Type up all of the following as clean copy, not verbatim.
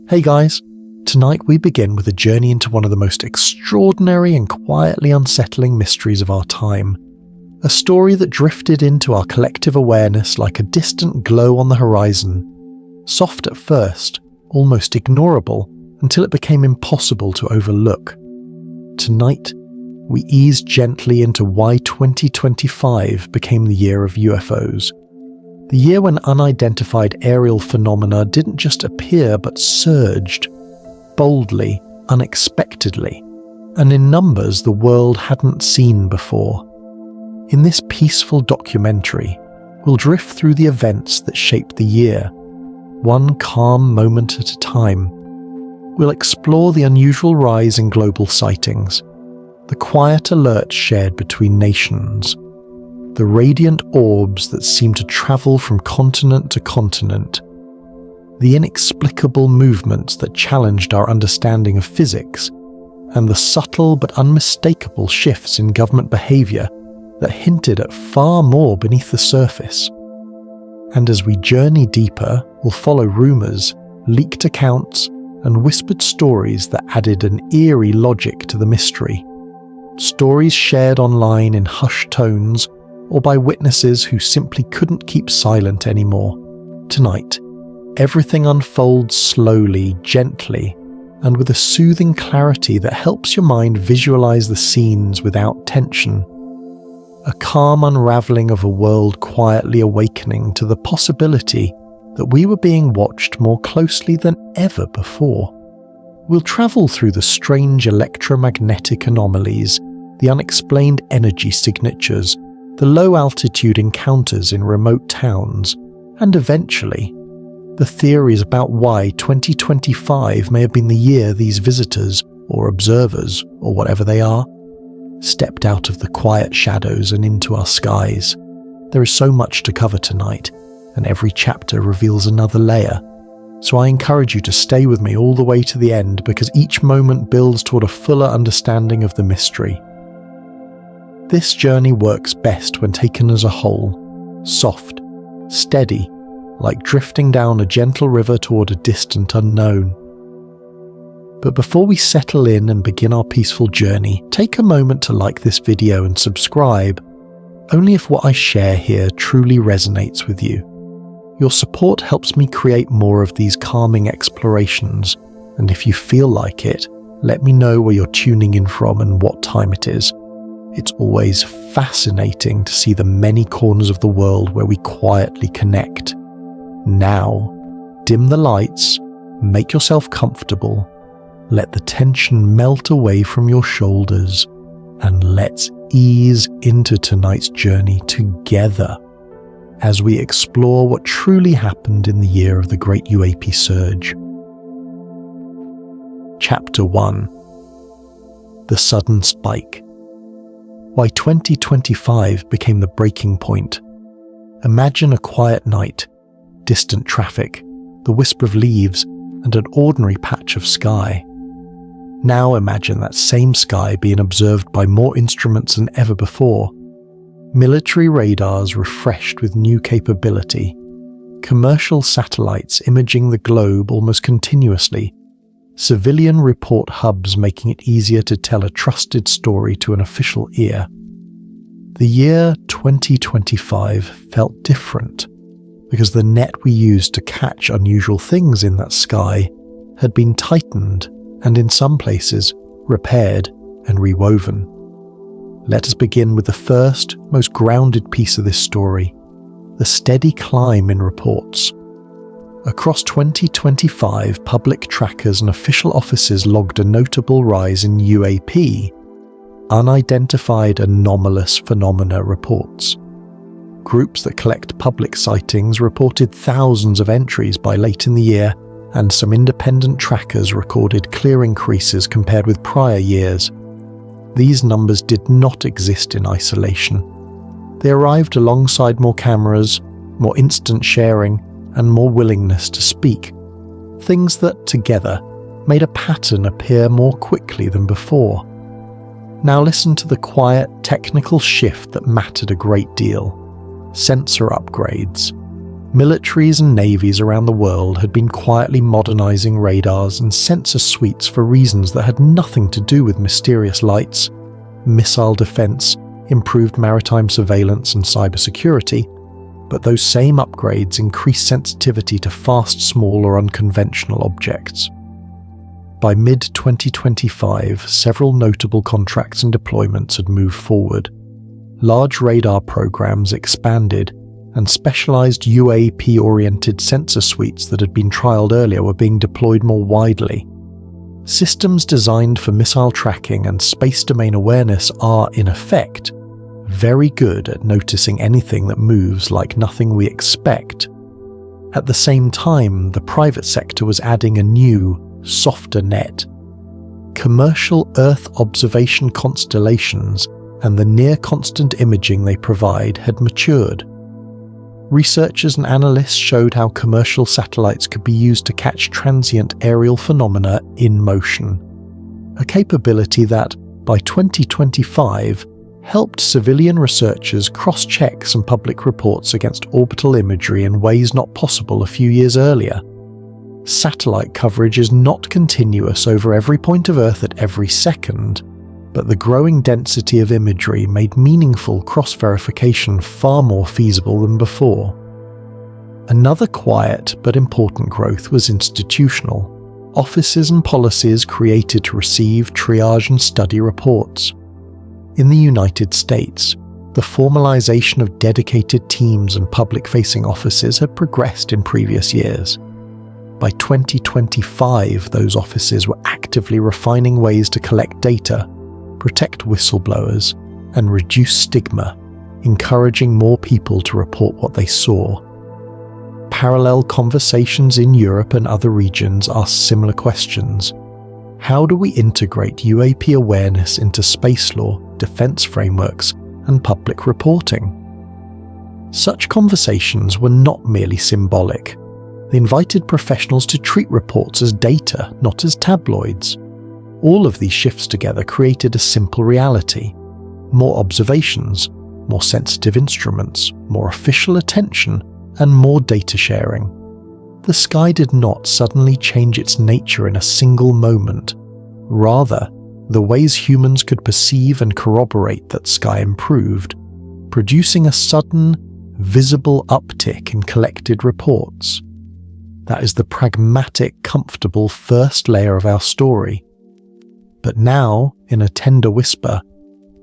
Hey guys, tonight we begin with a journey into one of the most extraordinary and quietly unsettling mysteries of our time. A story that drifted into our collective awareness like a distant glow on the horizon. Soft at first, almost ignorable, until it became impossible to overlook. Tonight, we ease gently into why 2025 became the year of UFOs. The year when unidentified aerial phenomena didn't just appear but surged, boldly, unexpectedly, and in numbers the world hadn't seen before. In this peaceful documentary, we'll drift through the events that shaped the year, one calm moment at a time. We'll explore the unusual rise in global sightings, the quiet alerts shared between nations, the radiant orbs that seem to travel from continent to continent, the inexplicable movements that challenged our understanding of physics, and the subtle but unmistakable shifts in government behaviour that hinted at far more beneath the surface. And as we journey deeper, we'll follow rumours, leaked accounts, and whispered stories that added an eerie logic to the mystery. Stories shared online in hushed tones or by witnesses who simply couldn't keep silent anymore. Tonight, everything unfolds slowly, gently, and with a soothing clarity that helps your mind visualize the scenes without tension. A calm unraveling of a world quietly awakening to the possibility that we were being watched more closely than ever before. We'll travel through the strange electromagnetic anomalies, the unexplained energy signatures, the low-altitude encounters in remote towns, and eventually, the theories about why 2025 may have been the year these visitors, or observers, or whatever they are, stepped out of the quiet shadows and into our skies. There is so much to cover tonight, and every chapter reveals another layer, so I encourage you to stay with me all the way to the end because each moment builds toward a fuller understanding of the mystery. This journey works best when taken as a whole, soft, steady, like drifting down a gentle river toward a distant unknown. But before we settle in and begin our peaceful journey, take a moment to like this video and subscribe, only if what I share here truly resonates with you. Your support helps me create more of these calming explorations, and if you feel like it, let me know where you're tuning in from and what time it is. It's always fascinating to see the many corners of the world where we quietly connect. Now, dim the lights, make yourself comfortable, let the tension melt away from your shoulders, and let's ease into tonight's journey together as we explore what truly happened in the year of the Great UAP Surge. Chapter 1. The Sudden Spike. Why 2025 became the breaking point. Imagine a quiet night, distant traffic, the whisper of leaves, and an ordinary patch of sky. Now imagine that same sky being observed by more instruments than ever before. Military radars refreshed with new capability, commercial satellites imaging the globe almost continuously, civilian report hubs making it easier to tell a trusted story to an official ear. The year 2025 felt different because the net we used to catch unusual things in that sky had been tightened and in some places repaired and rewoven. Let us begin with the first, most grounded piece of this story, the steady climb in reports. Across 2025, public trackers and official offices logged a notable rise in UAP, unidentified anomalous phenomena reports. Groups that collect public sightings reported thousands of entries by late in the year, and some independent trackers recorded clear increases compared with prior years. These numbers did not exist in isolation. They arrived alongside more cameras, more instant sharing, and more willingness to speak, things that, together, made a pattern appear more quickly than before. Now listen to the quiet, technical shift that mattered a great deal. Sensor upgrades. militaries and navies around the world had been quietly modernizing radars and sensor suites for reasons that had nothing to do with mysterious lights, missile defense, improved maritime surveillance and cybersecurity, but those same upgrades increased sensitivity to fast, small or unconventional objects. By mid-2025, several notable contracts and deployments had moved forward. Large radar programs expanded, and specialized UAP-oriented sensor suites that had been trialed earlier were being deployed more widely. Systems designed for missile tracking and space domain awareness are, in effect, very good at noticing anything that moves like nothing we expect. At the same time, the private sector was adding a new, softer net. Commercial Earth observation constellations and the near-constant imaging they provide had matured. Researchers and analysts showed how commercial satellites could be used to catch transient aerial phenomena in motion, a capability that, by 2025, helped civilian researchers cross-check some public reports against orbital imagery in ways not possible a few years earlier. Satellite coverage is not continuous over every point of Earth at every second, but the growing density of imagery made meaningful cross-verification far more feasible than before. Another quiet but important growth was institutional. Offices and policies created to receive, triage and study reports. In the United States, the formalization of dedicated teams and public-facing offices had progressed in previous years. By 2025, those offices were actively refining ways to collect data, protect whistleblowers, and reduce stigma, encouraging more people to report what they saw. Parallel conversations in Europe and other regions ask similar questions. How do we integrate UAP awareness into space law, defense frameworks, and public reporting? Such conversations were not merely symbolic. They invited professionals to treat reports as data, not as tabloids. All of these shifts together created a simple reality: more observations, more sensitive instruments, more official attention, and more data sharing. The sky did not suddenly change its nature in a single moment. Rather, the ways humans could perceive and corroborate that sky improved, producing a sudden, visible uptick in collected reports. That is the pragmatic, comfortable first layer of our story. But now, in a tender whisper,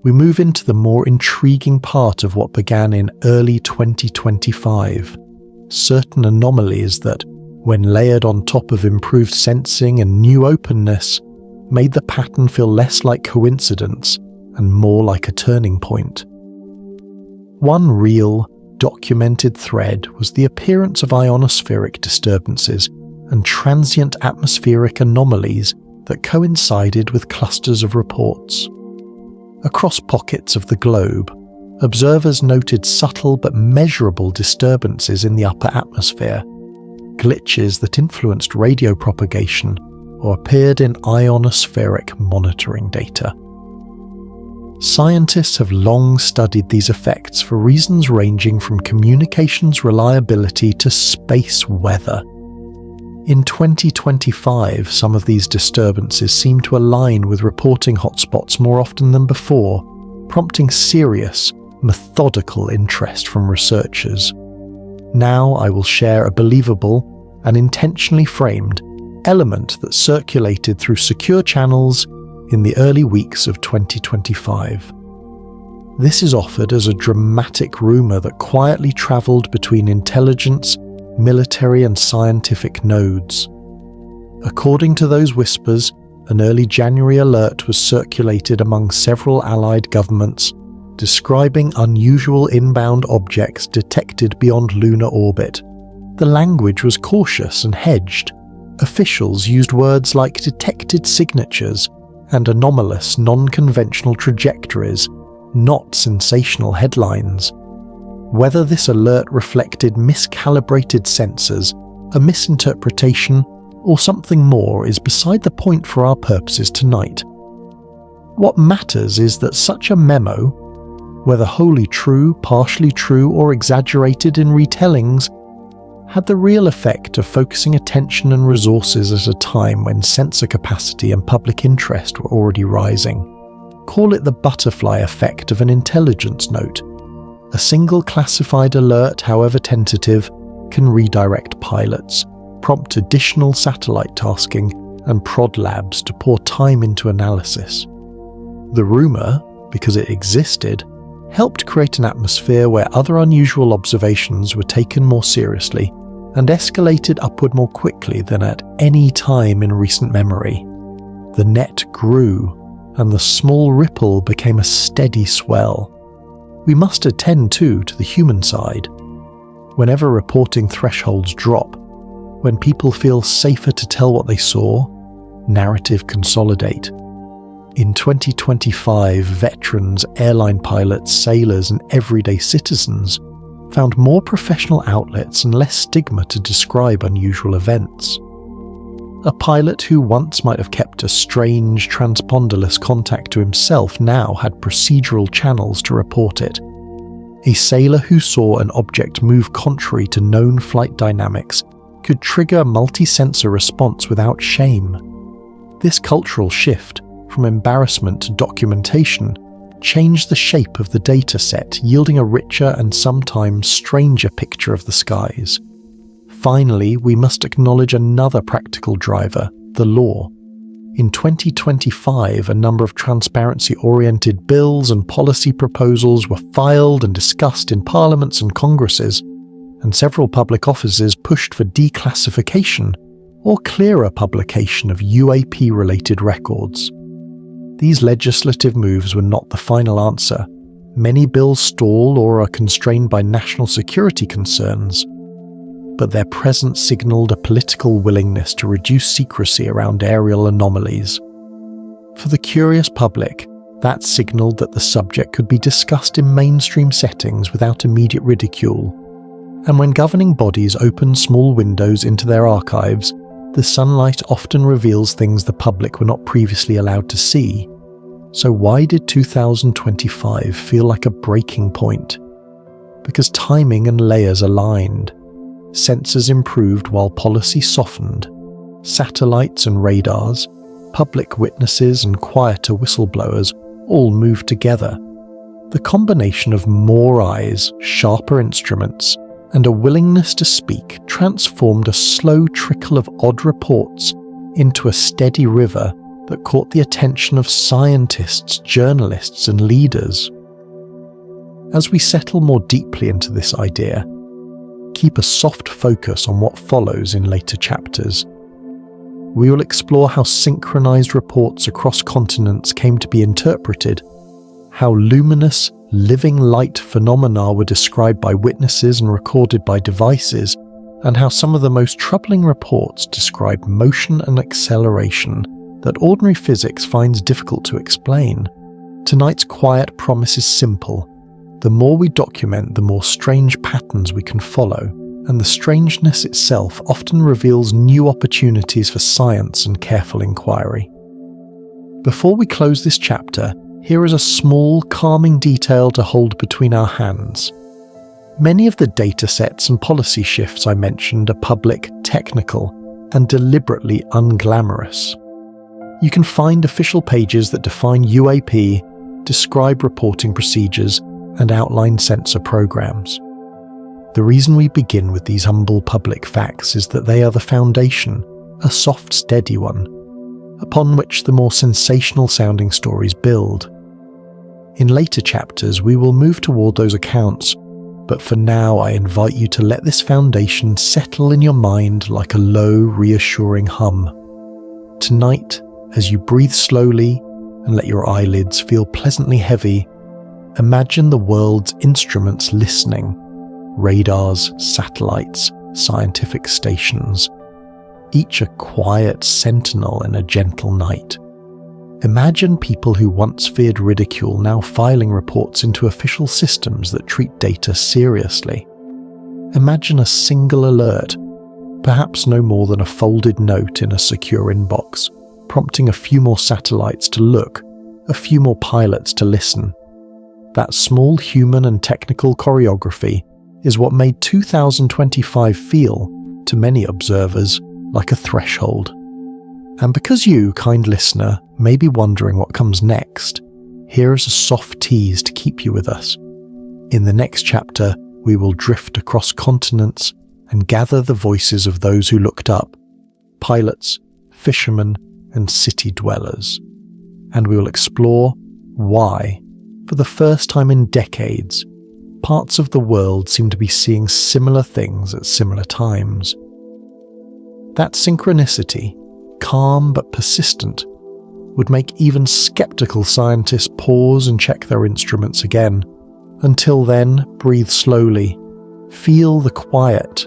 we move into the more intriguing part of what began in early 2025. Certain anomalies that, when layered on top of improved sensing and new openness, made the pattern feel less like coincidence and more like a turning point. One real, documented thread was the appearance of ionospheric disturbances and transient atmospheric anomalies that coincided with clusters of reports. Across pockets of the globe, observers noted subtle but measurable disturbances in the upper atmosphere, glitches that influenced radio propagation or appeared in ionospheric monitoring data. Scientists have long studied these effects for reasons ranging from communications reliability to space weather. In 2025, some of these disturbances seem to align with reporting hotspots more often than before, prompting serious, methodical interest from researchers. Now I will share a believable and intentionally framed element that circulated through secure channels in the early weeks of 2025. This is offered as a dramatic rumor that quietly traveled between intelligence, military and scientific nodes. According to those whispers, an early January alert was circulated among several allied governments, describing unusual inbound objects detected beyond lunar orbit. The language was cautious and hedged. Officials used words like detected signatures and anomalous non-conventional trajectories, not sensational headlines. Whether this alert reflected miscalibrated sensors, a misinterpretation, or something more is beside the point for our purposes tonight. What matters is that such a memo, whether wholly true, partially true, or exaggerated in retellings, had the real effect of focusing attention and resources at a time when sensor capacity and public interest were already rising. Call it the butterfly effect of an intelligence note. A single classified alert, however tentative, can redirect pilots, prompt additional satellite tasking, and prod labs to pour time into analysis. The rumour, because it existed, helped create an atmosphere where other unusual observations were taken more seriously and escalated upward more quickly than at any time in recent memory. The net grew, and the small ripple became a steady swell. We must attend too to the human side. Whenever reporting thresholds drop, when people feel safer to tell what they saw, narrative consolidate. In 2025, veterans, airline pilots, sailors, and everyday citizens found more professional outlets and less stigma to describe unusual events. A pilot who once might have kept a strange, transponderless contact to himself now had procedural channels to report it. A sailor who saw an object move contrary to known flight dynamics could trigger a multi-sensor response without shame. This cultural shift, from embarrassment to documentation, changed the shape of the data set, yielding a richer and sometimes stranger picture of the skies. Finally, we must acknowledge another practical driver, the law. In 2025, a number of transparency-oriented bills and policy proposals were filed and discussed in parliaments and congresses, and several public offices pushed for declassification or clearer publication of UAP-related records. These legislative moves were not the final answer. Many bills stall or are constrained by national security concerns, but their presence signalled a political willingness to reduce secrecy around aerial anomalies. For the curious public, that signalled that the subject could be discussed in mainstream settings without immediate ridicule. And when governing bodies open small windows into their archives, the sunlight often reveals things the public were not previously allowed to see. So why did 2025 feel like a breaking point? Because timing and layers aligned. Sensors improved while policy softened. Satellites and radars, public witnesses and quieter whistleblowers all moved together. The combination of more eyes, sharper instruments, and a willingness to speak transformed a slow trickle of odd reports into a steady river that caught the attention of scientists, journalists, and leaders. As we settle more deeply into this idea, keep a soft focus on what follows in later chapters. We will explore how synchronized reports across continents came to be interpreted, how luminous, living light phenomena were described by witnesses and recorded by devices, and how some of the most troubling reports describe motion and acceleration that ordinary physics finds difficult to explain. Tonight's quiet promise is simple. The more we document, the more strange patterns we can follow, and the strangeness itself often reveals new opportunities for science and careful inquiry. Before we close this chapter, here is a small, calming detail to hold between our hands. Many of the datasets and policy shifts I mentioned are public, technical, and deliberately unglamorous. You can find official pages that define UAP, describe reporting procedures, and outline sensor programs. The reason we begin with these humble public facts is that they are the foundation, a soft, steady one, upon which the more sensational-sounding stories build. In later chapters, we will move toward those accounts, but for now I invite you to let this foundation settle in your mind like a low, reassuring hum. Tonight, as you breathe slowly and let your eyelids feel pleasantly heavy, imagine the world's instruments listening: radars, satellites, scientific stations, each a quiet sentinel in a gentle night. Imagine people who once feared ridicule now filing reports into official systems that treat data seriously. Imagine a single alert, perhaps no more than a folded note in a secure inbox, prompting a few more satellites to look, a few more pilots to listen. That small human and technical choreography is what made 2025 feel, to many observers, like a threshold. And because you, kind listener, may be wondering what comes next, here is a soft tease to keep you with us. In the next chapter, we will drift across continents and gather the voices of those who looked up, pilots, fishermen, and city dwellers. And we will explore why, for the first time in decades, parts of the world seem to be seeing similar things at similar times. That synchronicity, calm but persistent, would make even skeptical scientists pause and check their instruments again. Until then, breathe slowly, feel the quiet.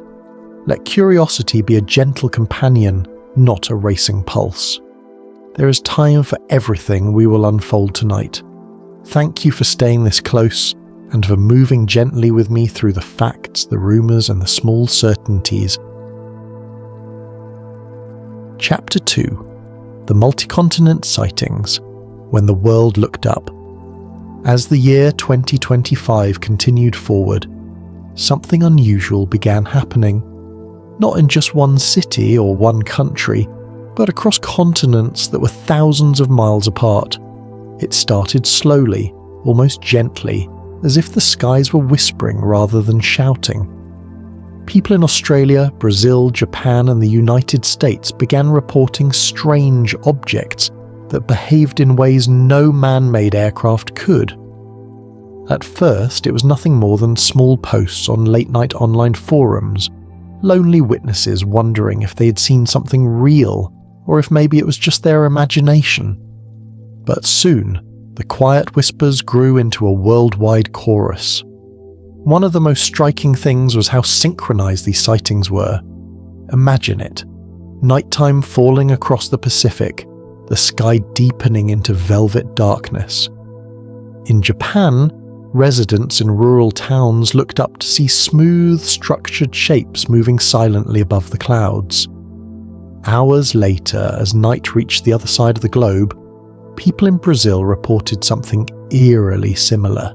Let curiosity be a gentle companion, not a racing pulse. There is time for everything we will unfold tonight. Thank you for staying this close and for moving gently with me through the facts, the rumours, and the small certainties. Chapter 2: The Multi-Continent Sightings, When the World Looked Up. As the year 2025 continued forward, something unusual began happening. Not in just one city or one country, but across continents that were thousands of miles apart. It started slowly, almost gently, as if the skies were whispering rather than shouting. People in Australia, Brazil, Japan, and the United States began reporting strange objects that behaved in ways no man-made aircraft could. At first, it was nothing more than small posts on late-night online forums, lonely witnesses wondering if they had seen something real, or if maybe it was just their imagination. But soon, the quiet whispers grew into a worldwide chorus. One of the most striking things was how synchronized these sightings were. Imagine it. Nighttime falling across the Pacific, the sky deepening into velvet darkness. In Japan, residents in rural towns looked up to see smooth, structured shapes moving silently above the clouds. Hours later, as night reached the other side of the globe, people in Brazil reported something eerily similar.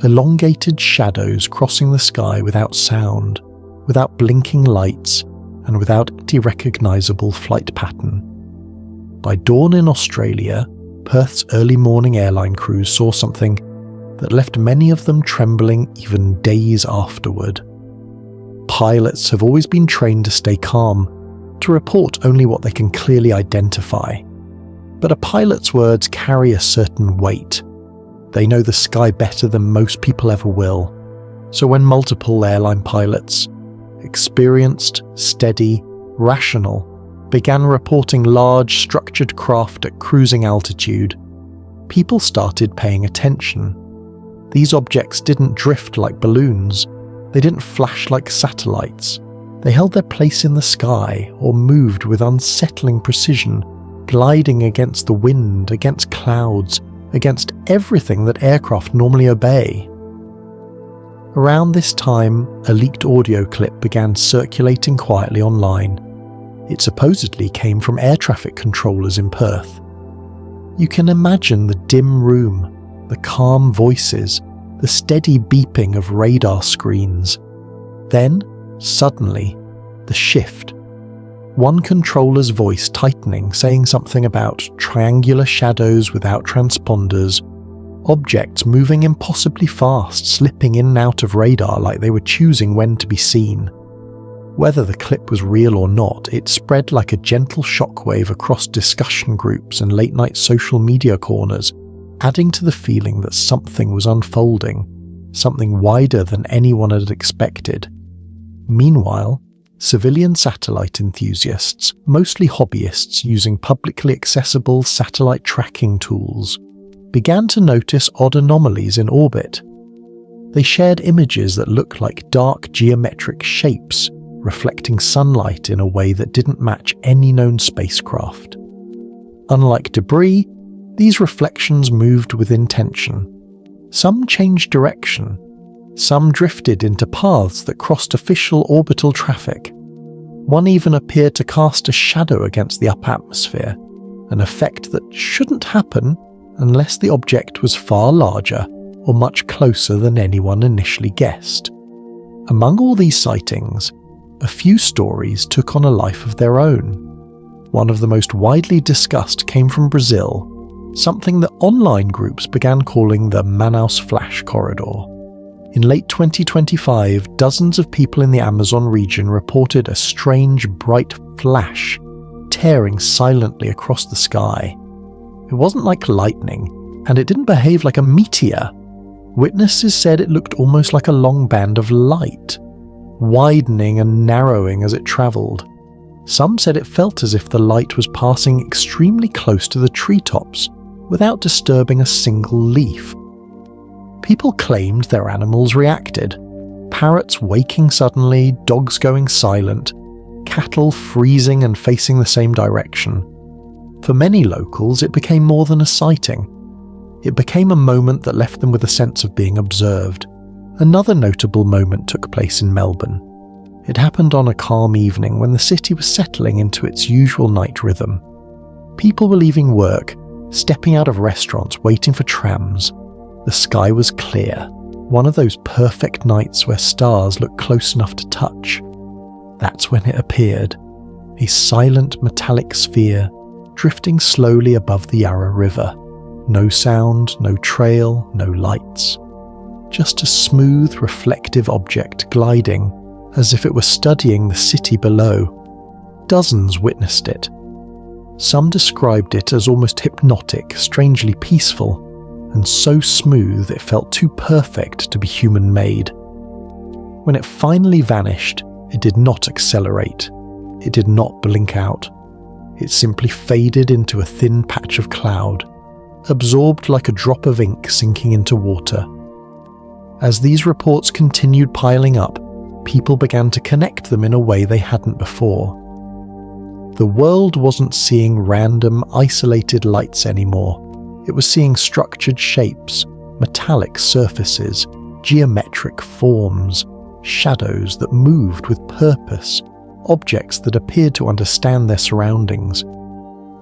Elongated shadows crossing the sky without sound, without blinking lights, and without any recognizable flight pattern. By dawn in Australia, Perth's early morning airline crews saw something that left many of them trembling even days afterward. Pilots have always been trained to stay calm, to report only what they can clearly identify. But a pilot's words carry a certain weight. They know the sky better than most people ever will. So when multiple airline pilots, experienced, steady, rational, began reporting large structured craft at cruising altitude, people started paying attention. These objects didn't drift like balloons. They didn't flash like satellites. They held their place in the sky or moved with unsettling precision, gliding against the wind, against clouds, against everything that aircraft normally obey. Around this time, a leaked audio clip began circulating quietly online. It supposedly came from air traffic controllers in Perth. You can imagine the dim room, the calm voices, the steady beeping of radar screens. Then, suddenly, the shift. One controller's voice tightening, saying something about triangular shadows without transponders, objects moving impossibly fast, slipping in and out of radar like they were choosing when to be seen. Whether the clip was real or not, it spread like a gentle shockwave across discussion groups and late-night social media corners, adding to the feeling that something was unfolding, something wider than anyone had expected. Meanwhile, civilian satellite enthusiasts, mostly hobbyists using publicly accessible satellite tracking tools, began to notice odd anomalies in orbit. They shared images that looked like dark geometric shapes, reflecting sunlight in a way that didn't match any known spacecraft. Unlike debris, these reflections moved with intention. Some changed direction. Some drifted into paths that crossed official orbital traffic. One even appeared to cast a shadow against the upper atmosphere, an effect that shouldn't happen unless the object was far larger or much closer than anyone initially guessed. Among all these sightings, a few stories took on a life of their own. One of the most widely discussed came from Brazil, something that online groups began calling the Manaus Flash Corridor. In late 2025, dozens of people in the Amazon region reported a strange bright flash tearing silently across the sky. It wasn't like lightning, and it didn't behave like a meteor. Witnesses said it looked almost like a long band of light, widening and narrowing as it travelled. Some said it felt as if the light was passing extremely close to the treetops, without disturbing a single leaf. People claimed their animals reacted. Parrots waking suddenly, dogs going silent, cattle freezing and facing the same direction. For many locals, it became more than a sighting. It became a moment that left them with a sense of being observed. Another notable moment took place in Melbourne. It happened on a calm evening when the city was settling into its usual night rhythm. People were leaving work, stepping out of restaurants, waiting for trams. The sky was clear, one of those perfect nights where stars look close enough to touch. That's when it appeared, a silent metallic sphere drifting slowly above the Yarra River. No sound, no trail, no lights. Just a smooth, reflective object gliding, as if it were studying the city below. Dozens witnessed it. Some described it as almost hypnotic, strangely peaceful, and so smooth it felt too perfect to be human-made. When it finally vanished, it did not accelerate. It did not blink out. It simply faded into a thin patch of cloud, absorbed like a drop of ink sinking into water. As these reports continued piling up, people began to connect them in a way they hadn't before. The world wasn't seeing random, isolated lights anymore. It was seeing structured shapes, metallic surfaces, geometric forms, shadows that moved with purpose, objects that appeared to understand their surroundings.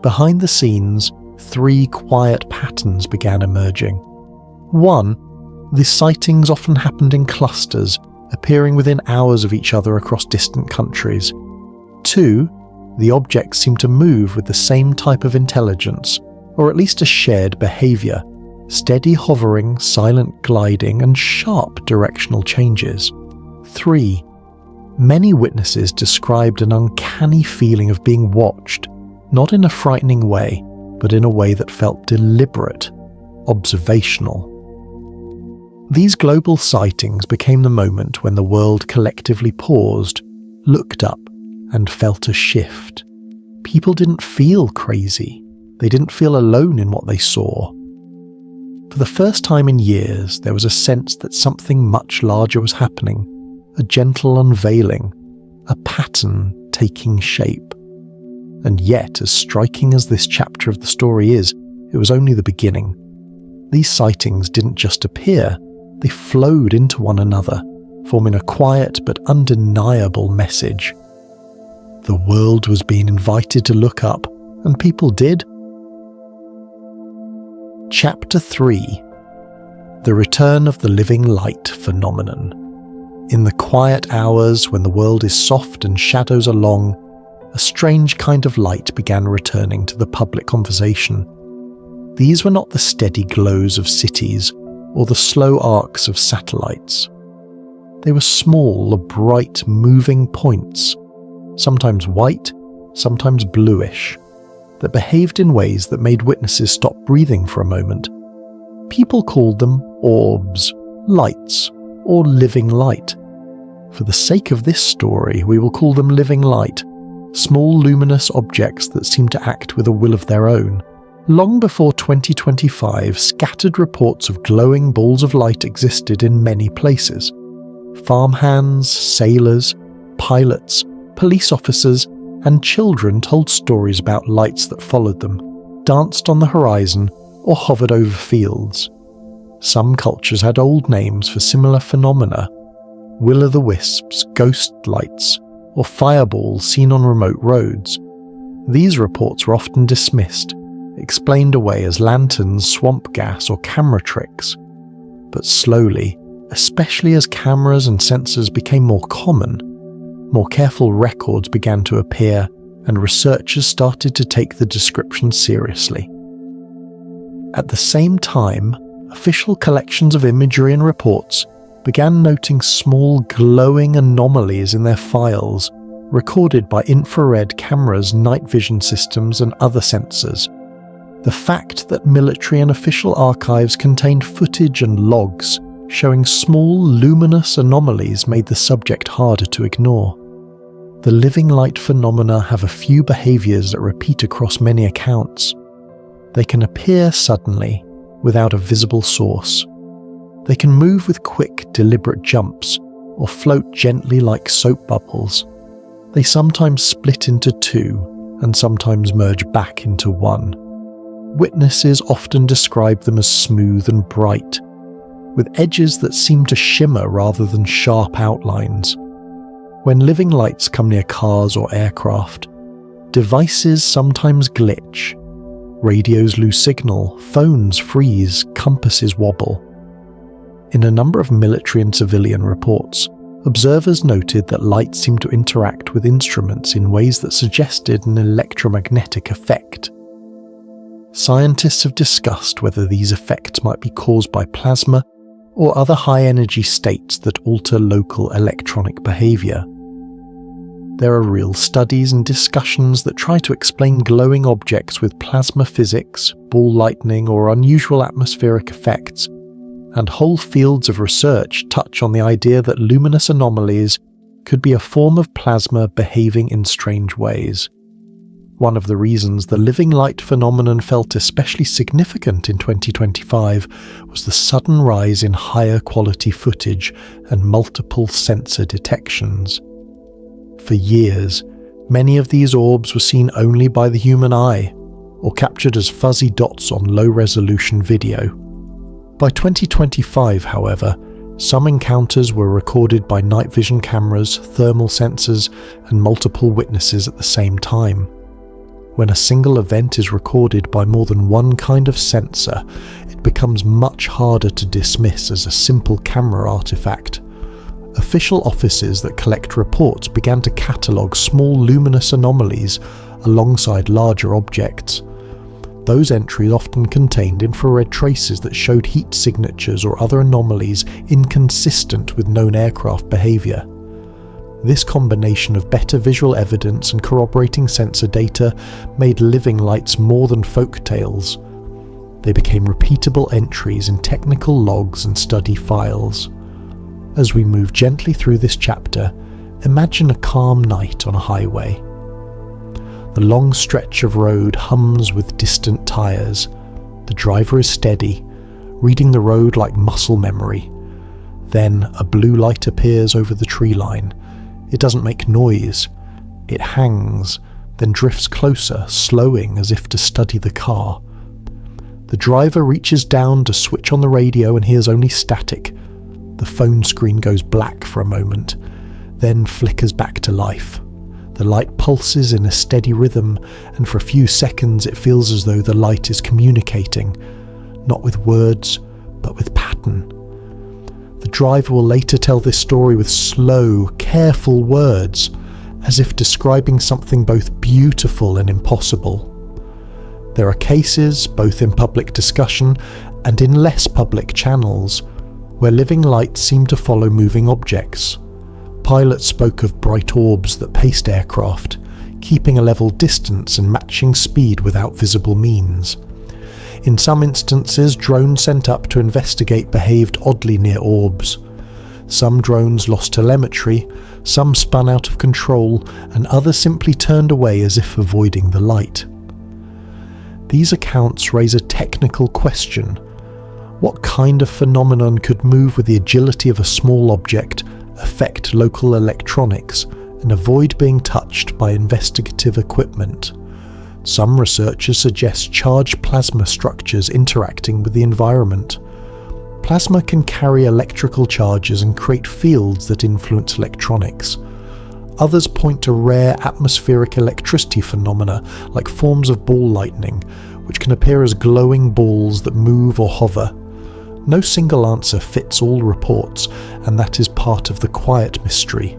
Behind the scenes, 3 quiet patterns began emerging. 1, the sightings often happened in clusters, appearing within hours of each other across distant countries. 2, the objects seemed to move with the same type of intelligence, or at least a shared behaviour, steady hovering, silent gliding, and sharp directional changes. 3, many witnesses described an uncanny feeling of being watched, not in a frightening way, but in a way that felt deliberate, observational. These global sightings became the moment when the world collectively paused, looked up, and felt a shift. People didn't feel crazy. They didn't feel alone in what they saw. For the first time in years, there was a sense that something much larger was happening, a gentle unveiling, a pattern taking shape. And yet, as striking as this chapter of the story is, it was only the beginning. These sightings didn't just appear, they flowed into one another, forming a quiet but undeniable message. The world was being invited to look up, and people did. Chapter 3: The Return of the Living Light Phenomenon. In the quiet hours when the world is soft and shadows are long, a strange kind of light began returning to the public conversation. These were not the steady glows of cities or the slow arcs of satellites. They were small, bright, moving points, sometimes white, sometimes bluish, that behaved in ways that made witnesses stop breathing for a moment. People called them orbs, lights, or living light. For the sake of this story, we will call them living light, small luminous objects that seem to act with a will of their own. Long before 2025, scattered reports of glowing balls of light existed in many places. Farmhands, sailors, pilots, police officers, and children told stories about lights that followed them, danced on the horizon, or hovered over fields. Some cultures had old names for similar phenomena: will-o'-the-wisps, ghost lights, or fireballs seen on remote roads. These reports were often dismissed, explained away as lanterns, swamp gas, or camera tricks. But slowly, especially as cameras and sensors became more common. More careful records began to appear, and researchers started to take the description seriously. At the same time, official collections of imagery and reports began noting small glowing anomalies in their files, recorded by infrared cameras, night vision systems, and other sensors. The fact that military and official archives contained footage and logs showing small luminous anomalies made the subject harder to ignore. The living light phenomena have a few behaviours that repeat across many accounts. They can appear suddenly, without a visible source. They can move with quick, deliberate jumps, or float gently like soap bubbles. They sometimes split into two, and sometimes merge back into one. Witnesses often describe them as smooth and bright, with edges that seem to shimmer rather than sharp outlines. When living lights come near cars or aircraft, devices sometimes glitch. Radios lose signal, phones freeze, compasses wobble. In a number of military and civilian reports, observers noted that light seemed to interact with instruments in ways that suggested an electromagnetic effect. Scientists have discussed whether these effects might be caused by plasma or other high-energy states that alter local electronic behaviour. There are real studies and discussions that try to explain glowing objects with plasma physics, ball lightning, or unusual atmospheric effects, and whole fields of research touch on the idea that luminous anomalies could be a form of plasma behaving in strange ways. One of the reasons the living light phenomenon felt especially significant in 2025 was the sudden rise in higher quality footage and multiple sensor detections. For years, many of these orbs were seen only by the human eye, or captured as fuzzy dots on low-resolution video. By 2025, however, some encounters were recorded by night vision cameras, thermal sensors, and multiple witnesses at the same time. When a single event is recorded by more than one kind of sensor, it becomes much harder to dismiss as a simple camera artifact. Official offices that collect reports began to catalogue small luminous anomalies alongside larger objects. Those entries often contained infrared traces that showed heat signatures or other anomalies inconsistent with known aircraft behaviour. This combination of better visual evidence and corroborating sensor data made living lights more than folk tales. They became repeatable entries in technical logs and study files. As we move gently through this chapter, imagine a calm night on a highway. The long stretch of road hums with distant tyres. The driver is steady, reading the road like muscle memory. Then a blue light appears over the tree line. It doesn't make noise. It hangs, then drifts closer, slowing as if to study the car. The driver reaches down to switch on the radio and hears only static. The phone screen goes black for a moment, then flickers back to life. The light pulses in a steady rhythm, and for a few seconds it feels as though the light is communicating, not with words, but with pattern. The driver will later tell this story with slow, careful words, as if describing something both beautiful and impossible. There are cases, both in public discussion and in less public channels, where living lights seem to follow moving objects. Pilots spoke of bright orbs that paced aircraft, keeping a level distance and matching speed without visible means. In some instances, drones sent up to investigate behaved oddly near orbs. Some drones lost telemetry, some spun out of control, and others simply turned away as if avoiding the light. These accounts raise a technical question. What kind of phenomenon could move with the agility of a small object, affect local electronics, and avoid being touched by investigative equipment? Some researchers suggest charged plasma structures interacting with the environment. Plasma can carry electrical charges and create fields that influence electronics. Others point to rare atmospheric electricity phenomena like forms of ball lightning, which can appear as glowing balls that move or hover. No single answer fits all reports, and that is part of the quiet mystery.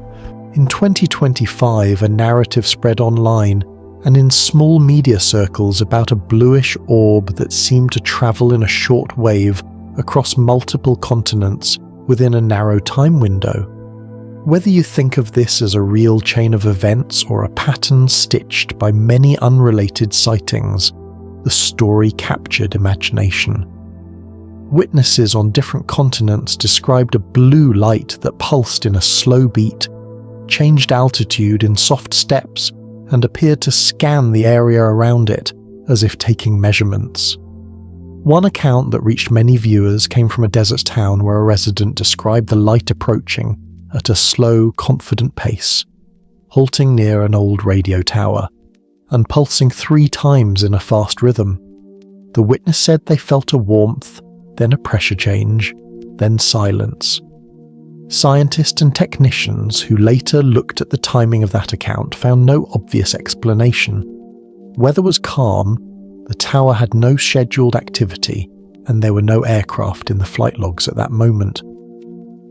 In 2025, a narrative spread online and in small media circles about a bluish orb that seemed to travel in a short wave across multiple continents within a narrow time window. Whether you think of this as a real chain of events or a pattern stitched by many unrelated sightings, the story captured imagination. Witnesses on different continents described a blue light that pulsed in a slow beat, changed altitude in soft steps, and appeared to scan the area around it as if taking measurements. One account that reached many viewers came from a desert town where a resident described the light approaching at a slow, confident pace, halting near an old radio tower, and pulsing 3 times in a fast rhythm. The witness said they felt a warmth, then a pressure change, then silence. Scientists and technicians who later looked at the timing of that account found no obvious explanation. Weather was calm, the tower had no scheduled activity, and there were no aircraft in the flight logs at that moment.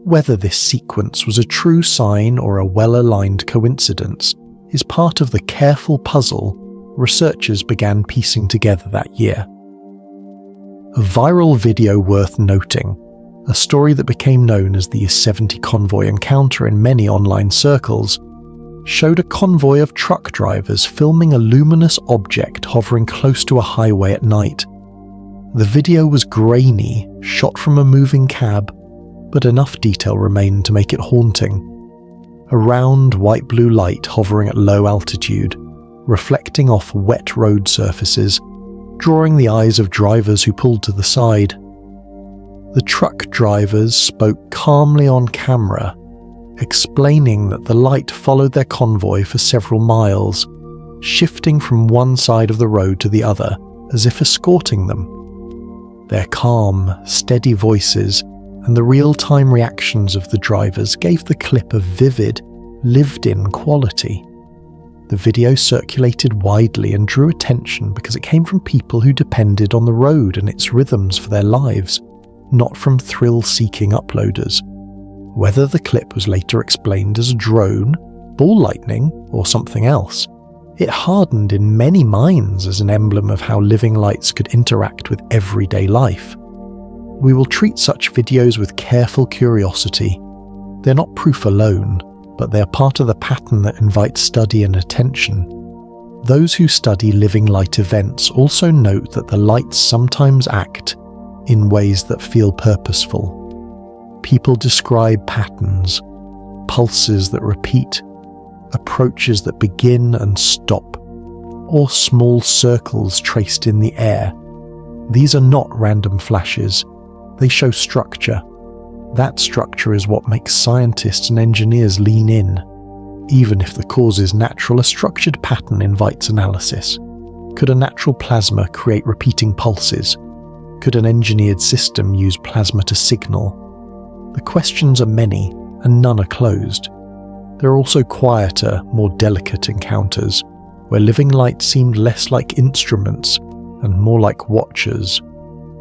Whether this sequence was a true sign or a well-aligned coincidence is part of the careful puzzle researchers began piecing together that year. A viral video worth noting, a story that became known as the 70 convoy encounter in many online circles, showed a convoy of truck drivers filming a luminous object hovering close to a highway at night. The video was grainy, shot from a moving cab, but enough detail remained to make it haunting. A round white-blue light hovering at low altitude, reflecting off wet road surfaces, drawing the eyes of drivers who pulled to the side. The truck drivers spoke calmly on camera, explaining that the light followed their convoy for several miles, shifting from one side of the road to the other as if escorting them. Their calm, steady voices and the real-time reactions of the drivers gave the clip a vivid, lived-in quality. The video circulated widely and drew attention because it came from people who depended on the road and its rhythms for their lives, not from thrill-seeking uploaders. Whether the clip was later explained as a drone, ball lightning, or something else, it hardened in many minds as an emblem of how living lights could interact with everyday life. We will treat such videos with careful curiosity. They're not proof alone, but they are part of the pattern that invites study and attention. Those who study living light events also note that the lights sometimes act in ways that feel purposeful. People describe patterns, pulses that repeat, approaches that begin and stop, or small circles traced in the air. These are not random flashes. They show structure. That structure is what makes scientists and engineers lean in. Even if the cause is natural, a structured pattern invites analysis. Could a natural plasma create repeating pulses? Could an engineered system use plasma to signal? The questions are many, and none are closed. There are also quieter, more delicate encounters, where living light seemed less like instruments and more like watchers.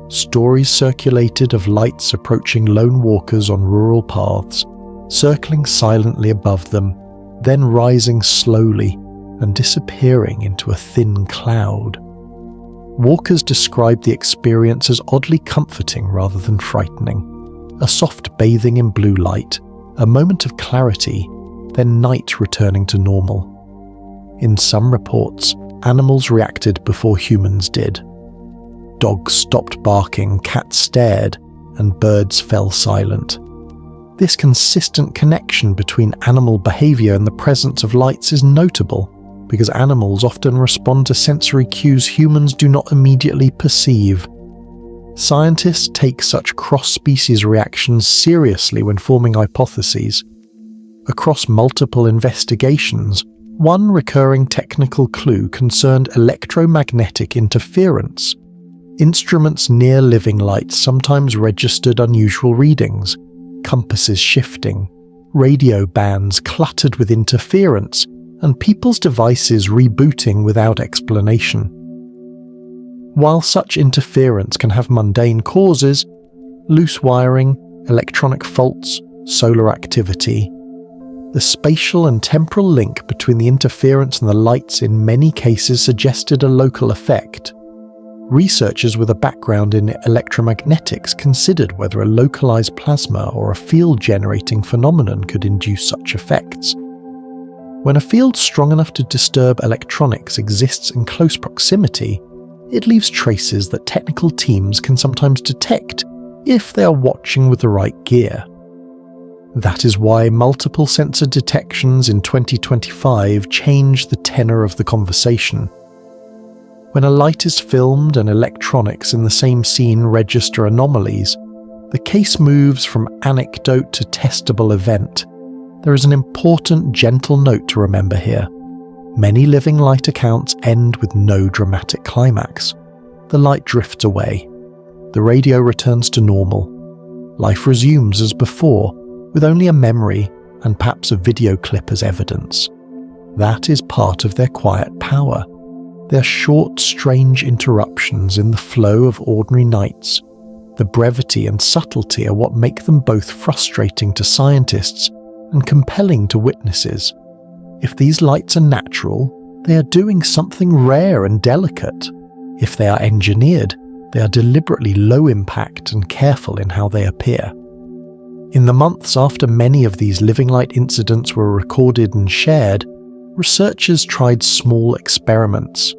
Stories circulated of lights approaching lone walkers on rural paths, circling silently above them, then rising slowly and disappearing into a thin cloud. Walkers described the experience as oddly comforting rather than frightening. A soft bathing in blue light, a moment of clarity, then night returning to normal. In some reports, animals reacted before humans did. Dogs stopped barking, cats stared, and birds fell silent. This consistent connection between animal behavior and the presence of lights is notable, because animals often respond to sensory cues humans do not immediately perceive. Scientists take such cross-species reactions seriously when forming hypotheses. Across multiple investigations, one recurring technical clue concerned electromagnetic interference. Instruments near living lights sometimes registered unusual readings, compasses shifting, radio bands cluttered with interference, and people's devices rebooting without explanation. While such interference can have mundane causes, loose wiring, electronic faults, solar activity. The spatial and temporal link between the interference and the lights in many cases suggested a local effect. Researchers with a background in electromagnetics considered whether a localized plasma or a field-generating phenomenon could induce such effects. When a field strong enough to disturb electronics exists in close proximity, it leaves traces that technical teams can sometimes detect if they are watching with the right gear. That is why multiple sensor detections in 2025 changed the tenor of the conversation. When a light is filmed and electronics in the same scene register anomalies, the case moves from anecdote to testable event. There is an important gentle note to remember here. Many living light accounts end with no dramatic climax. The light drifts away. The radio returns to normal. Life resumes as before, with only a memory and perhaps a video clip as evidence. That is part of their quiet power. Their short, strange interruptions in the flow of ordinary nights. The brevity and subtlety are what make them both frustrating to scientists and compelling to witnesses. If these lights are natural, they are doing something rare and delicate. If they are engineered, they are deliberately low impact and careful in how they appear. In the months after many of these living light incidents were recorded and shared, researchers tried small experiments.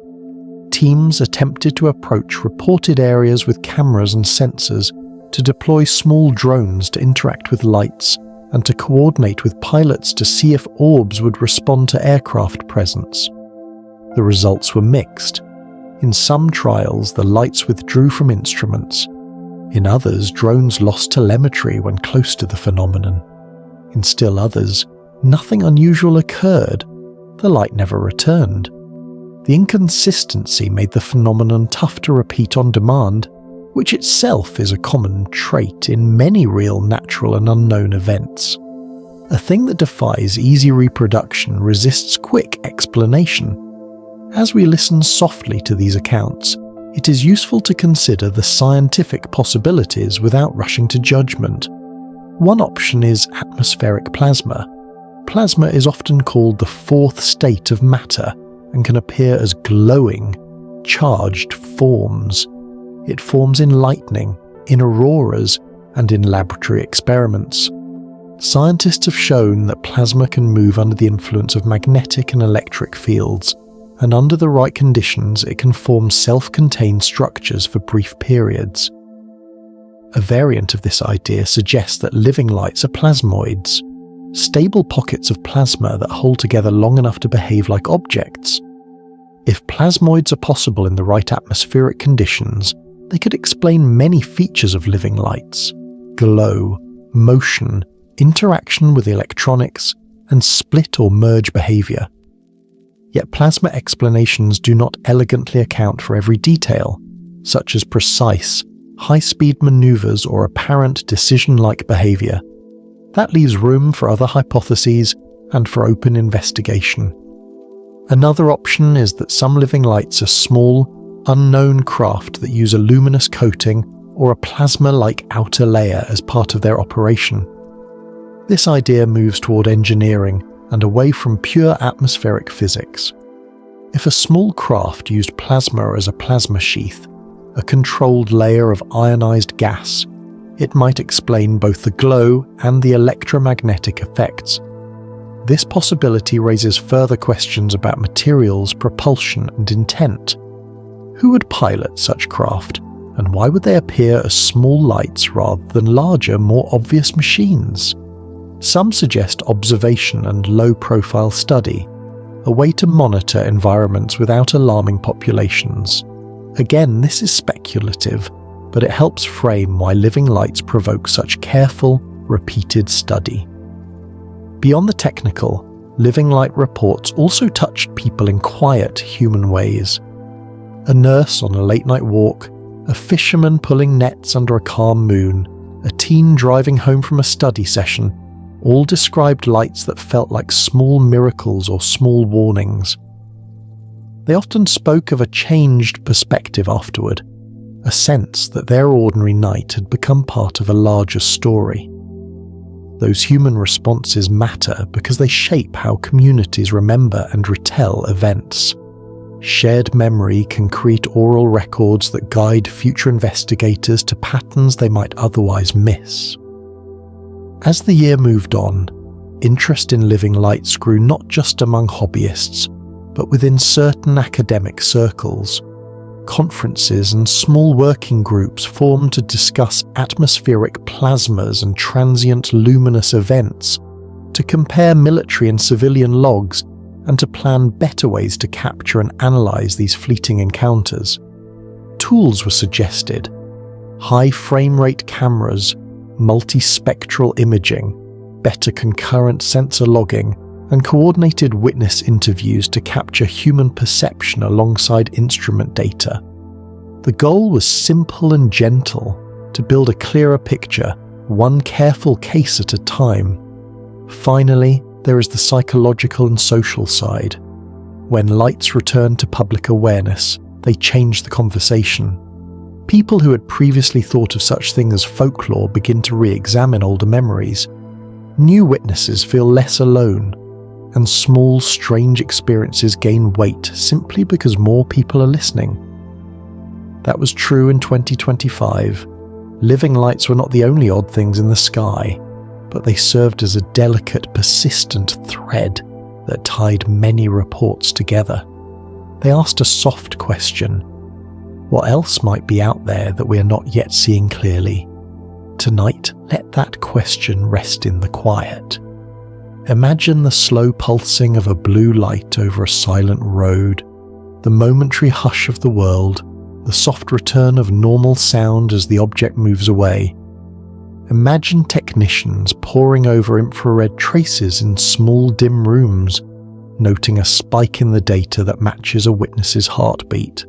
Teams attempted to approach reported areas with cameras and sensors, to deploy small drones to interact with lights, and to coordinate with pilots to see if orbs would respond to aircraft presence. The results were mixed. In some trials, the lights withdrew from instruments. In others, drones lost telemetry when close to the phenomenon. In still others, nothing unusual occurred. The light never returned. The inconsistency made the phenomenon tough to repeat on demand, which itself is a common trait in many real natural and unknown events. A thing that defies easy reproduction resists quick explanation. As we listen softly to these accounts, it is useful to consider the scientific possibilities without rushing to judgment. One option is atmospheric plasma. Plasma is often called the fourth state of matter and can appear as glowing, charged forms. It forms in lightning, in auroras, and in laboratory experiments. Scientists have shown that plasma can move under the influence of magnetic and electric fields, and under the right conditions it can form self-contained structures for brief periods. A variant of this idea suggests that living lights are plasmoids, stable pockets of plasma that hold together long enough to behave like objects. If plasmoids are possible in the right atmospheric conditions, they could explain many features of living lights: glow, motion, interaction with electronics, and split or merge behavior. Yet plasma explanations do not elegantly account for every detail, such as precise, high-speed maneuvers or apparent decision-like behavior. That leaves room for other hypotheses and for open investigation. Another option is that some living lights are small, unknown craft that use a luminous coating or a plasma-like outer layer as part of their operation. This idea moves toward engineering and away from pure atmospheric physics. If a small craft used plasma as a plasma sheath, a controlled layer of ionized gas, it might explain both the glow and the electromagnetic effects. This possibility raises further questions about materials, propulsion, and intent. Who would pilot such craft, and why would they appear as small lights rather than larger, more obvious machines? Some suggest observation and low-profile study, a way to monitor environments without alarming populations. Again, this is speculative, but it helps frame why living lights provoke such careful, repeated study. Beyond the technical, living light reports also touched people in quiet, human ways. A nurse on a late-night walk, a fisherman pulling nets under a calm moon, a teen driving home from a study session, all described lights that felt like small miracles or small warnings. They often spoke of a changed perspective afterward, a sense that their ordinary night had become part of a larger story. Those human responses matter because they shape how communities remember and retell events. Shared memory can create oral records that guide future investigators to patterns they might otherwise miss. As the year moved on, interest in living lights grew not just among hobbyists, but within certain academic circles. Conferences and small working groups formed to discuss atmospheric plasmas and transient luminous events, to compare military and civilian logs, and to plan better ways to capture and analyze these fleeting encounters. Tools were suggested: high frame rate cameras, multispectral imaging, better concurrent sensor logging, and coordinated witness interviews to capture human perception alongside instrument data. The goal was simple and gentle: to build a clearer picture, one careful case at a time. Finally, there is the psychological and social side. When lights return to public awareness, they change the conversation. People who had previously thought of such things as folklore begin to re-examine older memories. New witnesses feel less alone, and small, strange experiences gain weight simply because more people are listening. That was true in 2025. Living lights were not the only odd things in the sky, but they served as a delicate, persistent thread that tied many reports together. They asked a soft question: what else might be out there that we are not yet seeing clearly? Tonight, let that question rest in the quiet. Imagine the slow pulsing of a blue light over a silent road, the momentary hush of the world, the soft return of normal sound as the object moves away. Imagine technicians poring over infrared traces in small dim rooms, noting a spike in the data that matches a witness's heartbeat.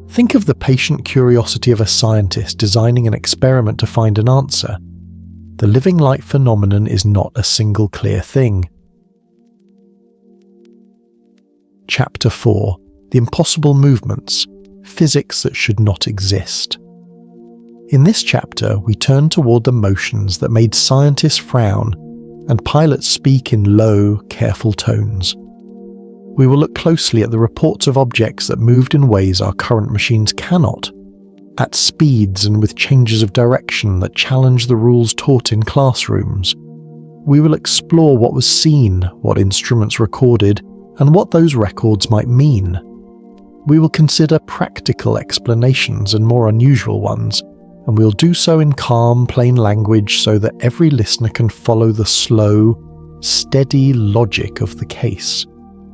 Think of the patient curiosity of a scientist designing an experiment to find an answer. The living light phenomenon is not a single clear thing. Chapter 4: The Impossible Movements, Physics That Should Not Exist. In this chapter, we turn toward the motions that made scientists frown and pilots speak in low, careful tones. We will look closely at the reports of objects that moved in ways our current machines cannot, at speeds and with changes of direction that challenge the rules taught in classrooms. We will explore what was seen, what instruments recorded, and what those records might mean. We will consider practical explanations and more unusual ones, and we'll do so in calm, plain language so that every listener can follow the slow, steady logic of the case.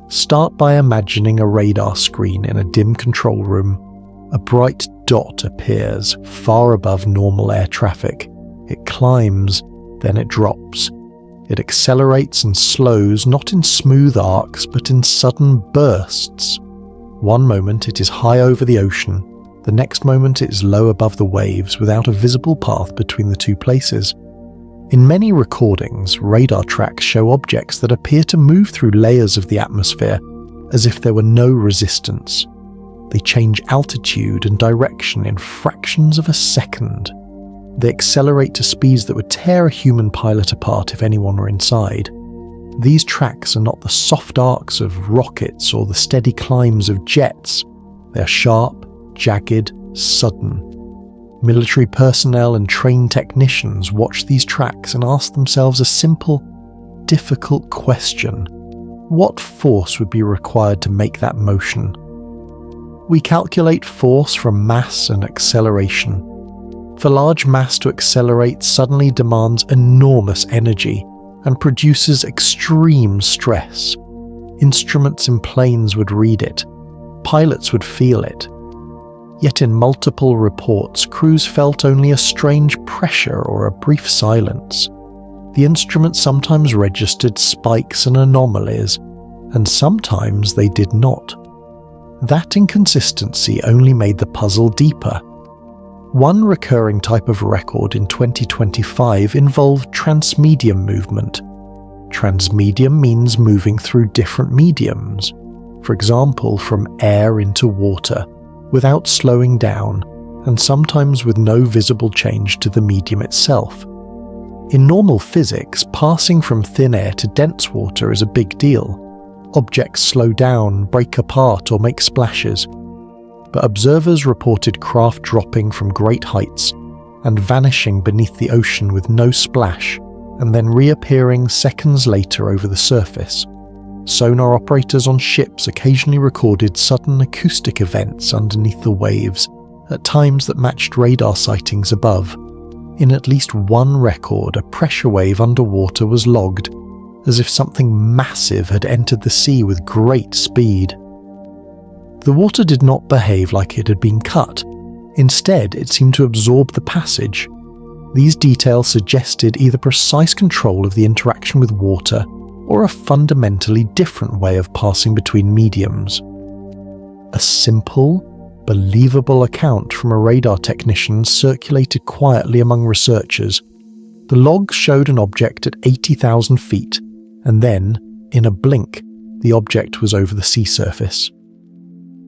Start by imagining a radar screen in a dim control room. A bright dot appears far above normal air traffic. It climbs, then it drops. It accelerates and slows, not in smooth arcs, but in sudden bursts. One moment it is high over the ocean, the next moment it is low above the waves without a visible path between the two places. In many recordings, radar tracks show objects that appear to move through layers of the atmosphere as if there were no resistance. They change altitude and direction in fractions of a second. They accelerate to speeds that would tear a human pilot apart if anyone were inside. These tracks are not the soft arcs of rockets or the steady climbs of jets. They are sharp, jagged, sudden. Military personnel and trained technicians watch these tracks and ask themselves a simple, difficult question: what force would be required to make that motion? We calculate force from mass and acceleration. For large mass to accelerate suddenly demands enormous energy and produces extreme stress. Instruments in planes would read it. Pilots would feel it. Yet in multiple reports, crews felt only a strange pressure or a brief silence. The instruments sometimes registered spikes and anomalies, and sometimes they did not. That inconsistency only made the puzzle deeper. One recurring type of record in 2025 involved transmedium movement. Transmedium means moving through different mediums, for example from air into water, without slowing down, and sometimes with no visible change to the medium itself. In normal physics, passing from thin air to dense water is a big deal. Objects slow down, break apart, or make splashes. But observers reported craft dropping from great heights and vanishing beneath the ocean with no splash, and then reappearing seconds later over the surface. Sonar operators on ships occasionally recorded sudden acoustic events underneath the waves, at times that matched radar sightings above. In at least one record, a pressure wave underwater was logged, as if something massive had entered the sea with great speed. The water did not behave like it had been cut. Instead, it seemed to absorb the passage. These details suggested either precise control of the interaction with water or a fundamentally different way of passing between mediums. A simple, believable account from a radar technician circulated quietly among researchers. The logs showed an object at 80,000 feet, and then, in a blink, the object was over the sea surface.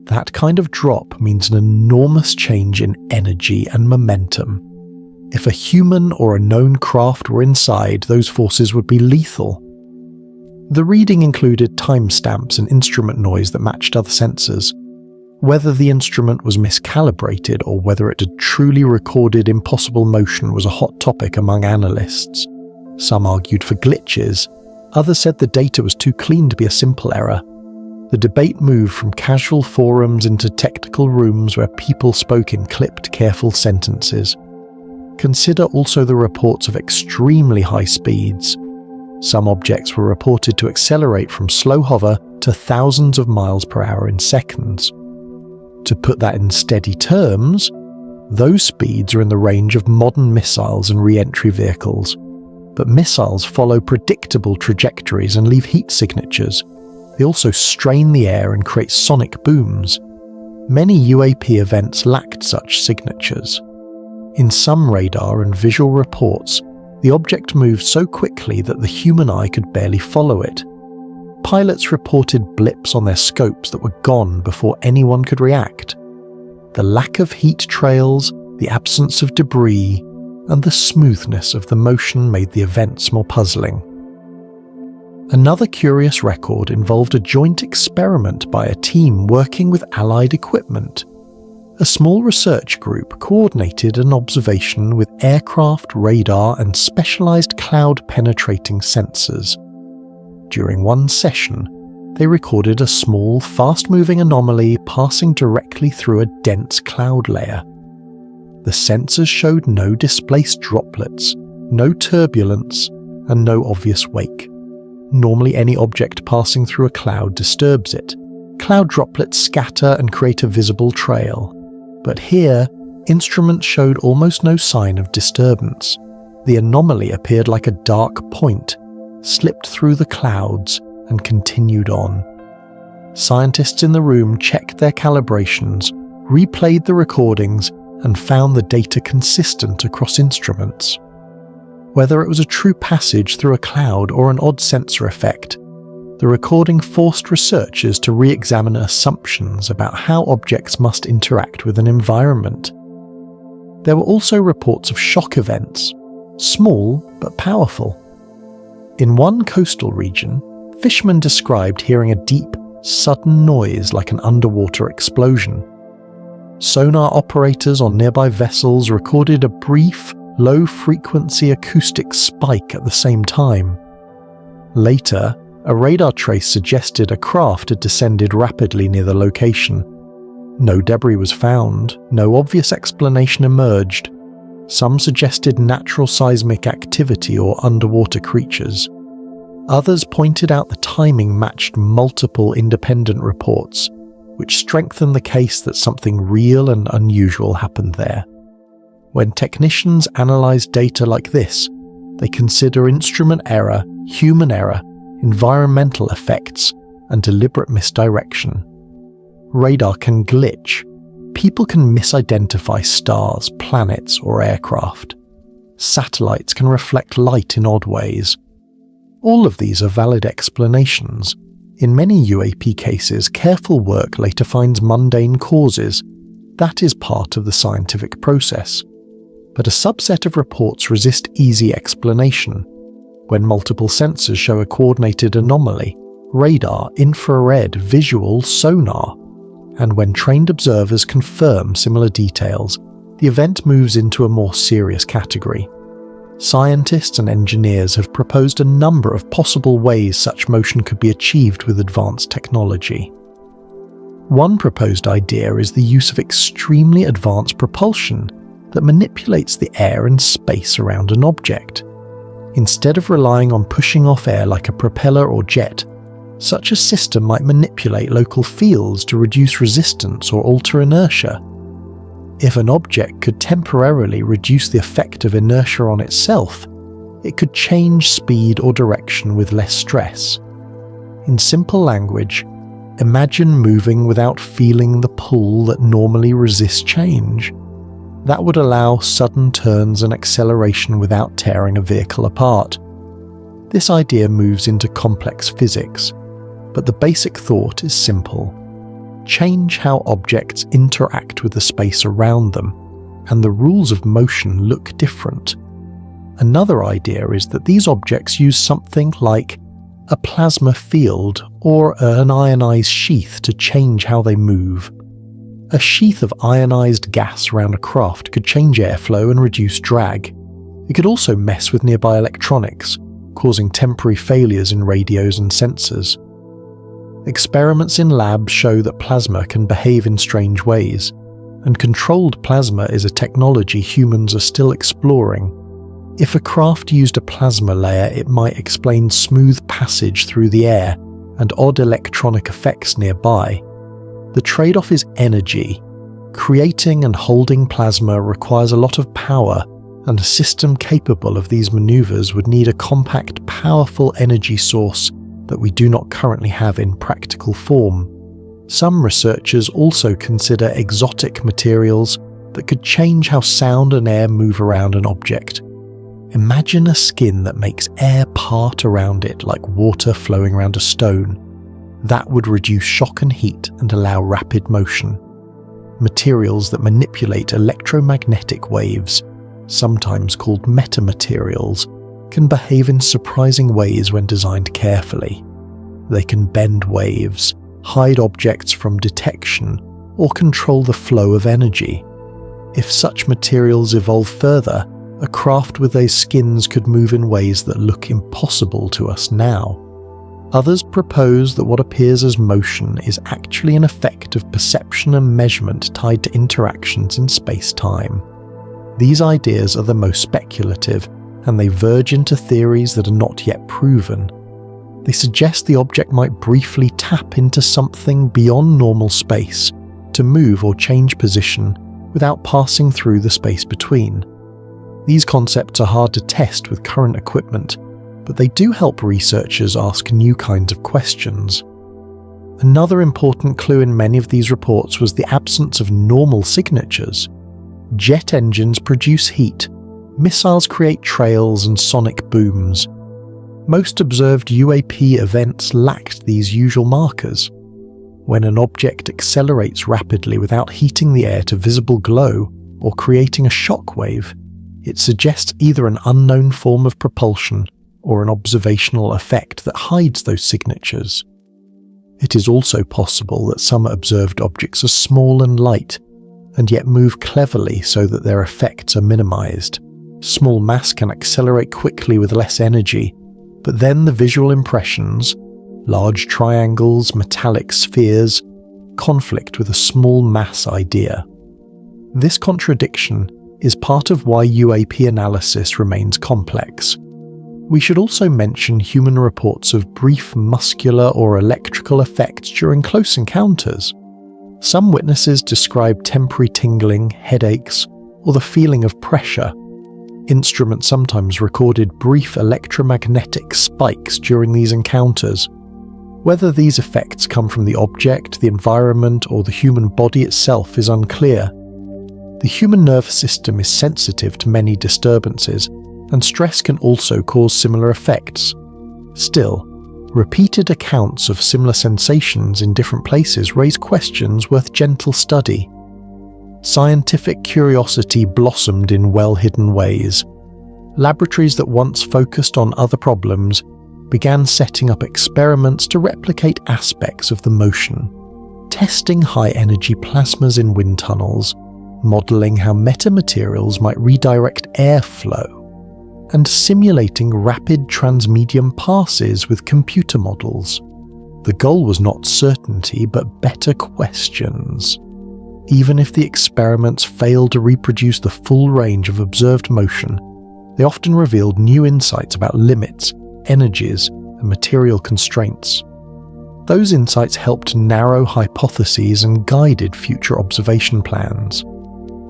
That kind of drop means an enormous change in energy and momentum. If a human or a known craft were inside, those forces would be lethal. The reading included timestamps and instrument noise that matched other sensors. Whether the instrument was miscalibrated or whether it had truly recorded impossible motion was a hot topic among analysts. Some argued for glitches, others said the data was too clean to be a simple error. The debate moved from casual forums into technical rooms where people spoke in clipped, careful sentences. Consider also the reports of extremely high speeds. Some objects were reported to accelerate from slow hover to thousands of miles per hour in seconds. To put that in steady terms, those speeds are in the range of modern missiles and re-entry vehicles. But missiles follow predictable trajectories and leave heat signatures. They also strain the air and create sonic booms. Many UAP events lacked such signatures. In some radar and visual reports, the object moved so quickly that the human eye could barely follow it. Pilots reported blips on their scopes that were gone before anyone could react. The lack of heat trails, the absence of debris, and the smoothness of the motion made the events more puzzling. Another curious record involved a joint experiment by a team working with allied equipment. A small research group coordinated an observation with aircraft, radar, and specialized cloud-penetrating sensors. During one session, they recorded a small, fast-moving anomaly passing directly through a dense cloud layer. The sensors showed no displaced droplets, no turbulence, and no obvious wake. Normally, any object passing through a cloud disturbs it. Cloud droplets scatter and create a visible trail. But here, instruments showed almost no sign of disturbance. The anomaly appeared like a dark point, slipped through the clouds, and continued on. Scientists in the room checked their calibrations, replayed the recordings, and found the data consistent across instruments. Whether it was a true passage through a cloud or an odd sensor effect, the recording forced researchers to re-examine assumptions about how objects must interact with an environment. There were also reports of shock events, small but powerful. In one coastal region, fishermen described hearing a deep, sudden noise like an underwater explosion. Sonar operators on nearby vessels recorded a brief, low-frequency acoustic spike at the same time. Later, a radar trace suggested a craft had descended rapidly near the location. No debris was found, no obvious explanation emerged. Some suggested natural seismic activity or underwater creatures. Others pointed out the timing matched multiple independent reports, which strengthened the case that something real and unusual happened there. When technicians analyze data like this, they consider instrument error, human error, environmental effects, and deliberate misdirection. Radar can glitch. People can misidentify stars, planets, or aircraft. Satellites can reflect light in odd ways. All of these are valid explanations. In many UAP cases, careful work later finds mundane causes. That is part of the scientific process. But a subset of reports resist easy explanation. When multiple sensors show a coordinated anomaly, radar, infrared, visual, sonar, and when trained observers confirm similar details, the event moves into a more serious category. Scientists and engineers have proposed a number of possible ways such motion could be achieved with advanced technology. One proposed idea is the use of extremely advanced propulsion that manipulates the air and space around an object. Instead of relying on pushing off air like a propeller or jet, such a system might manipulate local fields to reduce resistance or alter inertia. If an object could temporarily reduce the effect of inertia on itself, it could change speed or direction with less stress. In simple language, imagine moving without feeling the pull that normally resists change. That would allow sudden turns and acceleration without tearing a vehicle apart. This idea moves into complex physics, but the basic thought is simple. Change how objects interact with the space around them, and the rules of motion look different. Another idea is that these objects use something like a plasma field or an ionized sheath to change how they move. A sheath of ionized gas around a craft could change airflow and reduce drag. It could also mess with nearby electronics, causing temporary failures in radios and sensors. Experiments in labs show that plasma can behave in strange ways, and controlled plasma is a technology humans are still exploring. If a craft used a plasma layer, it might explain smooth passage through the air and odd electronic effects nearby. The trade-off is energy. Creating and holding plasma requires a lot of power, and a system capable of these maneuvers would need a compact, powerful energy source that we do not currently have in practical form. Some researchers also consider exotic materials that could change how sound and air move around an object. Imagine a skin that makes air part around it like water flowing around a stone. That would reduce shock and heat and allow rapid motion. Materials that manipulate electromagnetic waves, sometimes called metamaterials, can behave in surprising ways when designed carefully. They can bend waves, hide objects from detection, or control the flow of energy. If such materials evolve further, a craft with those skins could move in ways that look impossible to us now. Others propose that what appears as motion is actually an effect of perception and measurement tied to interactions in space-time. These ideas are the most speculative, and they verge into theories that are not yet proven. They suggest the object might briefly tap into something beyond normal space to move or change position without passing through the space between. These concepts are hard to test with current equipment, but they do help researchers ask new kinds of questions. Another important clue in many of these reports was the absence of normal signatures. Jet engines produce heat, missiles create trails and sonic booms. Most observed UAP events lacked these usual markers. When an object accelerates rapidly without heating the air to visible glow or creating a shock wave, it suggests either an unknown form of propulsion or an observational effect that hides those signatures. It is also possible that some observed objects are small and light, and yet move cleverly so that their effects are minimized. Small mass can accelerate quickly with less energy, but then the visual impressions, large triangles, metallic spheres, conflict with a small mass idea. This contradiction is part of why UAP analysis remains complex. We should also mention human reports of brief muscular or electrical effects during close encounters. Some witnesses describe temporary tingling, headaches, or the feeling of pressure. Instruments sometimes recorded brief electromagnetic spikes during these encounters. Whether these effects come from the object, the environment, or the human body itself is unclear. The human nervous system is sensitive to many disturbances, and stress can also cause similar effects. Still, repeated accounts of similar sensations in different places raise questions worth gentle study. Scientific curiosity blossomed in well-hidden ways. Laboratories that once focused on other problems began setting up experiments to replicate aspects of the motion, testing high-energy plasmas in wind tunnels, modelling how metamaterials might redirect airflow, and simulating rapid transmedium passes with computer models. The goal was not certainty, but better questions. Even if the experiments failed to reproduce the full range of observed motion, they often revealed new insights about limits, energies, and material constraints. Those insights helped narrow hypotheses and guided future observation plans.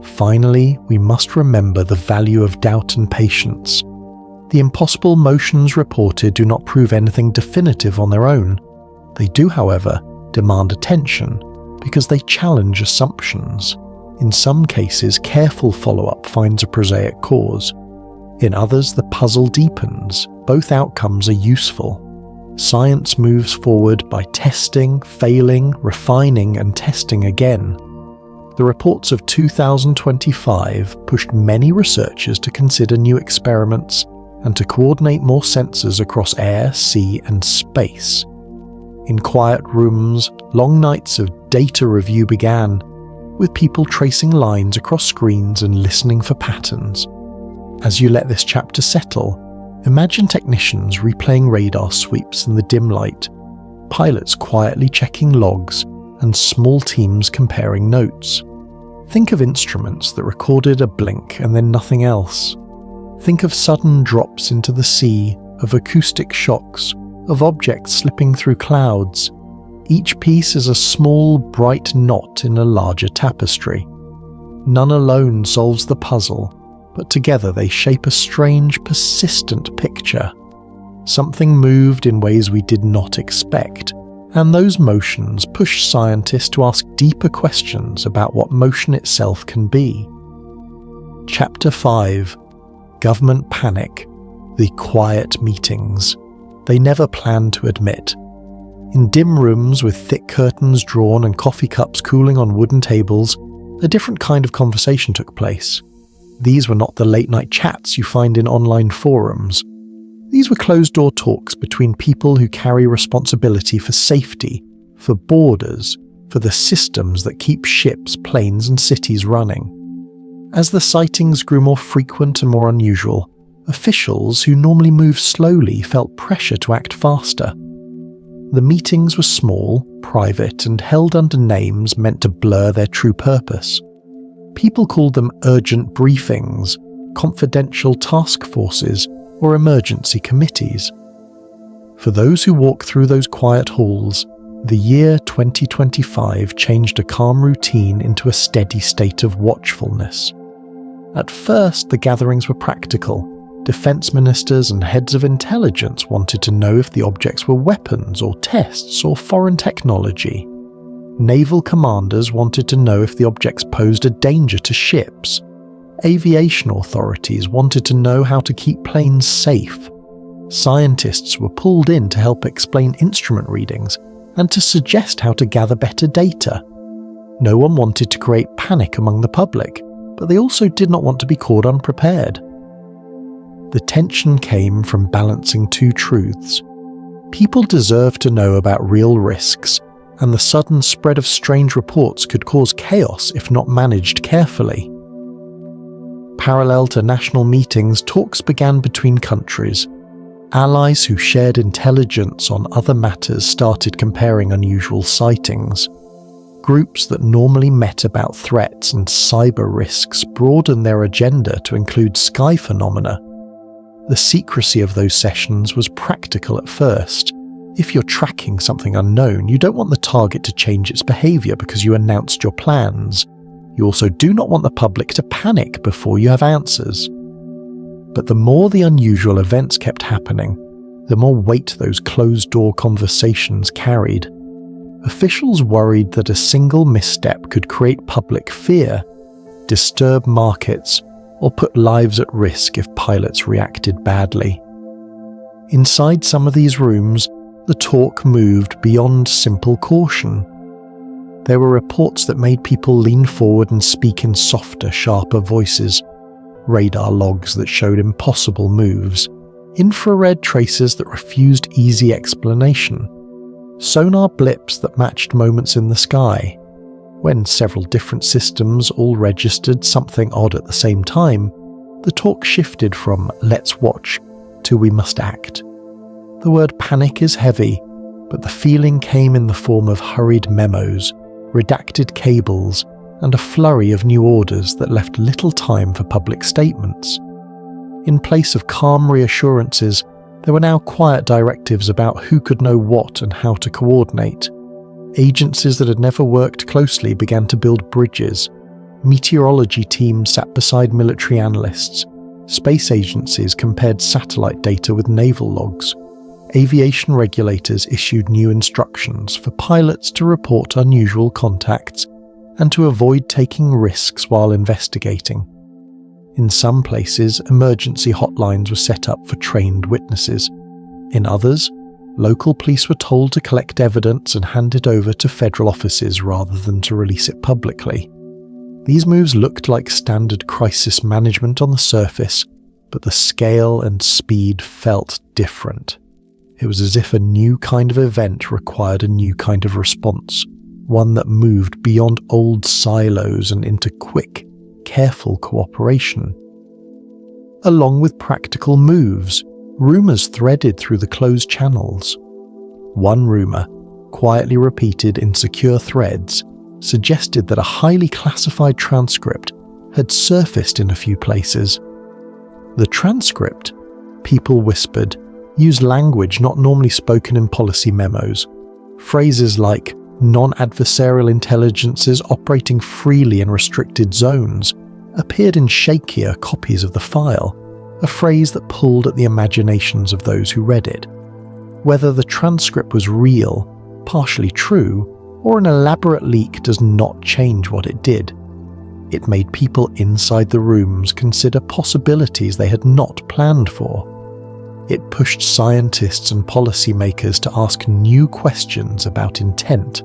Finally, we must remember the value of doubt and patience. The impossible motions reported do not prove anything definitive on their own. They do, however, demand attention because they challenge assumptions. In some cases, careful follow-up finds a prosaic cause. In others, the puzzle deepens. Both outcomes are useful. Science moves forward by testing, failing, refining, and testing again. The reports of 2025 pushed many researchers to consider new experiments and to coordinate more sensors across air, sea, and space. In quiet rooms, long nights of data review began, with people tracing lines across screens and listening for patterns. As you let this chapter settle, imagine technicians replaying radar sweeps in the dim light, pilots quietly checking logs, and small teams comparing notes. Think of instruments that recorded a blink and then nothing else. Think of sudden drops into the sea, of acoustic shocks, of objects slipping through clouds. Each piece is a small, bright knot in a larger tapestry. None alone solves the puzzle, but together they shape a strange, persistent picture. Something moved in ways we did not expect, and those motions push scientists to ask deeper questions about what motion itself can be. Chapter 5: Government Panic. The Quiet Meetings. They never planned to admit. In dim rooms with thick curtains drawn and coffee cups cooling on wooden tables, a different kind of conversation took place. These were not the late-night chats you find in online forums. These were closed-door talks between people who carry responsibility for safety, for borders, for the systems that keep ships, planes, and cities running. As the sightings grew more frequent and more unusual, officials who normally move slowly felt pressure to act faster. The meetings were small, private, and held under names meant to blur their true purpose. People called them urgent briefings, confidential task forces, or emergency committees. For those who walk through those quiet halls, the year 2025 changed a calm routine into a steady state of watchfulness. At first, the gatherings were practical. Defense ministers and heads of intelligence wanted to know if the objects were weapons or tests or foreign technology. Naval commanders wanted to know if the objects posed a danger to ships. Aviation authorities wanted to know how to keep planes safe. Scientists were pulled in to help explain instrument readings and to suggest how to gather better data. No one wanted to create panic among the public, but they also did not want to be caught unprepared. The tension came from balancing two truths. People deserve to know about real risks, and the sudden spread of strange reports could cause chaos if not managed carefully. Parallel to national meetings, talks began between countries. Allies who shared intelligence on other matters started comparing unusual sightings. Groups that normally met about threats and cyber risks broadened their agenda to include sky phenomena. The secrecy of those sessions was practical at first. If you're tracking something unknown, you don't want the target to change its behaviour because you announced your plans. You also do not want the public to panic before you have answers. But the more the unusual events kept happening, the more weight those closed-door conversations carried. Officials worried that a single misstep could create public fear, disturb markets, or put lives at risk if pilots reacted badly. Inside some of these rooms, the talk moved beyond simple caution. There were reports that made people lean forward and speak in softer, sharper voices, radar logs that showed impossible moves, infrared traces that refused easy explanation, sonar blips that matched moments in the sky. When several different systems all registered something odd at the same time, the talk shifted from "let's watch" to "we must act." The word panic is heavy, but the feeling came in the form of hurried memos, redacted cables, and a flurry of new orders that left little time for public statements. In place of calm reassurances, there were now quiet directives about who could know what and how to coordinate. Agencies that had never worked closely began to build bridges. Meteorology teams sat beside military analysts. Space agencies compared satellite data with naval logs. Aviation regulators issued new instructions for pilots to report unusual contacts and to avoid taking risks while investigating. In some places, emergency hotlines were set up for trained witnesses. In others, local police were told to collect evidence and hand it over to federal offices rather than to release it publicly. These moves looked like standard crisis management on the surface, but the scale and speed felt different. It was as if a new kind of event required a new kind of response, one that moved beyond old silos and into quick, careful cooperation. Along with practical moves, rumours threaded through the closed channels. One rumour, quietly repeated in secure threads, suggested that a highly classified transcript had surfaced in a few places. The transcript, people whispered, used language not normally spoken in policy memos. Phrases like non-adversarial intelligences operating freely in restricted zones appeared in shakier copies of the file, a phrase that pulled at the imaginations of those who read it. Whether the transcript was real, partially true, or an elaborate leak does not change what it did. It made people inside the rooms consider possibilities they had not planned for. It pushed scientists and policymakers to ask new questions about intent,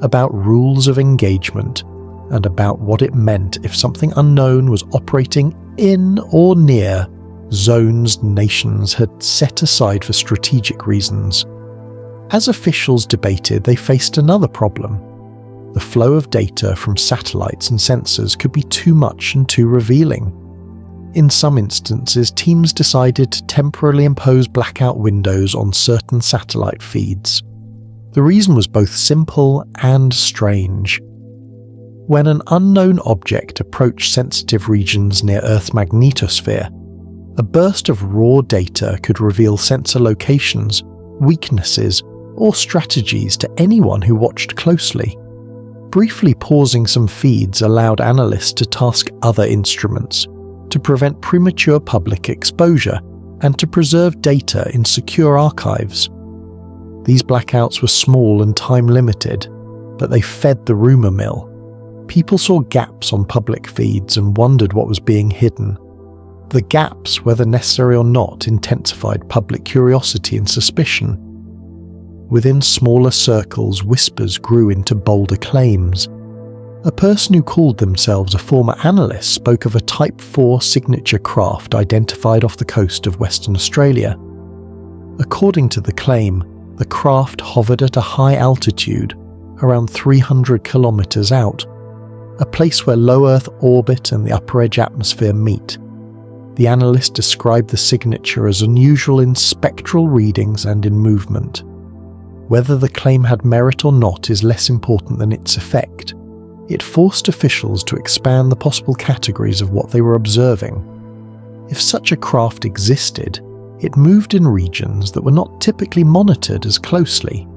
about rules of engagement, and about what it meant if something unknown was operating in or near zones nations had set aside for strategic reasons. As officials debated, they faced another problem. The flow of data from satellites and sensors could be too much and too revealing. In some instances, teams decided to temporarily impose blackout windows on certain satellite feeds. The reason was both simple and strange. When an unknown object approached sensitive regions near Earth's magnetosphere, a burst of raw data could reveal sensor locations, weaknesses, or strategies to anyone who watched closely. Briefly pausing some feeds allowed analysts to task other instruments, to prevent premature public exposure, and to preserve data in secure archives. These blackouts were small and time-limited, but they fed the rumour mill. People saw gaps on public feeds and wondered what was being hidden. The gaps, whether necessary or not, intensified public curiosity and suspicion. Within smaller circles, whispers grew into bolder claims. A person who called themselves a former analyst spoke of a Type 4 signature craft identified off the coast of Western Australia. According to the claim, the craft hovered at a high altitude, around 300 kilometres out, a place where low Earth orbit and the upper edge atmosphere meet. The analyst described the signature as unusual in spectral readings and in movement. Whether the claim had merit or not is less important than its effect. It forced officials to expand the possible categories of what they were observing. If such a craft existed, it moved in regions that were not typically monitored as closely.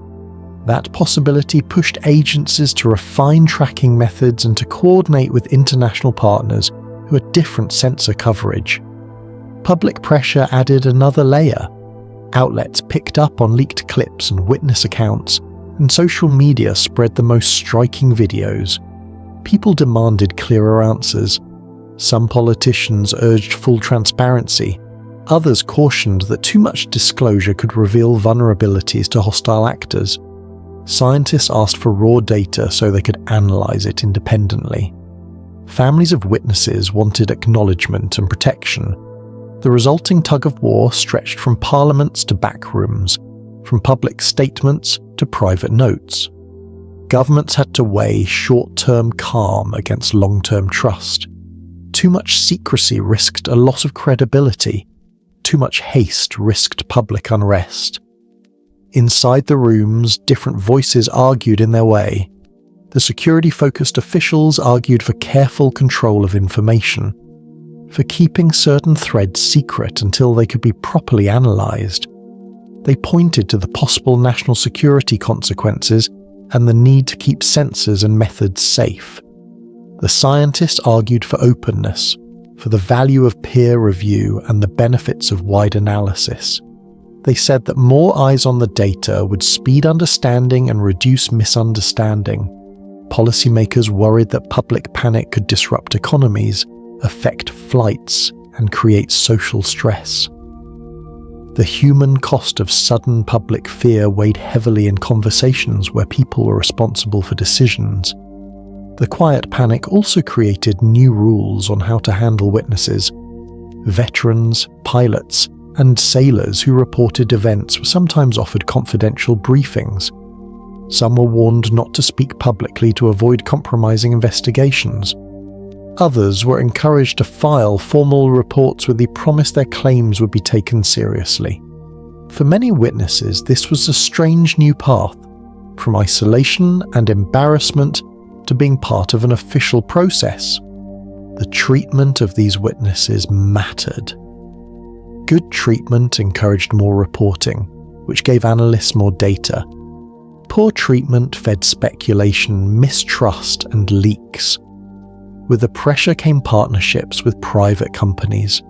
That possibility pushed agencies to refine tracking methods and to coordinate with international partners who had different sensor coverage. Public pressure added another layer. Outlets picked up on leaked clips and witness accounts, and social media spread the most striking videos. People demanded clearer answers. Some politicians urged full transparency. Others cautioned that too much disclosure could reveal vulnerabilities to hostile actors. Scientists asked for raw data so they could analyze it independently. Families of witnesses wanted acknowledgement and protection. The resulting tug-of-war stretched from parliaments to backrooms, from public statements to private notes. Governments had to weigh short-term calm against long-term trust. Too much secrecy risked a loss of credibility. Too much haste risked public unrest. Inside the rooms, different voices argued in their way. The security-focused officials argued for careful control of information, for keeping certain threads secret until they could be properly analysed. They pointed to the possible national security consequences and the need to keep sensors and methods safe. The scientists argued for openness, for the value of peer review and the benefits of wide analysis. They said that more eyes on the data would speed understanding and reduce misunderstanding. Policymakers worried that public panic could disrupt economies, affect flights, and create social stress. The human cost of sudden public fear weighed heavily in conversations where people were responsible for decisions. The quiet panic also created new rules on how to handle witnesses. Veterans, pilots, and sailors who reported events were sometimes offered confidential briefings. Some were warned not to speak publicly to avoid compromising investigations. Others were encouraged to file formal reports with the promise their claims would be taken seriously. For many witnesses, this was a strange new path, from isolation and embarrassment to being part of an official process. The treatment of these witnesses mattered. Good treatment encouraged more reporting, which gave analysts more data. Poor treatment fed speculation, mistrust, and leaks. With the pressure came partnerships with private companies.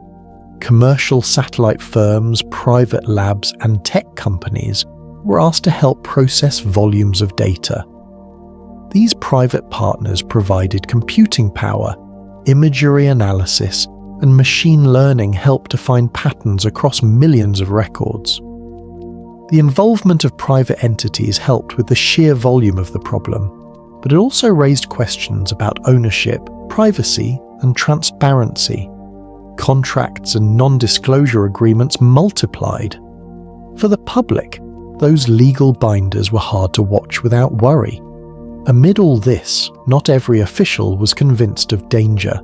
Commercial satellite firms, private labs, and tech companies were asked to help process volumes of data. These private partners provided computing power, imagery analysis, and machine learning help to find patterns across millions of records. The involvement of private entities helped with the sheer volume of the problem, but it also raised questions about ownership, privacy, and transparency. Contracts and non-disclosure agreements multiplied. For the public, those legal binders were hard to watch without worry. Amid all this, not every official was convinced of danger.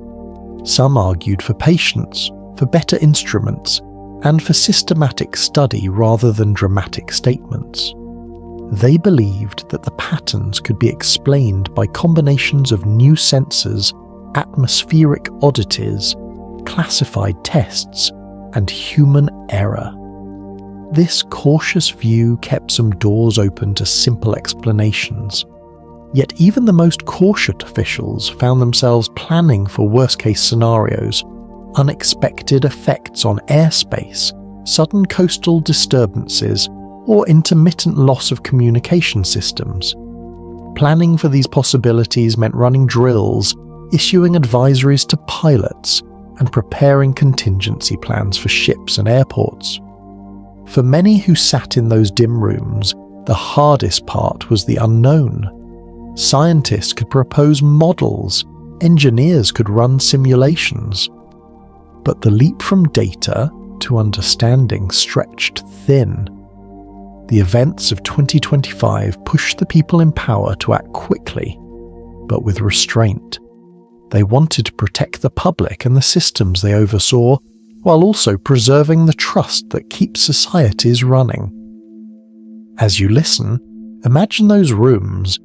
Some argued for patience, for better instruments, and for systematic study rather than dramatic statements. They believed that the patterns could be explained by combinations of new sensors, atmospheric oddities, classified tests, and human error. This cautious view kept some doors open to simple explanations. Yet even the most cautious officials found themselves planning for worst-case scenarios, unexpected effects on airspace, sudden coastal disturbances, or intermittent loss of communication systems. Planning for these possibilities meant running drills, issuing advisories to pilots, and preparing contingency plans for ships and airports. For many who sat in those dim rooms, the hardest part was the unknown. Scientists could propose models, engineers could run simulations. But the leap from data to understanding stretched thin. The events of 2025 pushed the people in power to act quickly, but with restraint. They wanted to protect the public and the systems they oversaw, while also preserving the trust that keeps societies running. As you listen, imagine those rooms,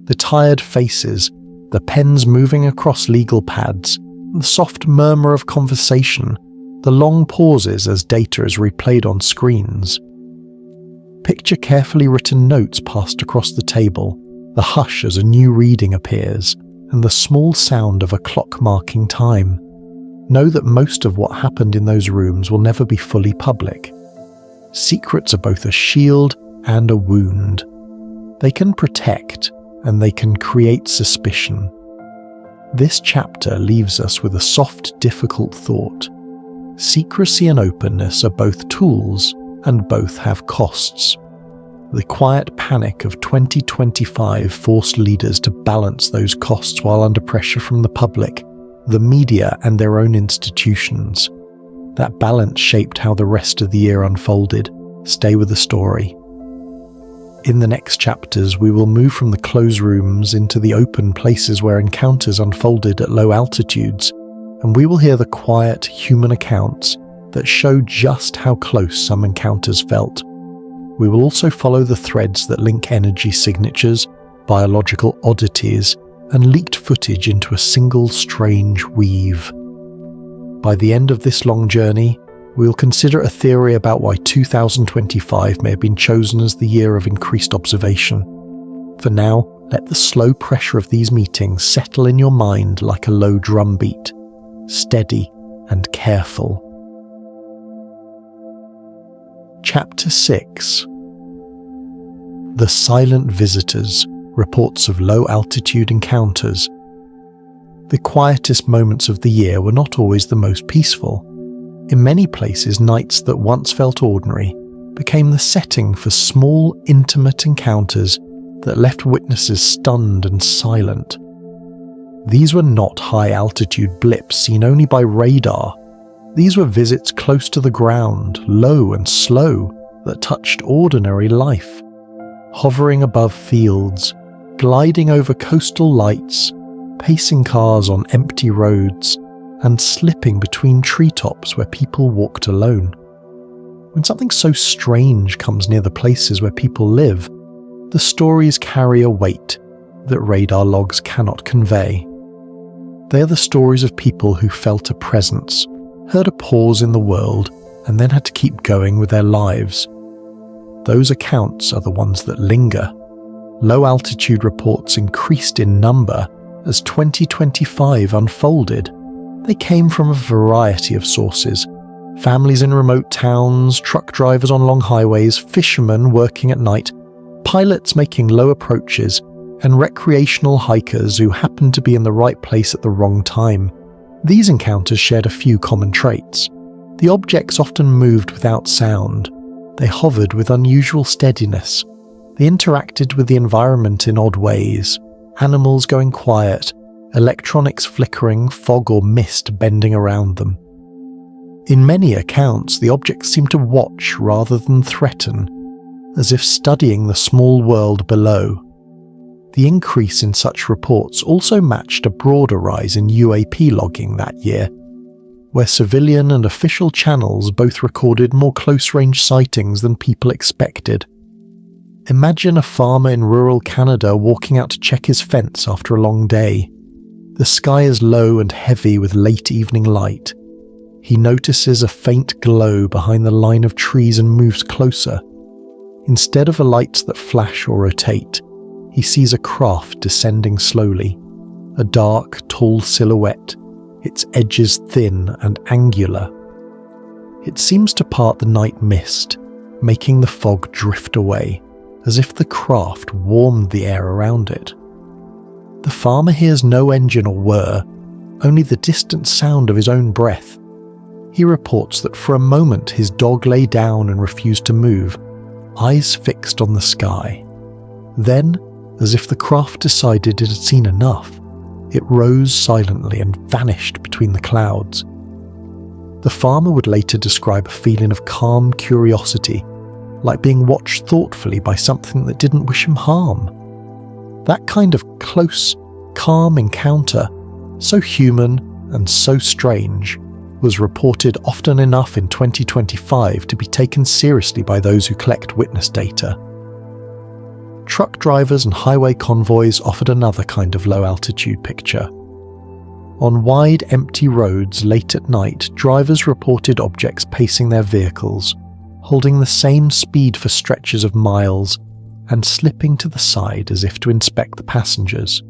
the tired faces, the pens moving across legal pads, the soft murmur of conversation, the long pauses as data is replayed on screens. Picture carefully written notes passed across the table, the hush as a new reading appears, and the small sound of a clock marking time. Know that most of what happened in those rooms will never be fully public. Secrets are both a shield and a wound. They can protect, and they can create suspicion. This chapter leaves us with a soft, difficult thought. Secrecy and openness are both tools, and both have costs. The quiet panic of 2025 forced leaders to balance those costs while under pressure from the public, the media, and their own institutions. That balance shaped how the rest of the year unfolded. Stay with the story. In the next chapters, we will move from the closed rooms into the open places where encounters unfolded at low altitudes, and we will hear the quiet human accounts that show just how close some encounters felt. We will also follow the threads that link energy signatures, biological oddities, and leaked footage into a single strange weave. By the end of this long journey, we will consider a theory about why 2025 may have been chosen as the year of increased observation. For now, let the slow pressure of these meetings settle in your mind like a low drum beat, steady and careful. Chapter 6. The Silent Visitors, Reports of Low-Altitude Encounters. The quietest moments of the year were not always the most peaceful. In many places, nights that once felt ordinary became the setting for small, intimate encounters that left witnesses stunned and silent. These were not high-altitude blips seen only by radar. These were visits close to the ground, low and slow, that touched ordinary life. Hovering above fields, gliding over coastal lights, pacing cars on empty roads, and slipping between treetops where people walked alone. When something so strange comes near the places where people live, the stories carry a weight that radar logs cannot convey. They are the stories of people who felt a presence, heard a pause in the world, and then had to keep going with their lives. Those accounts are the ones that linger. Low-altitude reports increased in number as 2025 unfolded. They came from a variety of sources: families in remote towns, truck drivers on long highways, fishermen working at night, pilots making low approaches, and recreational hikers who happened to be in the right place at the wrong time. These encounters shared a few common traits. The objects often moved without sound. They hovered with unusual steadiness. They interacted with the environment in odd ways. Animals going quiet, electronics flickering, fog or mist bending around them. In many accounts, the objects seemed to watch rather than threaten, as if studying the small world below. The increase in such reports also matched a broader rise in UAP logging that year, where civilian and official channels both recorded more close-range sightings than people expected. Imagine a farmer in rural Canada walking out to check his fence after a long day. The sky is low and heavy with late evening light. He notices a faint glow behind the line of trees and moves closer. Instead of lights that flash or rotate, he sees a craft descending slowly, a dark, tall silhouette, its edges thin and angular. It seems to part the night mist, making the fog drift away, as if the craft warmed the air around it. The farmer hears no engine or whir, only the distant sound of his own breath. He reports that for a moment his dog lay down and refused to move, eyes fixed on the sky. Then, as if the craft decided it had seen enough, it rose silently and vanished between the clouds. The farmer would later describe a feeling of calm curiosity, like being watched thoughtfully by something that didn't wish him harm. That kind of close, calm encounter, so human and so strange, was reported often enough in 2025 to be taken seriously by those who collect witness data. Truck drivers and highway convoys offered another kind of low-altitude picture. On wide, empty roads late at night, drivers reported objects pacing their vehicles, holding the same speed for stretches of miles, and slipping to the side as if to inspect the passengers.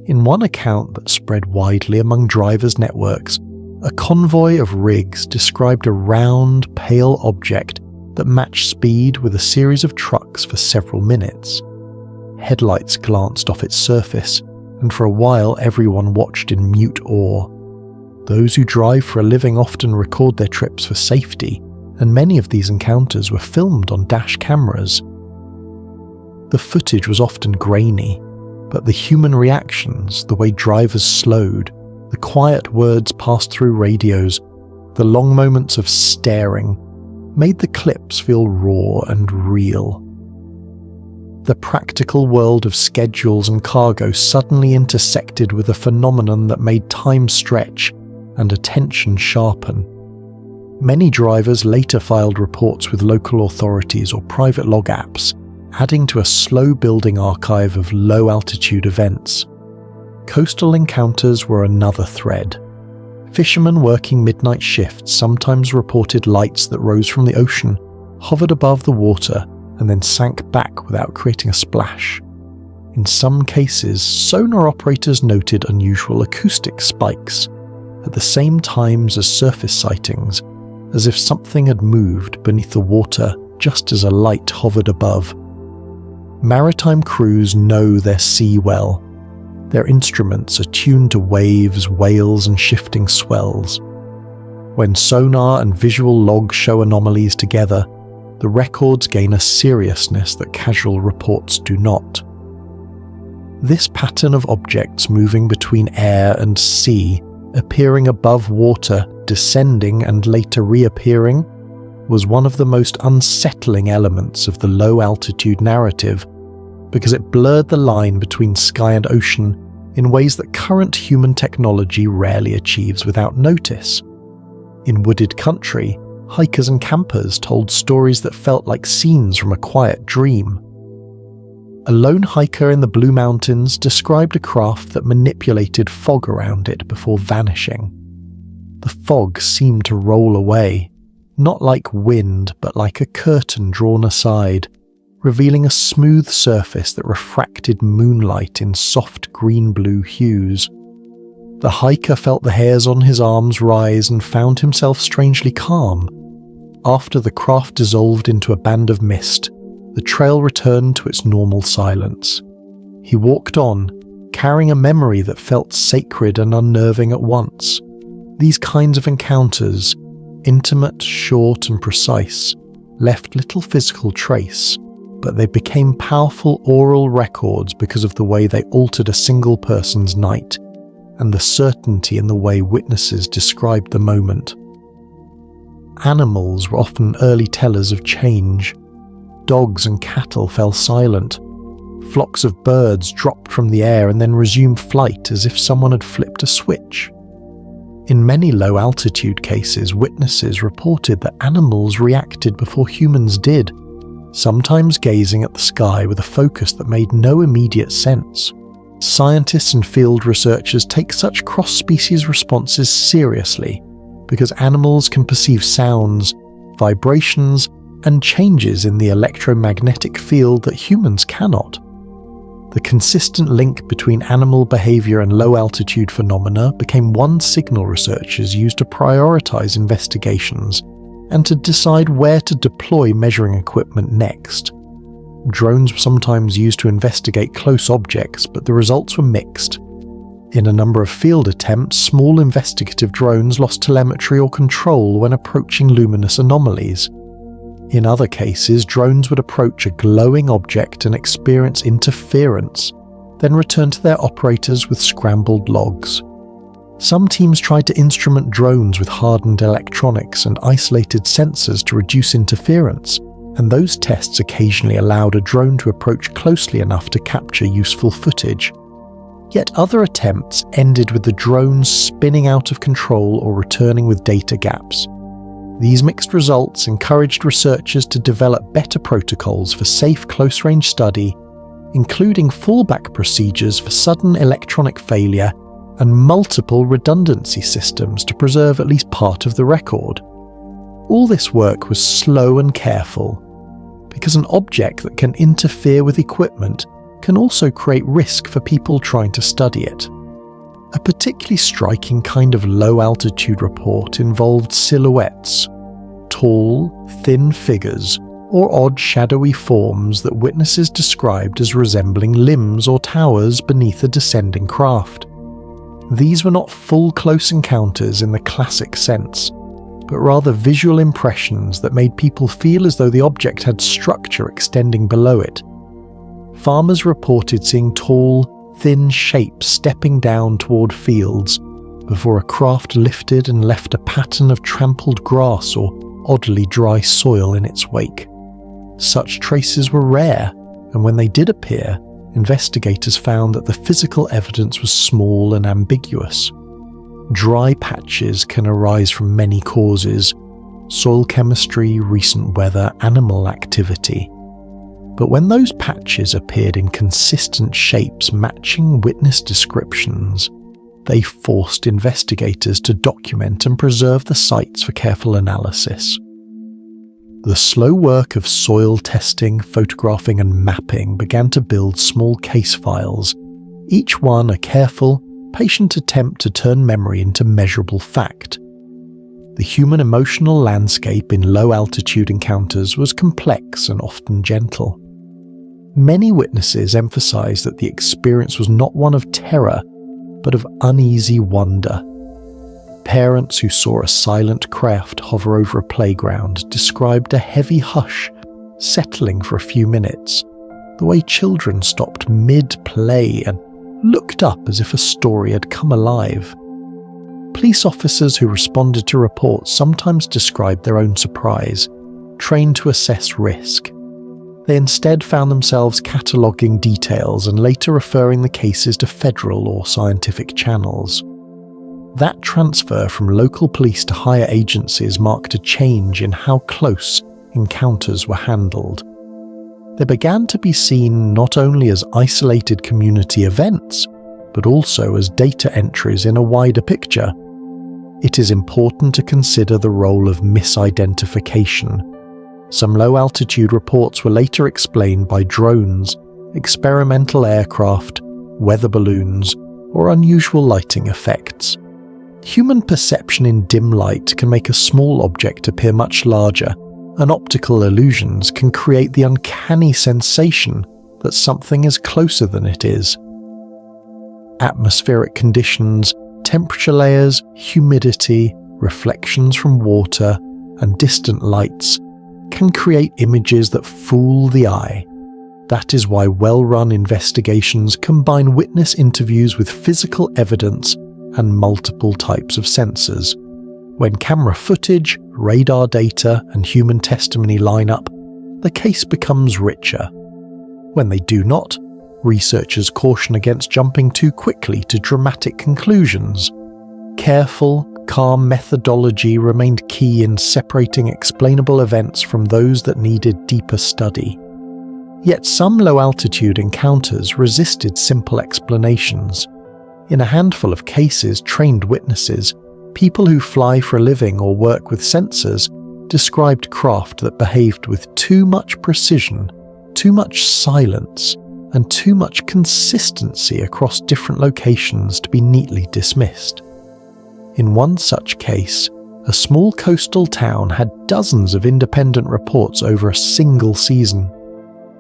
In one account that spread widely among drivers' networks, a convoy of rigs described a round, pale object that matched speed with a series of trucks for several minutes. Headlights glanced off its surface, and for a while everyone watched in mute awe. Those who drive for a living often record their trips for safety, and many of these encounters were filmed on dash cameras. The footage was often grainy, but the human reactions, the way drivers slowed, the quiet words passed through radios, the long moments of staring, made the clips feel raw and real. The practical world of schedules and cargo suddenly intersected with a phenomenon that made time stretch and attention sharpen. Many drivers later filed reports with local authorities or private log apps, adding to a slow-building archive of low-altitude events. Coastal encounters were another thread. Fishermen working midnight shifts sometimes reported lights that rose from the ocean, hovered above the water, and then sank back without creating a splash. In some cases, sonar operators noted unusual acoustic spikes, at the same times as surface sightings, as if something had moved beneath the water just as a light hovered above. Maritime crews know their sea well. Their instruments are tuned to waves, whales, and shifting swells. When sonar and visual logs show anomalies together, the records gain a seriousness that casual reports do not. This pattern of objects moving between air and sea, appearing above water, descending and later reappearing, was one of the most unsettling elements of the low-altitude narrative, because it blurred the line between sky and ocean in ways that current human technology rarely achieves without notice. In wooded country, hikers and campers told stories that felt like scenes from a quiet dream. A lone hiker in the Blue Mountains described a craft that manipulated fog around it before vanishing. The fog seemed to roll away, not like wind but like a curtain drawn aside, revealing a smooth surface that refracted moonlight in soft green-blue hues. The hiker felt the hairs on his arms rise and found himself strangely calm. After the craft dissolved into a band of mist, the trail returned to its normal silence. He walked on, carrying a memory that felt sacred and unnerving at once. These kinds of encounters, intimate, short, and precise, left little physical trace, but they became powerful oral records because of the way they altered a single person's night, and the certainty in the way witnesses described the moment. Animals were often early tellers of change. Dogs and cattle fell silent. Flocks of birds dropped from the air and then resumed flight as if someone had flipped a switch. In many low-altitude cases, witnesses reported that animals reacted before humans did, sometimes gazing at the sky with a focus that made no immediate sense. Scientists and field researchers take such cross-species responses seriously because animals can perceive sounds, vibrations, and changes in the electromagnetic field that humans cannot. The consistent link between animal behavior and low-altitude phenomena became one signal researchers used to prioritize investigations and to decide where to deploy measuring equipment next. Drones were sometimes used to investigate close objects, but the results were mixed. In a number of field attempts, small investigative drones lost telemetry or control when approaching luminous anomalies. In other cases, drones would approach a glowing object and experience interference, then return to their operators with scrambled logs. Some teams tried to instrument drones with hardened electronics and isolated sensors to reduce interference, and those tests occasionally allowed a drone to approach closely enough to capture useful footage. Yet other attempts ended with the drones spinning out of control or returning with data gaps. These mixed results encouraged researchers to develop better protocols for safe close-range study, including fallback procedures for sudden electronic failure and multiple redundancy systems to preserve at least part of the record. All this work was slow and careful, because an object that can interfere with equipment can also create risk for people trying to study it. A particularly striking kind of low-altitude report involved silhouettes, tall, thin figures, or odd shadowy forms that witnesses described as resembling limbs or towers beneath a descending craft. These were not full close encounters in the classic sense, but rather visual impressions that made people feel as though the object had structure extending below it. farmers reported seeing tall, thin shapes stepping down toward fields before a craft lifted and left a pattern of trampled grass or oddly dry soil in its wake. Such traces were rare, and when they did appear, investigators found that the physical evidence was small and ambiguous. Dry patches can arise from many causes: soil chemistry, recent weather, animal activity. But when those patches appeared in consistent shapes matching witness descriptions, they forced investigators to document and preserve the sites for careful analysis. The slow work of soil testing, photographing and mapping began to build small case files, each one a careful, patient attempt to turn memory into measurable fact. The human emotional landscape in low-altitude encounters was complex and often gentle. Many witnesses emphasized that the experience was not one of terror, but of uneasy wonder. Parents who saw a silent craft hover over a playground described a heavy hush settling for a few minutes, the way children stopped mid-play and looked up as if a story had come alive. Police officers who responded to reports sometimes described their own surprise, trained to assess risk. They instead found themselves cataloguing details and later referring the cases to federal or scientific channels. That transfer from local police to higher agencies marked a change in how close encounters were handled. They began to be seen not only as isolated community events, but also as data entries in a wider picture. It is important to consider the role of misidentification. Some low-altitude reports were later explained by drones, experimental aircraft, weather balloons, or unusual lighting effects. Human perception in dim light can make a small object appear much larger, and optical illusions can create the uncanny sensation that something is closer than it is. Atmospheric conditions, temperature layers, humidity, reflections from water, and distant lights can create images that fool the eye. That is why well-run investigations combine witness interviews with physical evidence and multiple types of sensors. When camera footage, radar data, and human testimony line up, the case becomes richer. When they do not, researchers caution against jumping too quickly to dramatic conclusions. Careful, calm methodology remained key in separating explainable events from those that needed deeper study. Yet some low-altitude encounters resisted simple explanations. In a handful of cases, trained witnesses, people who fly for a living or work with sensors, described craft that behaved with too much precision, too much silence, and too much consistency across different locations to be neatly dismissed. In one such case, a small coastal town had dozens of independent reports over a single season.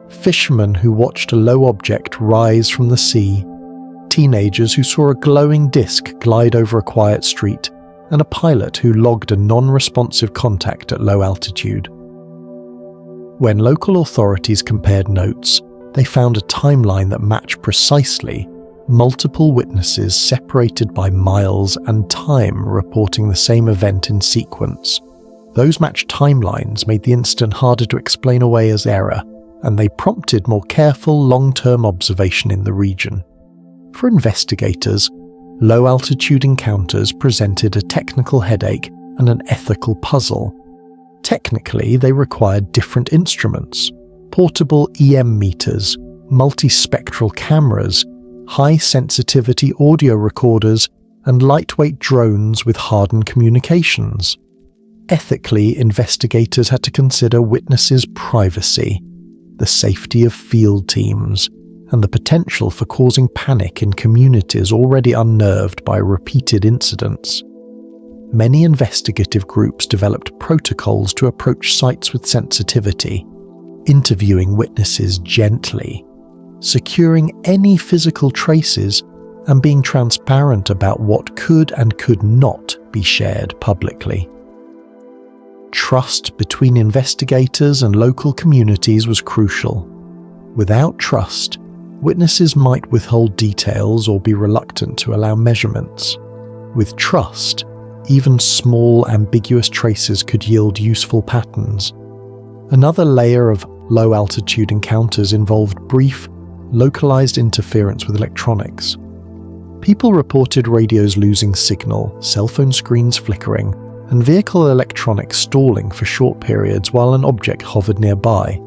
Fishermen who watched a low object rise from the sea, teenagers who saw a glowing disc glide over a quiet street, and a pilot who logged a non-responsive contact at low altitude. When local authorities compared notes, they found a timeline that matched precisely, multiple witnesses separated by miles and time reporting the same event in sequence. Those matched timelines made the incident harder to explain away as error, and they prompted more careful long-term observation in the region. For investigators, low-altitude encounters presented a technical headache and an ethical puzzle. Technically, they required different instruments: portable EM meters, multispectral cameras, high-sensitivity audio recorders, and lightweight drones with hardened communications. Ethically, investigators had to consider witnesses' privacy, the safety of field teams, and the potential for causing panic in communities already unnerved by repeated incidents. Many investigative groups developed protocols to approach sites with sensitivity, interviewing witnesses gently, securing any physical traces, and being transparent about what could and could not be shared publicly. Trust between investigators and local communities was crucial. Without trust, witnesses might withhold details or be reluctant to allow measurements. With trust, even small ambiguous traces could yield useful patterns. Another layer of low-altitude encounters involved brief, localized interference with electronics. People reported radios losing signal, cell phone screens flickering, and vehicle electronics stalling for short periods while an object hovered nearby.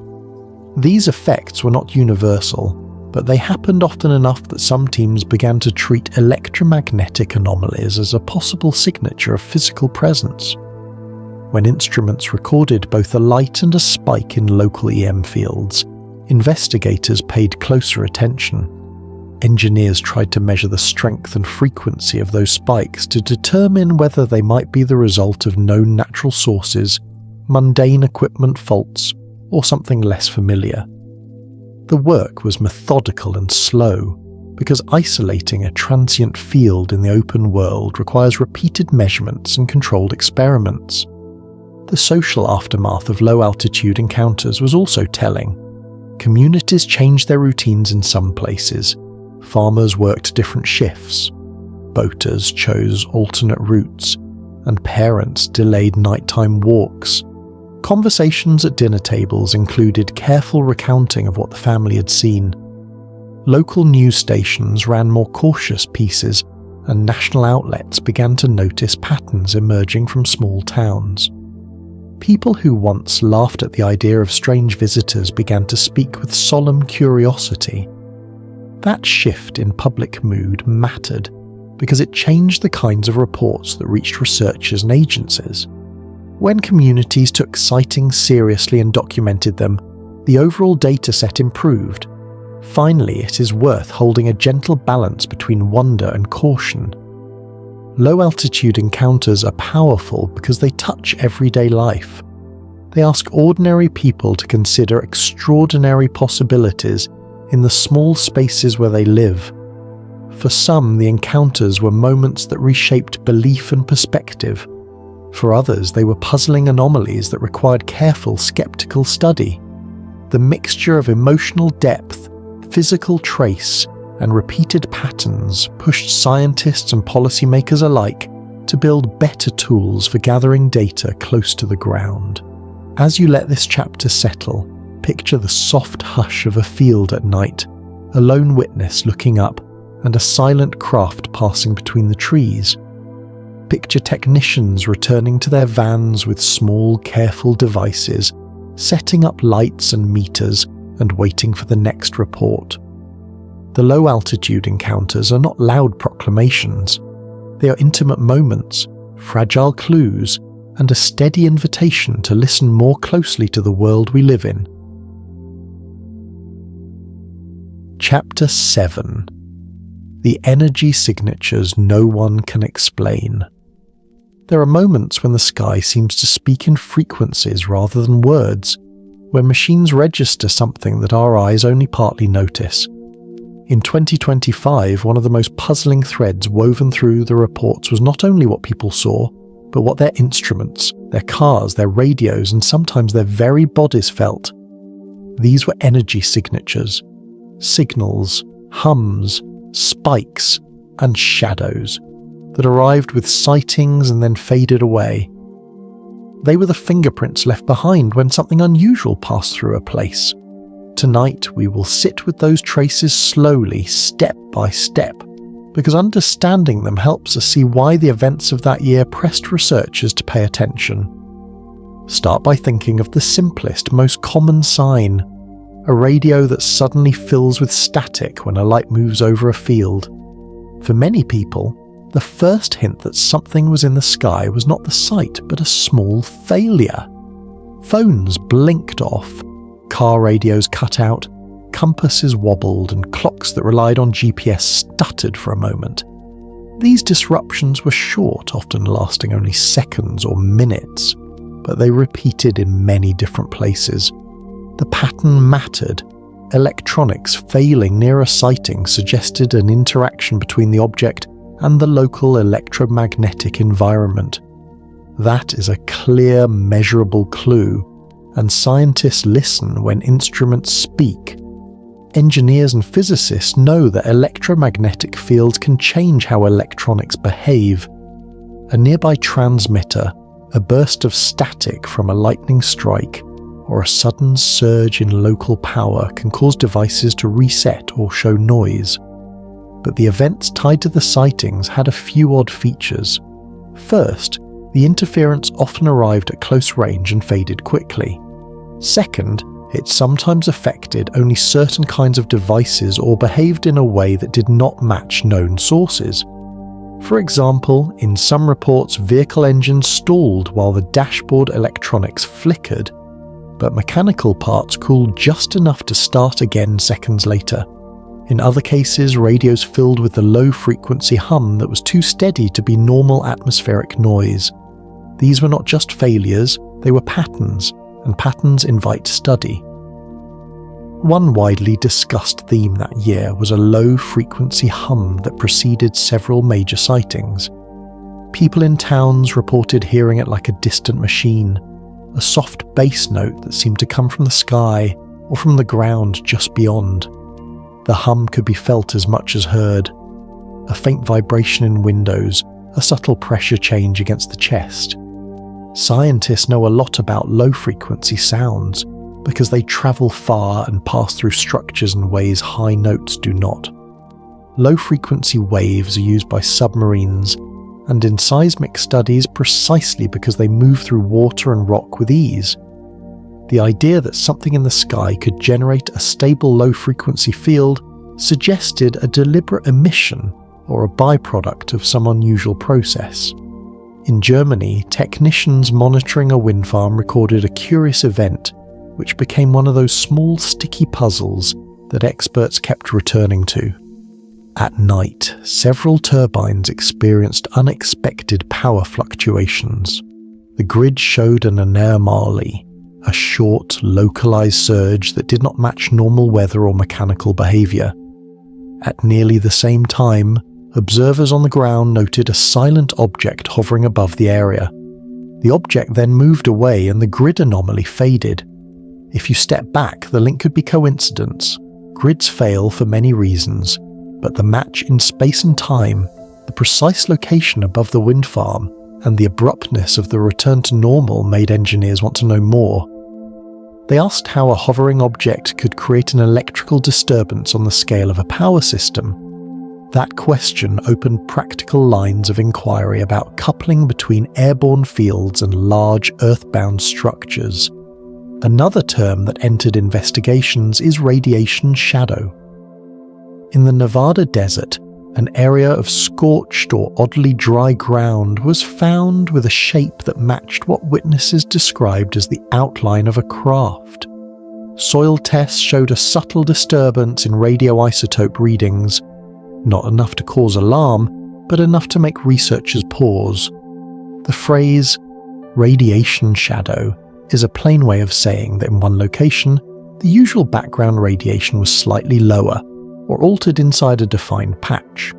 These effects were not universal, but they happened often enough that some teams began to treat electromagnetic anomalies as a possible signature of physical presence. When instruments recorded both a light and a spike in local EM fields, investigators paid closer attention. Engineers tried to measure the strength and frequency of those spikes to determine whether they might be the result of known natural sources, mundane equipment faults, or something less familiar. The work was methodical and slow, because isolating a transient field in the open world requires repeated measurements and controlled experiments. The social aftermath of low-altitude encounters was also telling. Communities changed their routines in some places. Farmers worked different shifts. Boaters chose alternate routes, and parents delayed nighttime walks. Conversations at dinner tables included careful recounting of what the family had seen. Local news stations ran more cautious pieces, and national outlets began to notice patterns emerging from small towns. People who once laughed at the idea of strange visitors began to speak with solemn curiosity. That shift in public mood mattered because it changed the kinds of reports that reached researchers and agencies. When communities took sightings seriously and documented them, the overall data set improved. Finally, it is worth holding a gentle balance between wonder and caution. Low-altitude encounters are powerful because they touch everyday life. They ask ordinary people to consider extraordinary possibilities in the small spaces where they live. For some, the encounters were moments that reshaped belief and perspective. For others, they were puzzling anomalies that required careful, skeptical study. The mixture of emotional depth, physical trace, and repeated patterns pushed scientists and policymakers alike to build better tools for gathering data close to the ground. As you let this chapter settle, picture the soft hush of a field at night, a lone witness looking up, and a silent craft passing between the trees. Picture technicians returning to their vans with small, careful devices, setting up lights and meters, and waiting for the next report. The low-altitude encounters are not loud proclamations. They are intimate moments, fragile clues, and a steady invitation to listen more closely to the world we live in. Chapter 7. The energy signatures no one can explain. There are moments when the sky seems to speak in frequencies rather than words, where machines register something that our eyes only partly notice. In 2025, one of the most puzzling threads woven through the reports was not only what people saw, but what their instruments, their cars, their radios, and sometimes their very bodies felt. These were energy signatures, signals, hums, spikes, and shadows that arrived with sightings and then faded away. They were the fingerprints left behind when something unusual passed through a place. Tonight we will sit with those traces slowly, step by step, because understanding them helps us see why the events of that year pressed researchers to pay attention. Start by thinking of the simplest, most common sign, a radio that suddenly fills with static when a light moves over a field. For many people, the first hint that something was in the sky was not the sight, but a small failure. Phones blinked off, car radios cut out, compasses wobbled, and clocks that relied on GPS stuttered for a moment. These disruptions were short, often lasting only seconds or minutes, but they repeated in many different places. The pattern mattered. Electronics failing near a sighting suggested an interaction between the object and the local electromagnetic environment. That is a clear, measurable clue, and scientists listen when instruments speak, engineers and physicists know that electromagnetic fields can change how electronics behave. A nearby transmitter, a burst of static from a lightning strike, or a sudden surge in local power can cause devices to reset or show noise. But the events tied to the sightings had a few odd features. First, the interference often arrived at close range and faded quickly. Second, it sometimes affected only certain kinds of devices or behaved in a way that did not match known sources. For example, in some reports, vehicle engines stalled while the dashboard electronics flickered, but mechanical parts cooled just enough to start again seconds later. In other cases, radios filled with the low-frequency hum that was too steady to be normal atmospheric noise. These were not just failures, they were patterns, and patterns invite study. One widely discussed theme that year was a low-frequency hum that preceded several major sightings. People in towns reported hearing it like a distant machine, a soft bass note that seemed to come from the sky or from the ground just beyond. The hum could be felt as much as heard. A faint vibration in windows, a subtle pressure change against the chest. Scientists know a lot about low-frequency sounds because they travel far and pass through structures in ways high notes do not. Low-frequency waves are used by submarines and in seismic studies precisely because they move through water and rock with ease. The idea that something in the sky could generate a stable low-frequency field suggested a deliberate emission or a byproduct of some unusual process. In Germany, technicians monitoring a wind farm recorded a curious event which became one of those small sticky puzzles that experts kept returning to. At night, several turbines experienced unexpected power fluctuations. The grid showed an anomaly, a short, localized surge that did not match normal weather or mechanical behavior. At nearly the same time, observers on the ground noted a silent object hovering above the area. The object then moved away and the grid anomaly faded. If you step back, the link could be coincidence. Grids fail for many reasons, but the match in space and time, the precise location above the wind farm, and the abruptness of the return to normal made engineers want to know more. They asked how a hovering object could create an electrical disturbance on the scale of a power system. That question opened practical lines of inquiry about coupling between airborne fields and large earthbound structures. Another term that entered investigations is radiation shadow. In the Nevada desert, an area of scorched or oddly dry ground was found with a shape that matched what witnesses described as the outline of a craft. Soil tests showed a subtle disturbance in radioisotope readings, not enough to cause alarm, but enough to make researchers pause. The phrase, radiation shadow, is a plain way of saying that in one location, the usual background radiation was slightly lower, or altered inside a defined patch.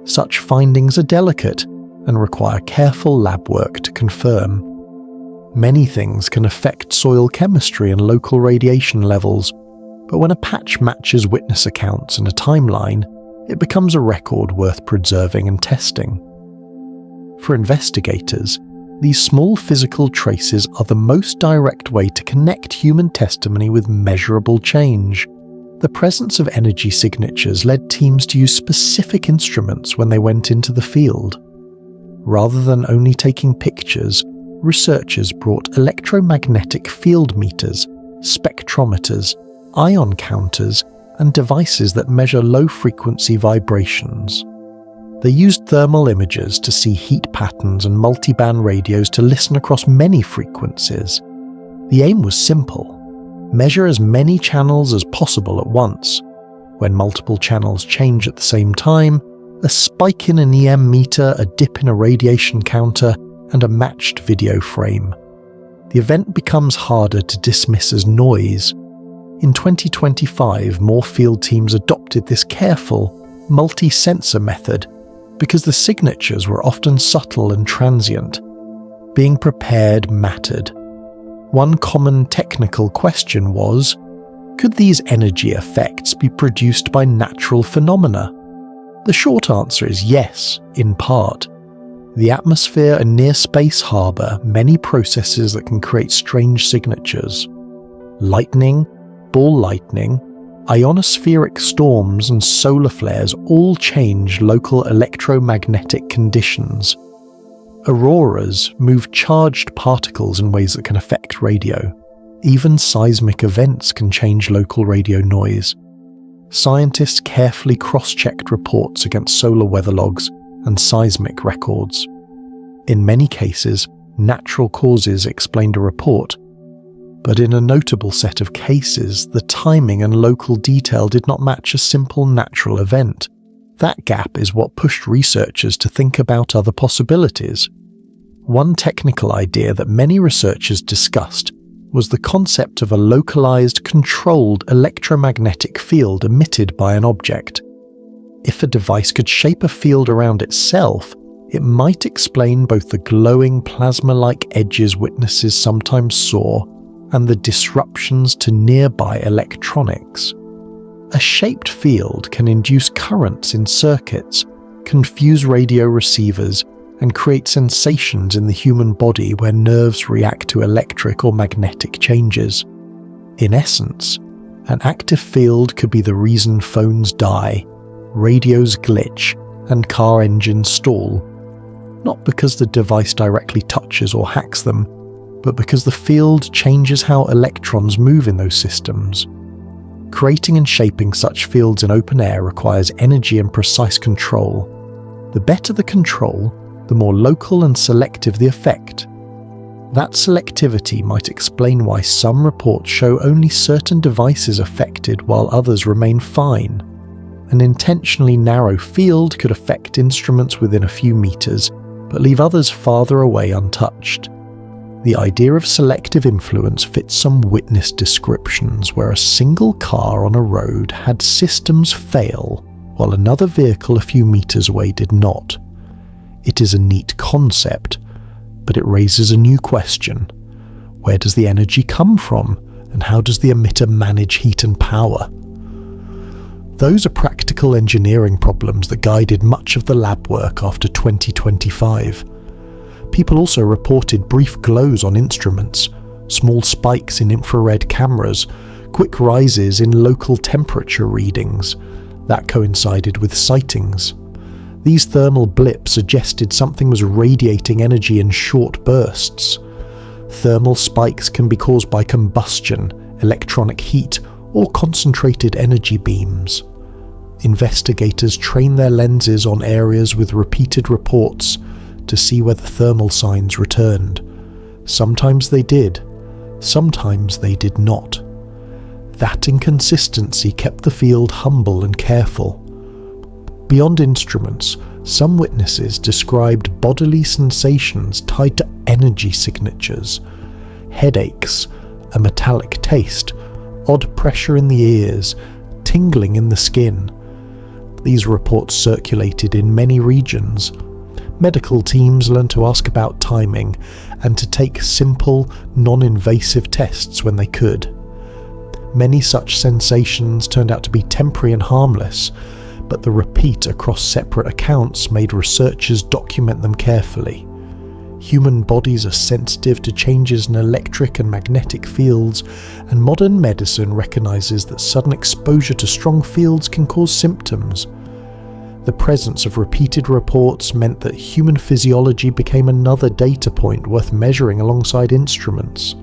Such findings are delicate and require careful lab work to confirm. Many things can affect soil chemistry and local radiation levels, but when a patch matches witness accounts and a timeline, it becomes a record worth preserving and testing. For investigators, these small physical traces are the most direct way to connect human testimony with measurable change. The presence of energy signatures led teams to use specific instruments when they went into the field. Rather than only taking pictures, researchers brought electromagnetic field meters, spectrometers, ion counters, and devices that measure low-frequency vibrations. They used thermal imagers to see heat patterns and multiband radios to listen across many frequencies. The aim was simple: measure as many channels as possible at once. When multiple channels change at the same time, a spike in an EM meter, a dip in a radiation counter, and a matched video frame. The event becomes harder to dismiss as noise. In 2025, more field teams adopted this careful, multi-sensor method because the signatures were often subtle and transient. Being prepared mattered. One common technical question was, Could these energy effects be produced by natural phenomena? The short answer is yes, in part. The atmosphere and near space harbour many processes that can create strange signatures. Lightning, ball lightning, ionospheric storms and solar flares all change local electromagnetic conditions. Auroras move charged particles in ways that can affect radio. Even seismic events can change local radio noise. Scientists carefully cross-checked reports against solar weather logs and seismic records. In many cases, natural causes explained a report, but in a notable set of cases, the timing and local detail did not match a simple natural event. That gap is what pushed researchers to think about other possibilities. One technical idea that many researchers discussed was the concept of a localized, controlled electromagnetic field emitted by an object. If a device could shape a field around itself, it might explain both the glowing plasma-like edges witnesses sometimes saw and the disruptions to nearby electronics. A shaped field can induce currents in circuits, confuse radio receivers, and create sensations in the human body where nerves react to electric or magnetic changes. In essence, an active field could be the reason phones die, radios glitch, and car engines stall. Not because the device directly touches or hacks them, but because the field changes how electrons move in those systems. Creating and shaping such fields in open air requires energy and precise control. The better the control, the more local and selective the effect. That selectivity might explain why some reports show only certain devices affected while others remain fine. An intentionally narrow field could affect instruments within a few meters, but leave others farther away untouched. The idea of selective influence fits some witness descriptions where a single car on a road had systems fail, while another vehicle a few meters away did not. It is a neat concept, but it raises a new question. Where does the energy come from, and how does the emitter manage heat and power? Those are practical engineering problems that guided much of the lab work after 2025. People also reported brief glows on instruments, small spikes in infrared cameras, quick rises in local temperature readings. That coincided with sightings. These thermal blips suggested something was radiating energy in short bursts. Thermal spikes can be caused by combustion, electronic heat, or concentrated energy beams. Investigators train their lenses on areas with repeated reports to see whether thermal signs returned. Sometimes they did, sometimes they did not. That inconsistency kept the field humble and careful. Beyond instruments, some witnesses described bodily sensations tied to energy signatures. Headaches, a metallic taste, odd pressure in the ears, tingling in the skin. These reports circulated in many regions. Medical teams learned to ask about timing and to take simple, non-invasive tests when they could. Many such sensations turned out to be temporary and harmless, but the repeat across separate accounts made researchers document them carefully. Human bodies are sensitive to changes in electric and magnetic fields, and modern medicine recognizes that sudden exposure to strong fields can cause symptoms. The presence of repeated reports meant that human physiology became another data point worth measuring alongside instruments.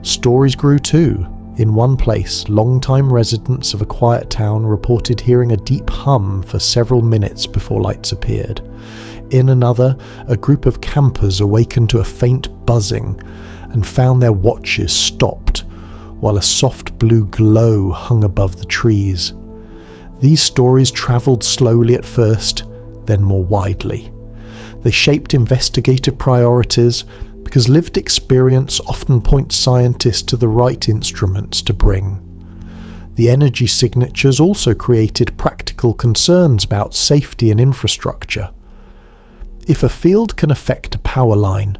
Stories grew too. In one place, long-time residents of a quiet town reported hearing a deep hum for several minutes before lights appeared. In another, a group of campers awakened to a faint buzzing and found their watches stopped, while a soft blue glow hung above the trees. These stories travelled slowly at first, then more widely. They shaped investigative priorities, because lived experience often points scientists to the right instruments to bring. The energy signatures also created practical concerns about safety and infrastructure. If a field can affect a power line,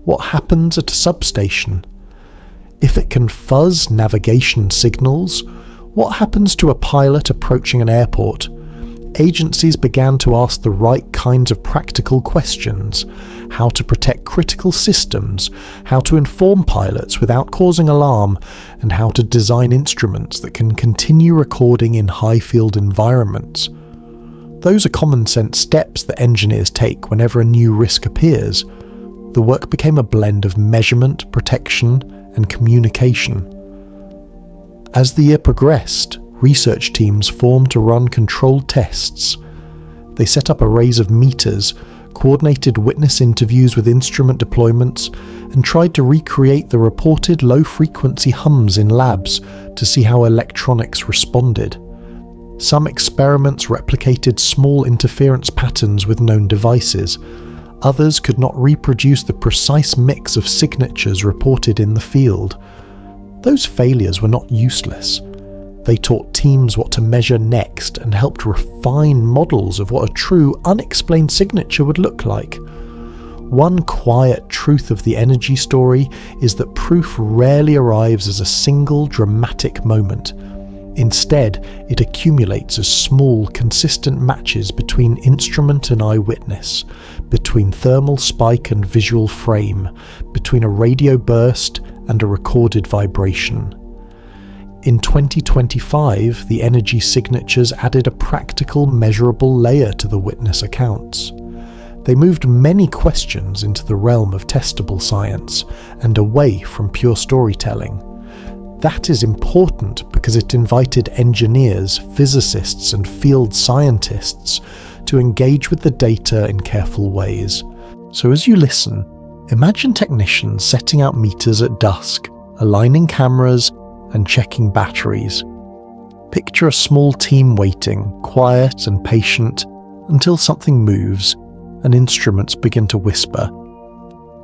what happens at a substation? If it can fuzz navigation signals, What happens to a pilot approaching an airport? Agencies began to ask the right kinds of practical questions: how to protect critical systems, how to inform pilots without causing alarm, and how to design instruments that can continue recording in high-field environments. Those are common-sense steps that engineers take whenever a new risk appears. The work became a blend of measurement, protection, and communication. As the year progressed, research teams formed to run controlled tests. They set up arrays of meters, coordinated witness interviews with instrument deployments, and tried to recreate the reported low-frequency hums in labs to see how electronics responded. Some experiments replicated small interference patterns with known devices. Others could not reproduce the precise mix of signatures reported in the field. Those failures were not useless. They taught teams what to measure next and helped refine models of what a true, unexplained signature would look like. One quiet truth of the energy story is that proof rarely arrives as a single dramatic moment. Instead, it accumulates as small, consistent matches between instrument and eyewitness, between thermal spike and visual frame, between a radio burst and a recorded vibration. In 2025, the energy signatures added a practical, measurable layer to the witness accounts. They moved many questions into the realm of testable science and away from pure storytelling. That is important because it invited engineers, physicists, and field scientists to engage with the data in careful ways. So as you listen, imagine technicians setting out meters at dusk, aligning cameras, and checking batteries. Picture a small team waiting, quiet and patient, until something moves and instruments begin to whisper.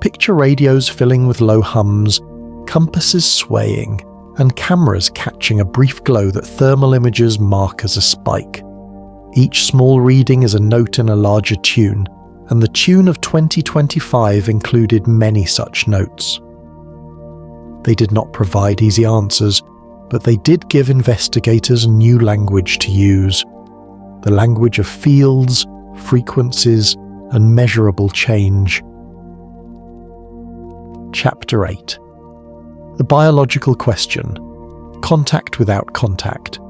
Picture radios filling with low hums, compasses swaying, and cameras catching a brief glow that thermal images mark as a spike. Each small reading is a note in a larger tune, and the tune of 2025 included many such notes. They did not provide easy answers, but they did give investigators a new language to use. The language of fields, frequencies, and measurable change. Chapter 8. The biological question: contact without contact.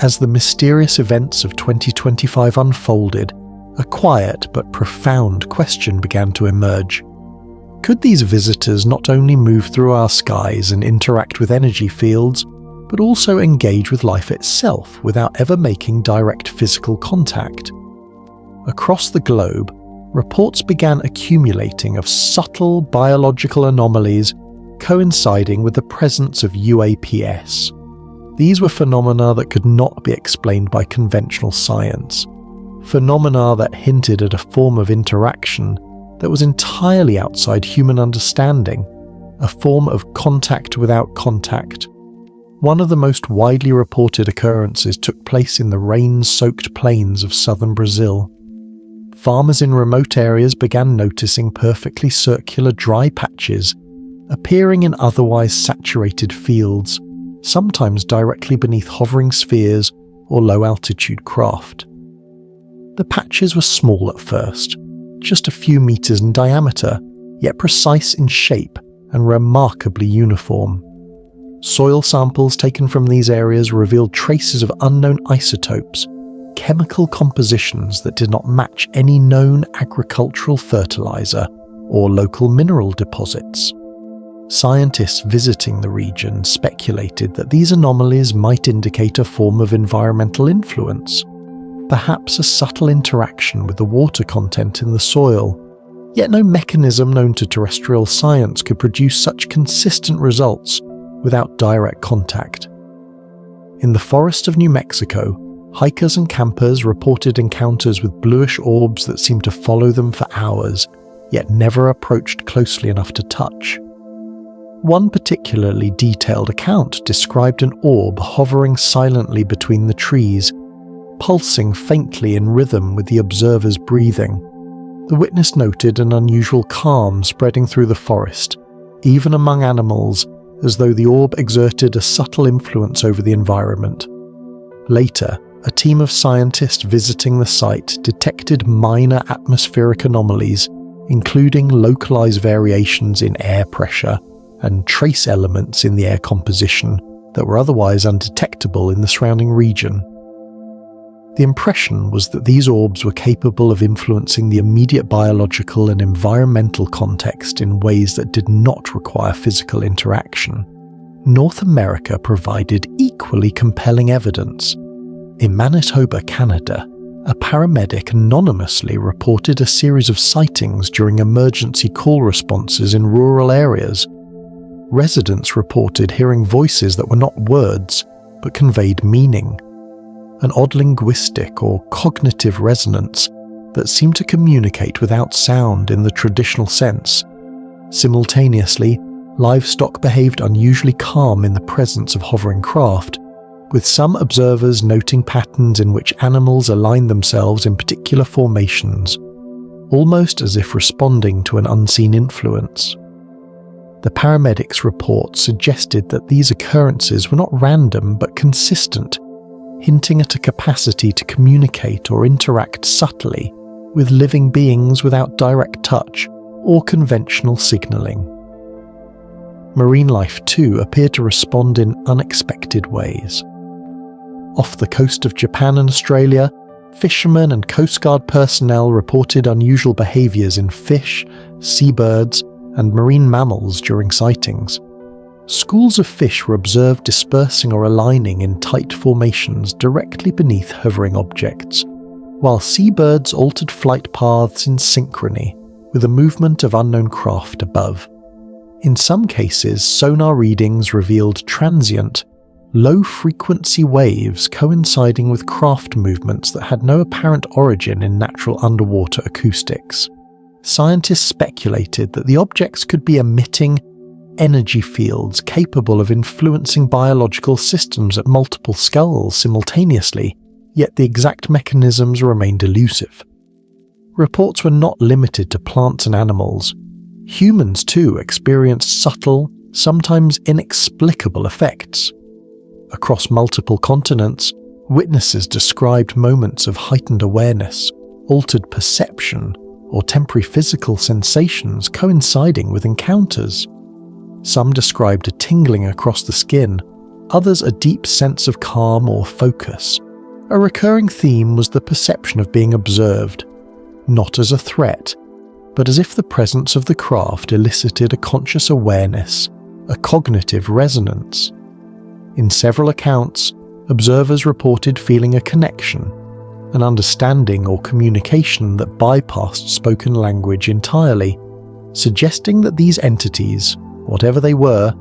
As the mysterious events of 2025 unfolded, a quiet but profound question began to emerge. Could these visitors not only move through our skies and interact with energy fields, but also engage with life itself without ever making direct physical contact? Across the globe, reports began accumulating of subtle biological anomalies coinciding with the presence of UAPs. These were phenomena that could not be explained by conventional science, phenomena that hinted at a form of interaction that was entirely outside human understanding, a form of contact without contact. One of the most widely reported occurrences took place in the rain-soaked plains of southern Brazil. Farmers in remote areas began noticing perfectly circular dry patches appearing in otherwise saturated fields, sometimes directly beneath hovering spheres or low-altitude craft. The patches were small at first, just a few meters in diameter, yet precise in shape and remarkably uniform. Soil samples taken from these areas revealed traces of unknown isotopes, chemical compositions that did not match any known agricultural fertilizer or local mineral deposits. Scientists visiting the region speculated that these anomalies might indicate a form of environmental influence, perhaps a subtle interaction with the water content in the soil. Yet no mechanism known to terrestrial science could produce such consistent results without direct contact. In the forest of New Mexico, hikers and campers reported encounters with bluish orbs that seemed to follow them for hours, yet never approached closely enough to touch. One particularly detailed account described an orb hovering silently between the trees, pulsing faintly in rhythm with the observer's breathing. The witness noted an unusual calm spreading through the forest, even among animals, as though the orb exerted a subtle influence over the environment. Later, a team of scientists visiting the site detected minor atmospheric anomalies, including localized variations in air pressure and trace elements in the air composition that were otherwise undetectable in the surrounding region. The impression was that these orbs were capable of influencing the immediate biological and environmental context in ways that did not require physical interaction. North America provided equally compelling evidence. In Manitoba, Canada, a paramedic anonymously reported a series of sightings during emergency call responses in rural areas. Residents reported hearing voices that were not words, but conveyed meaning. An odd linguistic or cognitive resonance that seemed to communicate without sound in the traditional sense. Simultaneously, livestock behaved unusually calm in the presence of hovering craft, with some observers noting patterns in which animals aligned themselves in particular formations, almost as if responding to an unseen influence. The paramedics' report suggested that these occurrences were not random but consistent, hinting at a capacity to communicate or interact subtly with living beings without direct touch or conventional signalling. Marine life too appeared to respond in unexpected ways. Off the coast of Japan and Australia, fishermen and Coast Guard personnel reported unusual behaviours in fish, seabirds, and marine mammals during sightings. Schools of fish were observed dispersing or aligning in tight formations directly beneath hovering objects, while seabirds altered flight paths in synchrony with the movement of unknown craft above. In some cases, sonar readings revealed transient, low-frequency waves coinciding with craft movements that had no apparent origin in natural underwater acoustics. Scientists speculated that the objects could be emitting energy fields capable of influencing biological systems at multiple scales simultaneously, yet the exact mechanisms remained elusive. Reports were not limited to plants and animals. Humans too experienced subtle, sometimes inexplicable effects. Across multiple continents, witnesses described moments of heightened awareness, altered perception, or temporary physical sensations coinciding with encounters. Some described a tingling across the skin, others a deep sense of calm or focus. A recurring theme was the perception of being observed, not as a threat, but as if the presence of the craft elicited a conscious awareness, a cognitive resonance. In several accounts, observers reported feeling a connection, an understanding or communication that bypassed spoken language entirely, suggesting that these entities, whatever they were,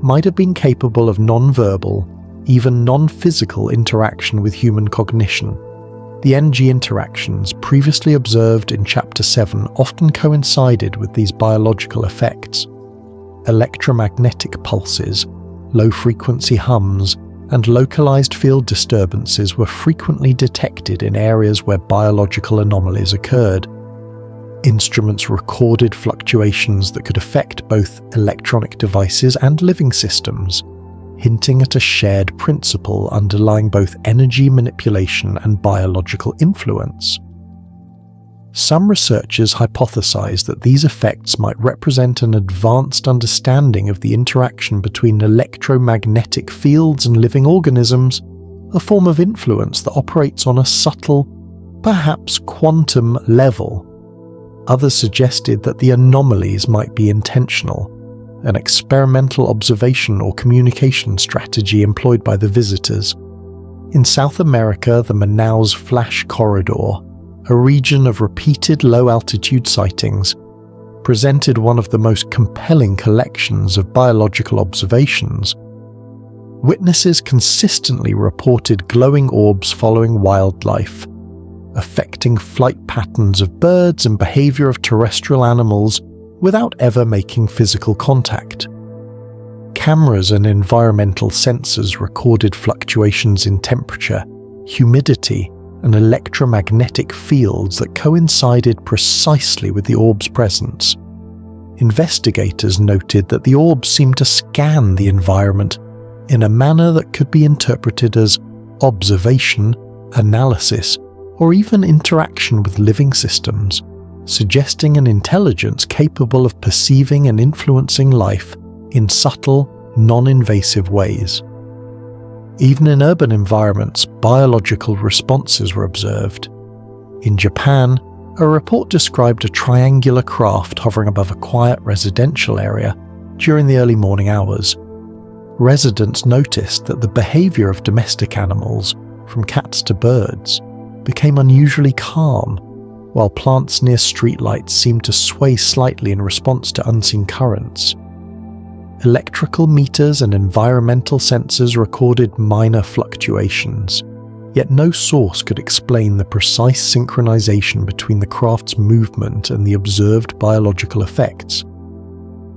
might have been capable of non-verbal, even non-physical interaction with human cognition. The NG interactions previously observed in Chapter 7 often coincided with these biological effects. Electromagnetic pulses, low-frequency hums, and localized field disturbances were frequently detected in areas where biological anomalies occurred. Instruments recorded fluctuations that could affect both electronic devices and living systems, hinting at a shared principle underlying both energy manipulation and biological influence. Some researchers hypothesized that these effects might represent an advanced understanding of the interaction between electromagnetic fields and living organisms, a form of influence that operates on a subtle, perhaps quantum level. Others suggested that the anomalies might be intentional, an experimental observation or communication strategy employed by the visitors. In South America, the Manaus Flash Corridor, a region of repeated low-altitude sightings, presented one of the most compelling collections of biological observations. Witnesses consistently reported glowing orbs following wildlife, affecting flight patterns of birds and behavior of terrestrial animals without ever making physical contact. Cameras and environmental sensors recorded fluctuations in temperature, humidity, and electromagnetic fields that coincided precisely with the orb's presence. investigators noted that the orbs seemed to scan the environment in a manner that could be interpreted as observation, analysis, or even interaction with living systems, suggesting an intelligence capable of perceiving and influencing life in subtle, non-invasive ways. Even in urban environments, biological responses were observed. In Japan, a report described a triangular craft hovering above a quiet residential area during the early morning hours. Residents noticed that the behavior of domestic animals, from cats to birds, became unusually calm, while plants near streetlights seemed to sway slightly in response to unseen currents. Electrical meters and environmental sensors recorded minor fluctuations, yet no source could explain the precise synchronization between the craft's movement and the observed biological effects.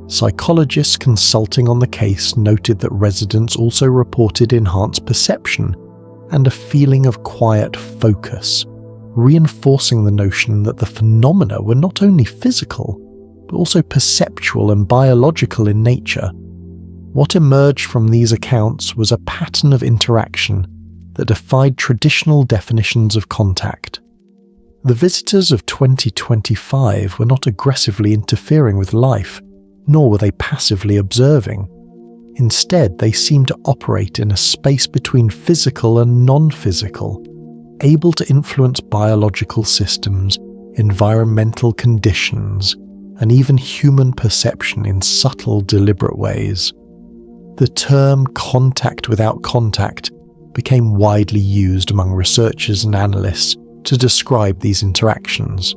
Psychologists consulting on the case noted that residents also reported enhanced perception and a feeling of quiet focus, reinforcing the notion that the phenomena were not only physical, but also perceptual and biological in nature. What emerged from these accounts was a pattern of interaction that defied traditional definitions of contact. The visitors of 2025 were not aggressively interfering with life, nor were they passively observing. Instead, they seemed to operate in a space between physical and non-physical, able to influence biological systems, environmental conditions, and even human perception in subtle, deliberate ways. The term contact without contact became widely used among researchers and analysts to describe these interactions,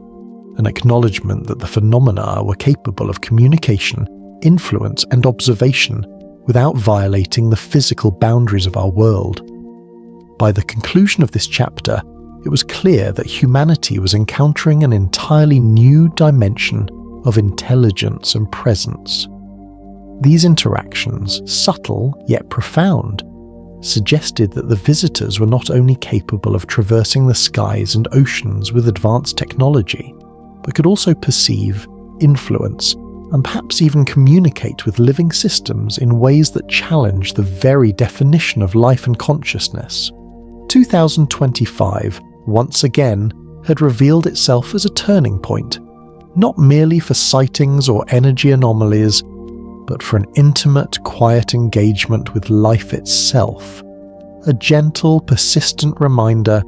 an acknowledgement that the phenomena were capable of communication, influence, and observation without violating the physical boundaries of our world. By the conclusion of this chapter, it was clear that humanity was encountering an entirely new dimension of intelligence and presence. These interactions, subtle yet profound, suggested that the visitors were not only capable of traversing the skies and oceans with advanced technology, but could also perceive, influence, and perhaps even communicate with living systems in ways that challenge the very definition of life and consciousness. 2025, once again, had revealed itself as a turning point, not merely for sightings or energy anomalies, but for an intimate, quiet engagement with life itself, a gentle, persistent reminder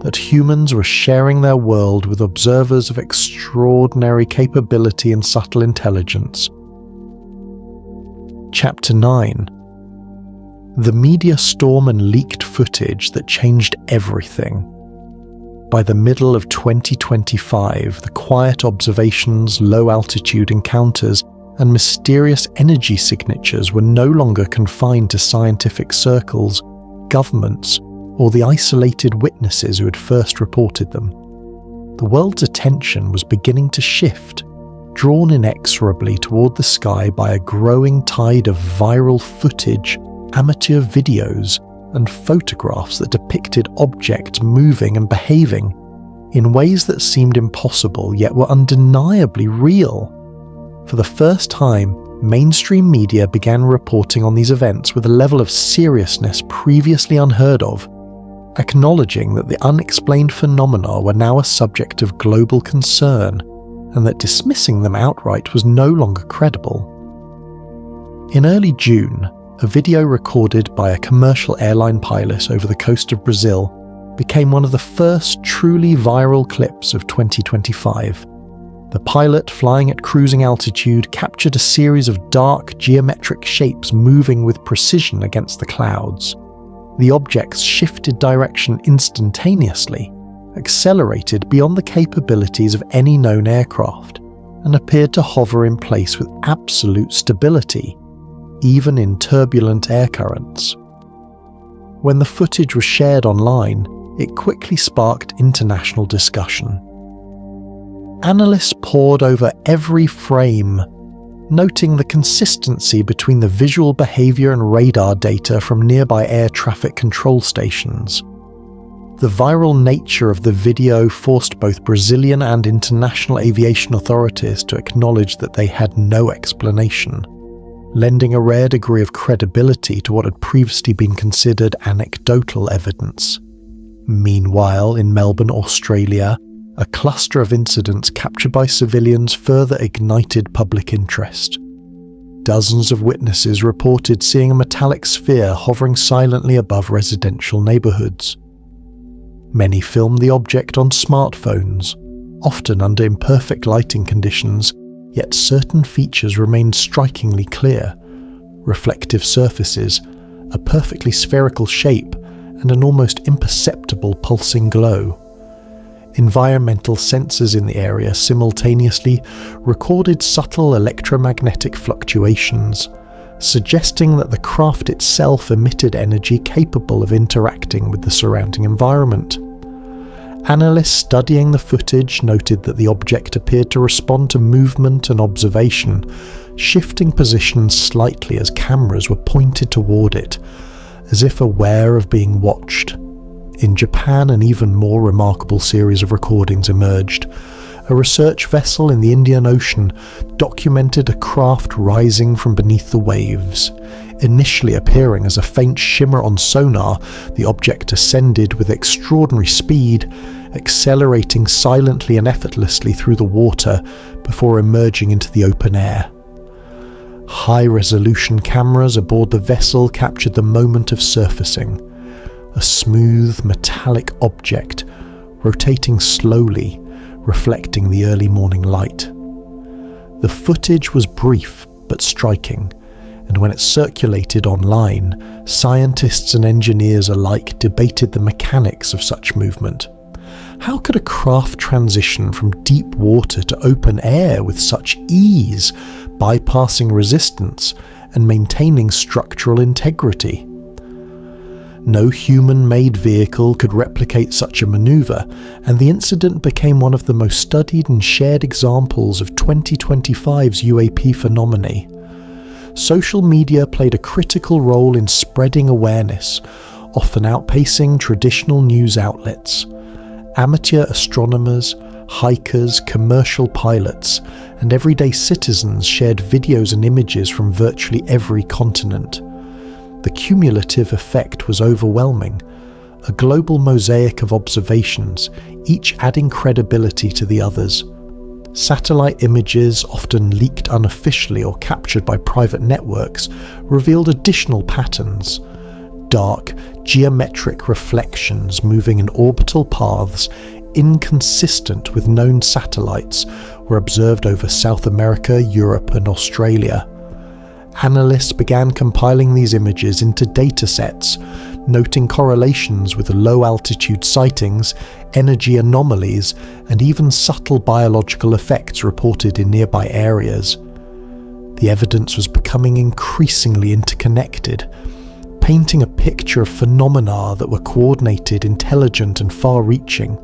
that humans were sharing their world with observers of extraordinary capability and subtle intelligence. Chapter 9. The media storm and leaked footage that changed everything. By the middle of 2025, the quiet observations, low-altitude encounters, and mysterious energy signatures were no longer confined to scientific circles, governments, or the isolated witnesses who had first reported them. The world's attention was beginning to shift, drawn inexorably toward the sky by a growing tide of viral footage, amateur videos, and photographs that depicted objects moving and behaving in ways that seemed impossible yet were undeniably real. For the first time, mainstream media began reporting on these events with a level of seriousness previously unheard of, acknowledging that the unexplained phenomena were now a subject of global concern, and that dismissing them outright was no longer credible. In early June, a video recorded by a commercial airline pilot over the coast of Brazil became one of the first truly viral clips of 2025. The pilot, flying at cruising altitude, captured a series of dark, geometric shapes moving with precision against the clouds. The objects shifted direction instantaneously, accelerated beyond the capabilities of any known aircraft, and appeared to hover in place with absolute stability, even in turbulent air currents. When the footage was shared online, it quickly sparked international discussion. Analysts pored over every frame, noting the consistency between the visual behavior and radar data from nearby air traffic control stations. The viral nature of the video forced both Brazilian and international aviation authorities to acknowledge that they had no explanation, lending a rare degree of credibility to what had previously been considered anecdotal evidence. Meanwhile, in Melbourne, Australia, a cluster of incidents captured by civilians further ignited public interest. Dozens of witnesses reported seeing a metallic sphere hovering silently above residential neighbourhoods. Many filmed the object on smartphones, often under imperfect lighting conditions, yet certain features remained strikingly clear: reflective surfaces, a perfectly spherical shape, and an almost imperceptible pulsing glow. Environmental sensors in the area simultaneously recorded subtle electromagnetic fluctuations, suggesting that the craft itself emitted energy capable of interacting with the surrounding environment. Analysts studying the footage noted that the object appeared to respond to movement and observation, shifting positions slightly as cameras were pointed toward it, as if aware of being watched. In Japan, an even more remarkable series of recordings emerged. A research vessel in the Indian Ocean documented a craft rising from beneath the waves. Initially appearing as a faint shimmer on sonar, the object ascended with extraordinary speed, accelerating silently and effortlessly through the water before emerging into the open air. High-resolution cameras aboard the vessel captured the moment of surfacing. A smooth, metallic object, rotating slowly, reflecting the early morning light. The footage was brief but striking, and when it circulated online, scientists and engineers alike debated the mechanics of such movement. How could a craft transition from deep water to open air with such ease, bypassing resistance and maintaining structural integrity? No human-made vehicle could replicate such a maneuver, and the incident became one of the most studied and shared examples of 2025's UAP phenomena. Social media played a critical role in spreading awareness, often outpacing traditional news outlets. Amateur astronomers, hikers, commercial pilots, and everyday citizens shared videos and images from virtually every continent. The cumulative effect was overwhelming, a global mosaic of observations, each adding credibility to the others. Satellite images, often leaked unofficially or captured by private networks, revealed additional patterns. Dark, geometric reflections moving in orbital paths inconsistent with known satellites were observed over South America, Europe, and Australia. Analysts began compiling these images into datasets, noting correlations with low-altitude sightings, energy anomalies, and even subtle biological effects reported in nearby areas. The evidence was becoming increasingly interconnected, painting a picture of phenomena that were coordinated, intelligent, and far-reaching.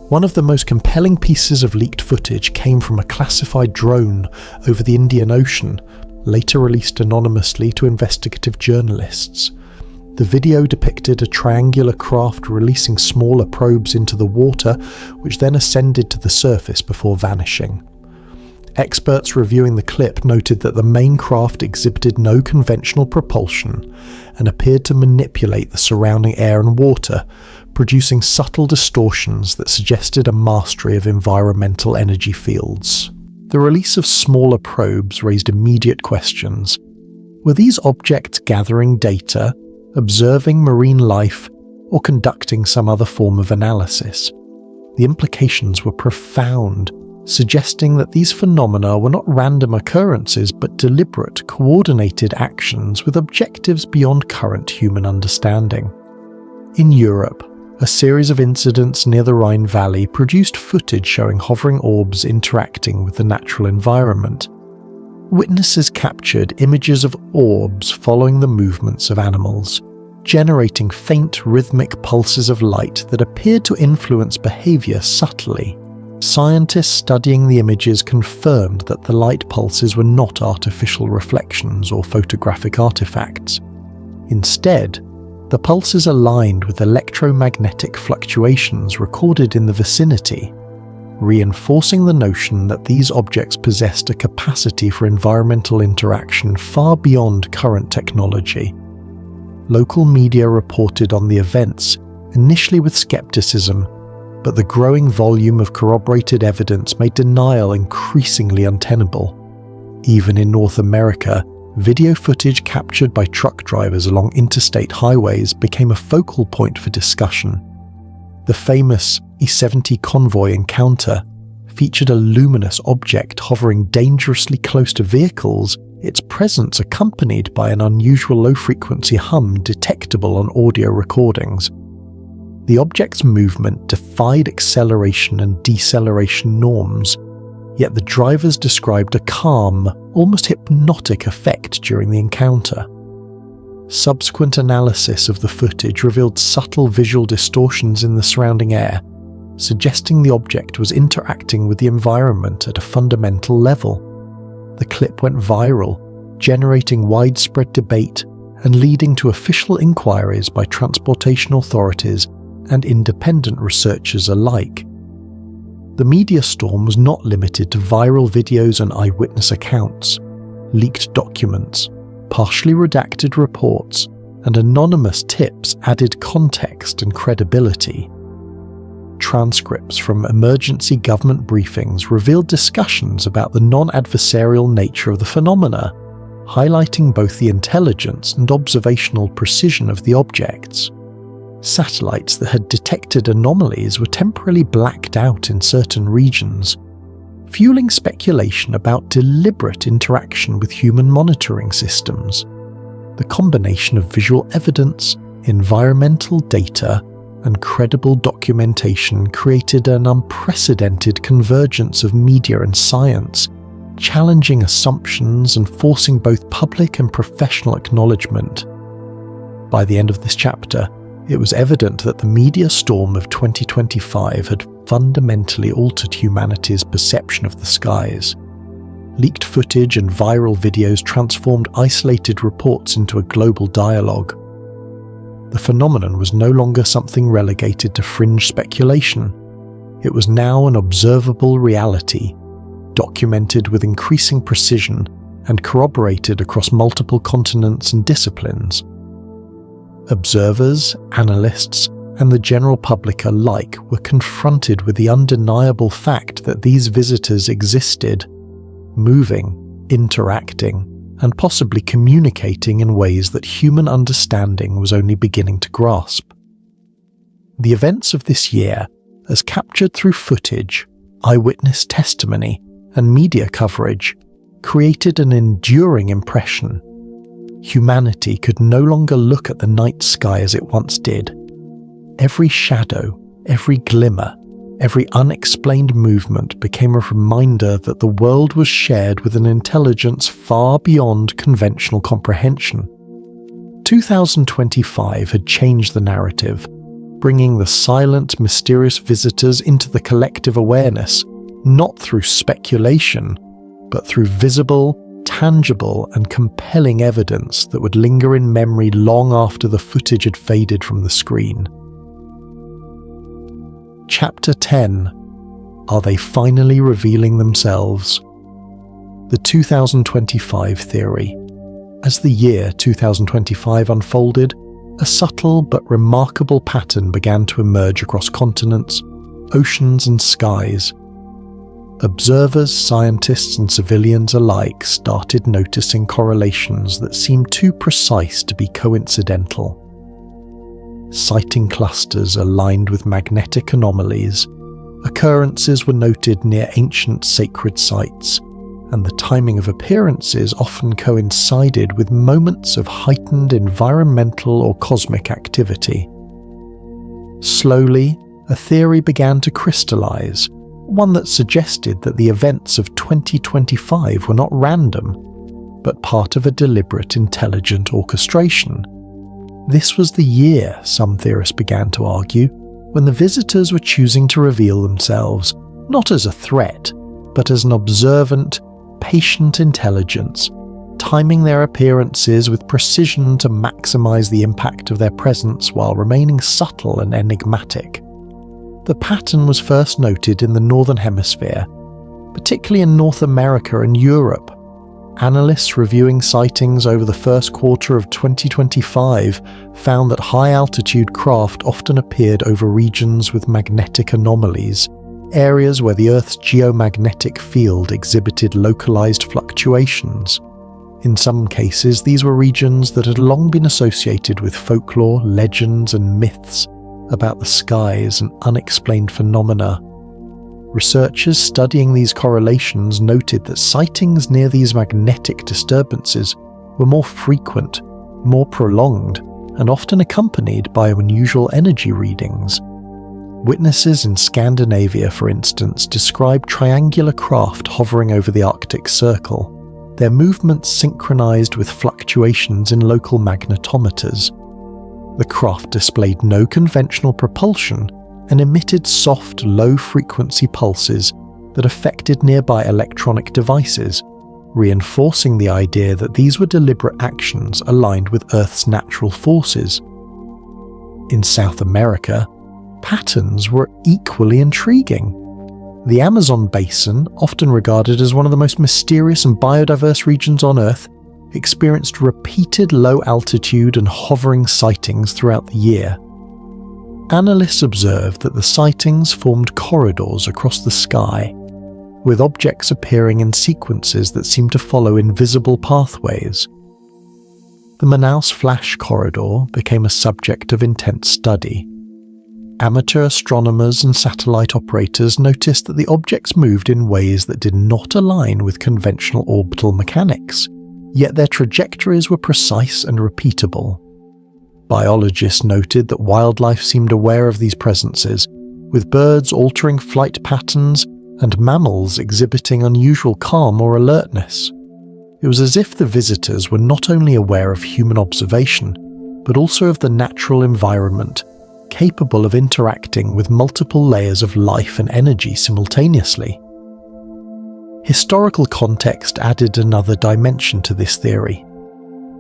One of the most compelling pieces of leaked footage came from a classified drone over the Indian Ocean, later released anonymously to investigative journalists. The video depicted a triangular craft releasing smaller probes into the water, which then ascended to the surface before vanishing. Experts reviewing the clip noted that the main craft exhibited no conventional propulsion and appeared to manipulate the surrounding air and water, producing subtle distortions that suggested a mastery of environmental energy fields. The release of smaller probes raised immediate questions. Were these objects gathering data, observing marine life, or conducting some other form of analysis? The implications were profound, suggesting that these phenomena were not random occurrences but deliberate, coordinated actions with objectives beyond current human understanding. In Europe, a series of incidents near the Rhine Valley produced footage showing hovering orbs interacting with the natural environment. Witnesses captured images of orbs following the movements of animals, generating faint rhythmic pulses of light that appeared to influence behavior subtly. Scientists studying the images confirmed that the light pulses were not artificial reflections or photographic artifacts. Instead, The pulses aligned with electromagnetic fluctuations recorded in the vicinity, reinforcing the notion that these objects possessed a capacity for environmental interaction far beyond current technology. Local media reported on the events, initially with skepticism, but the growing volume of corroborated evidence made denial increasingly untenable. Even in North America, video footage captured by truck drivers along interstate highways became a focal point for discussion. The famous E-70 convoy encounter featured a luminous object hovering dangerously close to vehicles, its presence accompanied by an unusual low-frequency hum detectable on audio recordings. The object's movement defied acceleration and deceleration norms, yet the drivers described a calm, almost hypnotic effect during the encounter. Subsequent analysis of the footage revealed subtle visual distortions in the surrounding air, suggesting the object was interacting with the environment at a fundamental level. The clip went viral, generating widespread debate and leading to official inquiries by transportation authorities and independent researchers alike. The media storm was not limited to viral videos and eyewitness accounts. Leaked documents, partially redacted reports, and anonymous tips added context and credibility. Transcripts from emergency government briefings revealed discussions about the non-adversarial nature of the phenomena, highlighting both the intelligence and observational precision of the objects. Satellites that had detected anomalies were temporarily blacked out in certain regions, fueling speculation about deliberate interaction with human monitoring systems. The combination of visual evidence, environmental data, and credible documentation created an unprecedented convergence of media and science, challenging assumptions and forcing both public and professional acknowledgement. By the end of this chapter, it was evident that the media storm of 2025 had fundamentally altered humanity's perception of the skies. Leaked footage and viral videos transformed isolated reports into a global dialogue. The phenomenon was no longer something relegated to fringe speculation. It was now an observable reality, documented with increasing precision and corroborated across multiple continents and disciplines. Observers, analysts, and the general public alike were confronted with the undeniable fact that these visitors existed, moving, interacting, and possibly communicating in ways that human understanding was only beginning to grasp. The events of this year, as captured through footage, eyewitness testimony, and media coverage, created an enduring impression. Humanity could no longer look at the night sky as it once did. Every shadow, every glimmer, every unexplained movement became a reminder that the world was shared with an intelligence far beyond conventional comprehension. 2025 had changed the narrative, bringing the silent, mysterious visitors into the collective awareness, not through speculation, but through visible, tangible, and compelling evidence that would linger in memory long after the footage had faded from the screen. Chapter 10. Are they finally revealing themselves? The 2025 theory. As the year 2025 unfolded, a subtle but remarkable pattern began to emerge across continents, oceans, and skies. Observers, scientists, and civilians alike started noticing correlations that seemed too precise to be coincidental. Sighting clusters aligned with magnetic anomalies, occurrences were noted near ancient sacred sites, and the timing of appearances often coincided with moments of heightened environmental or cosmic activity. Slowly, a theory began to crystallize, one that suggested that the events of 2025 were not random, but part of a deliberate, intelligent orchestration. This was the year, some theorists began to argue, when the visitors were choosing to reveal themselves, not as a threat, but as an observant, patient intelligence, timing their appearances with precision to maximize the impact of their presence while remaining subtle and enigmatic. The pattern was first noted in the Northern Hemisphere, particularly in North America and Europe. Analysts reviewing sightings over the first quarter of 2025 found that high-altitude craft often appeared over regions with magnetic anomalies, areas where the Earth's geomagnetic field exhibited localized fluctuations. In some cases, these were regions that had long been associated with folklore, legends, and myths about the skies and unexplained phenomena. Researchers studying these correlations noted that sightings near these magnetic disturbances were more frequent, more prolonged, and often accompanied by unusual energy readings. Witnesses in Scandinavia, for instance, described triangular craft hovering over the Arctic Circle, their movements synchronized with fluctuations in local magnetometers. The craft displayed no conventional propulsion and emitted soft, low-frequency pulses that affected nearby electronic devices, reinforcing the idea that these were deliberate actions aligned with Earth's natural forces. In South America, patterns were equally intriguing. The Amazon basin, often regarded as one of the most mysterious and biodiverse regions on Earth, experienced repeated low-altitude and hovering sightings throughout the year. Analysts observed that the sightings formed corridors across the sky, with objects appearing in sequences that seemed to follow invisible pathways. The Manaus Flash Corridor became a subject of intense study. Amateur astronomers and satellite operators noticed that the objects moved in ways that did not align with conventional orbital mechanics, yet their trajectories were precise and repeatable. Biologists noted that wildlife seemed aware of these presences, with birds altering flight patterns and mammals exhibiting unusual calm or alertness. It was as if the visitors were not only aware of human observation, but also of the natural environment, capable of interacting with multiple layers of life and energy simultaneously. Historical context added another dimension to this theory.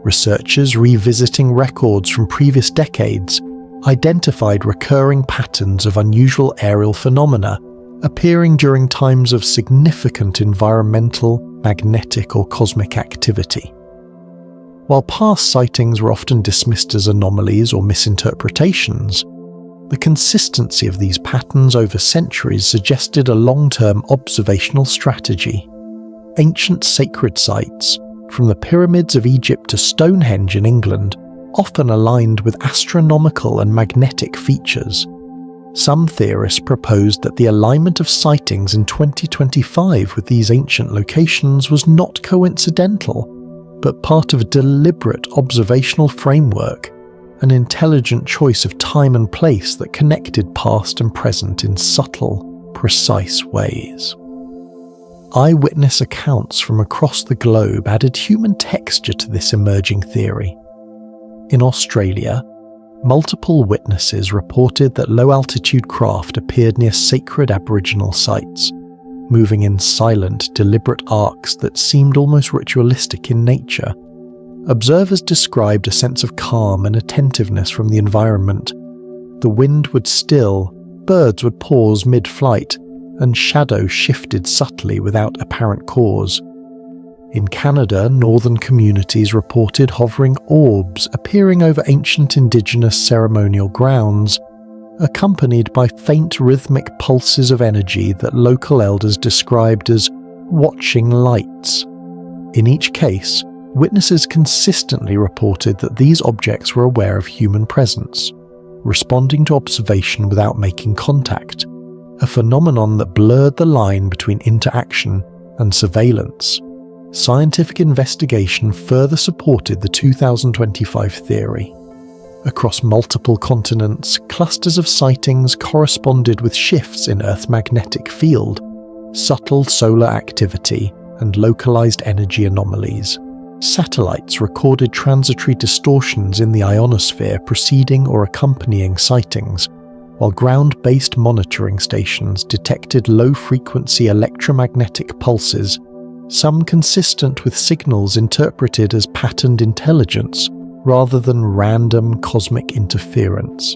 Researchers revisiting records from previous decades identified recurring patterns of unusual aerial phenomena appearing during times of significant environmental, magnetic, or cosmic activity. While past sightings were often dismissed as anomalies or misinterpretations, the consistency of these patterns over centuries suggested a long-term observational strategy. Ancient sacred sites, from the pyramids of Egypt to Stonehenge in England, often aligned with astronomical and magnetic features. Some theorists proposed that the alignment of sightings in 2025 with these ancient locations was not coincidental, but part of a deliberate observational framework, an intelligent choice of time and place that connected past and present in subtle, precise ways. Eyewitness accounts from across the globe added human texture to this emerging theory. In Australia, multiple witnesses reported that low-altitude craft appeared near sacred Aboriginal sites, moving in silent, deliberate arcs that seemed almost ritualistic in nature. Observers described a sense of calm and attentiveness from the environment. The wind would still, birds would pause mid-flight, and shadows shifted subtly without apparent cause. In Canada, northern communities reported hovering orbs appearing over ancient indigenous ceremonial grounds, accompanied by faint rhythmic pulses of energy that local elders described as watching lights. In each case, witnesses consistently reported that these objects were aware of human presence, responding to observation without making contact, a phenomenon that blurred the line between interaction and surveillance. Scientific investigation further supported the 2025 theory. Across multiple continents, clusters of sightings corresponded with shifts in Earth's magnetic field, subtle solar activity, and localized energy anomalies. Satellites recorded transitory distortions in the ionosphere preceding or accompanying sightings, while ground-based monitoring stations detected low-frequency electromagnetic pulses some consistent with signals interpreted as patterned intelligence rather than random cosmic interference.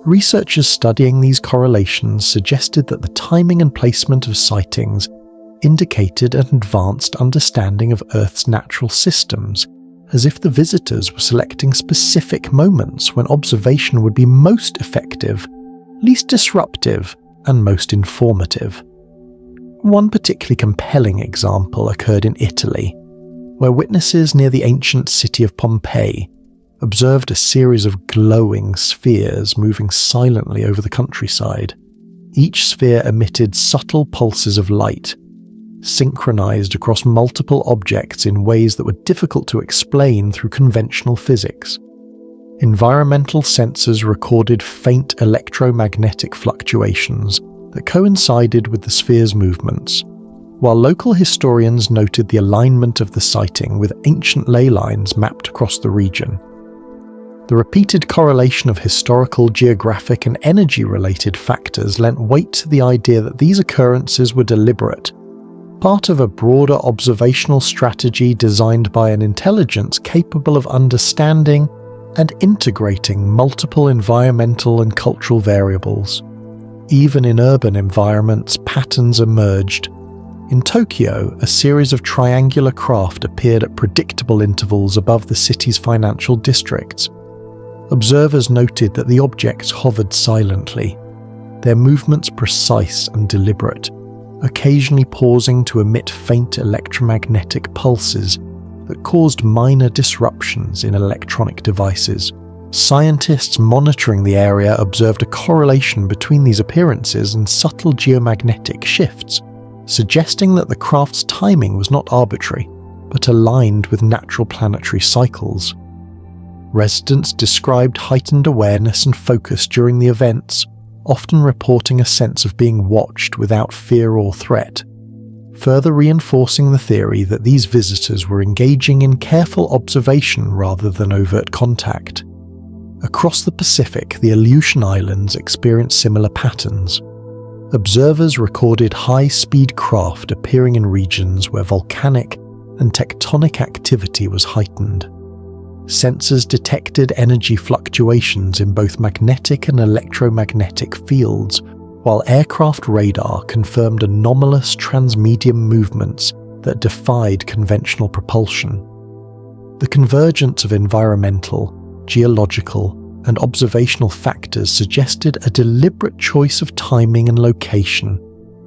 Researchers studying these correlations suggested that the timing and placement of sightings indicated an advanced understanding of Earth's natural systems, as if the visitors were selecting specific moments when observation would be most effective, least disruptive, and most informative. One particularly compelling example occurred in Italy, where witnesses near the ancient city of Pompeii observed a series of glowing spheres moving silently over the countryside. Each sphere emitted subtle pulses of light, synchronized across multiple objects in ways that were difficult to explain through conventional physics. Environmental sensors recorded faint electromagnetic fluctuations that coincided with the sphere's movements, while local historians noted the alignment of the sighting with ancient ley lines mapped across the region. The repeated correlation of historical, geographic, and energy-related factors lent weight to the idea that these occurrences were deliberate, part of a broader observational strategy designed by an intelligence capable of understanding and integrating multiple environmental and cultural variables. Even in urban environments, patterns emerged. In Tokyo, a series of triangular craft appeared at predictable intervals above the city's financial districts. Observers noted that the objects hovered silently, their movements precise and deliberate, occasionally pausing to emit faint electromagnetic pulses that caused minor disruptions in electronic devices. Scientists monitoring the area observed a correlation between these appearances and subtle geomagnetic shifts, suggesting that the craft's timing was not arbitrary, but aligned with natural planetary cycles. Residents described heightened awareness and focus during the events, often reporting a sense of being watched without fear or threat, further reinforcing the theory that these visitors were engaging in careful observation rather than overt contact. Across the Pacific, the Aleutian Islands experienced similar patterns. Observers recorded high-speed craft appearing in regions where volcanic and tectonic activity was heightened. Sensors detected energy fluctuations in both magnetic and electromagnetic fields, while aircraft radar confirmed anomalous transmedium movements that defied conventional propulsion. The convergence of environmental, geological, and observational factors suggested a deliberate choice of timing and location,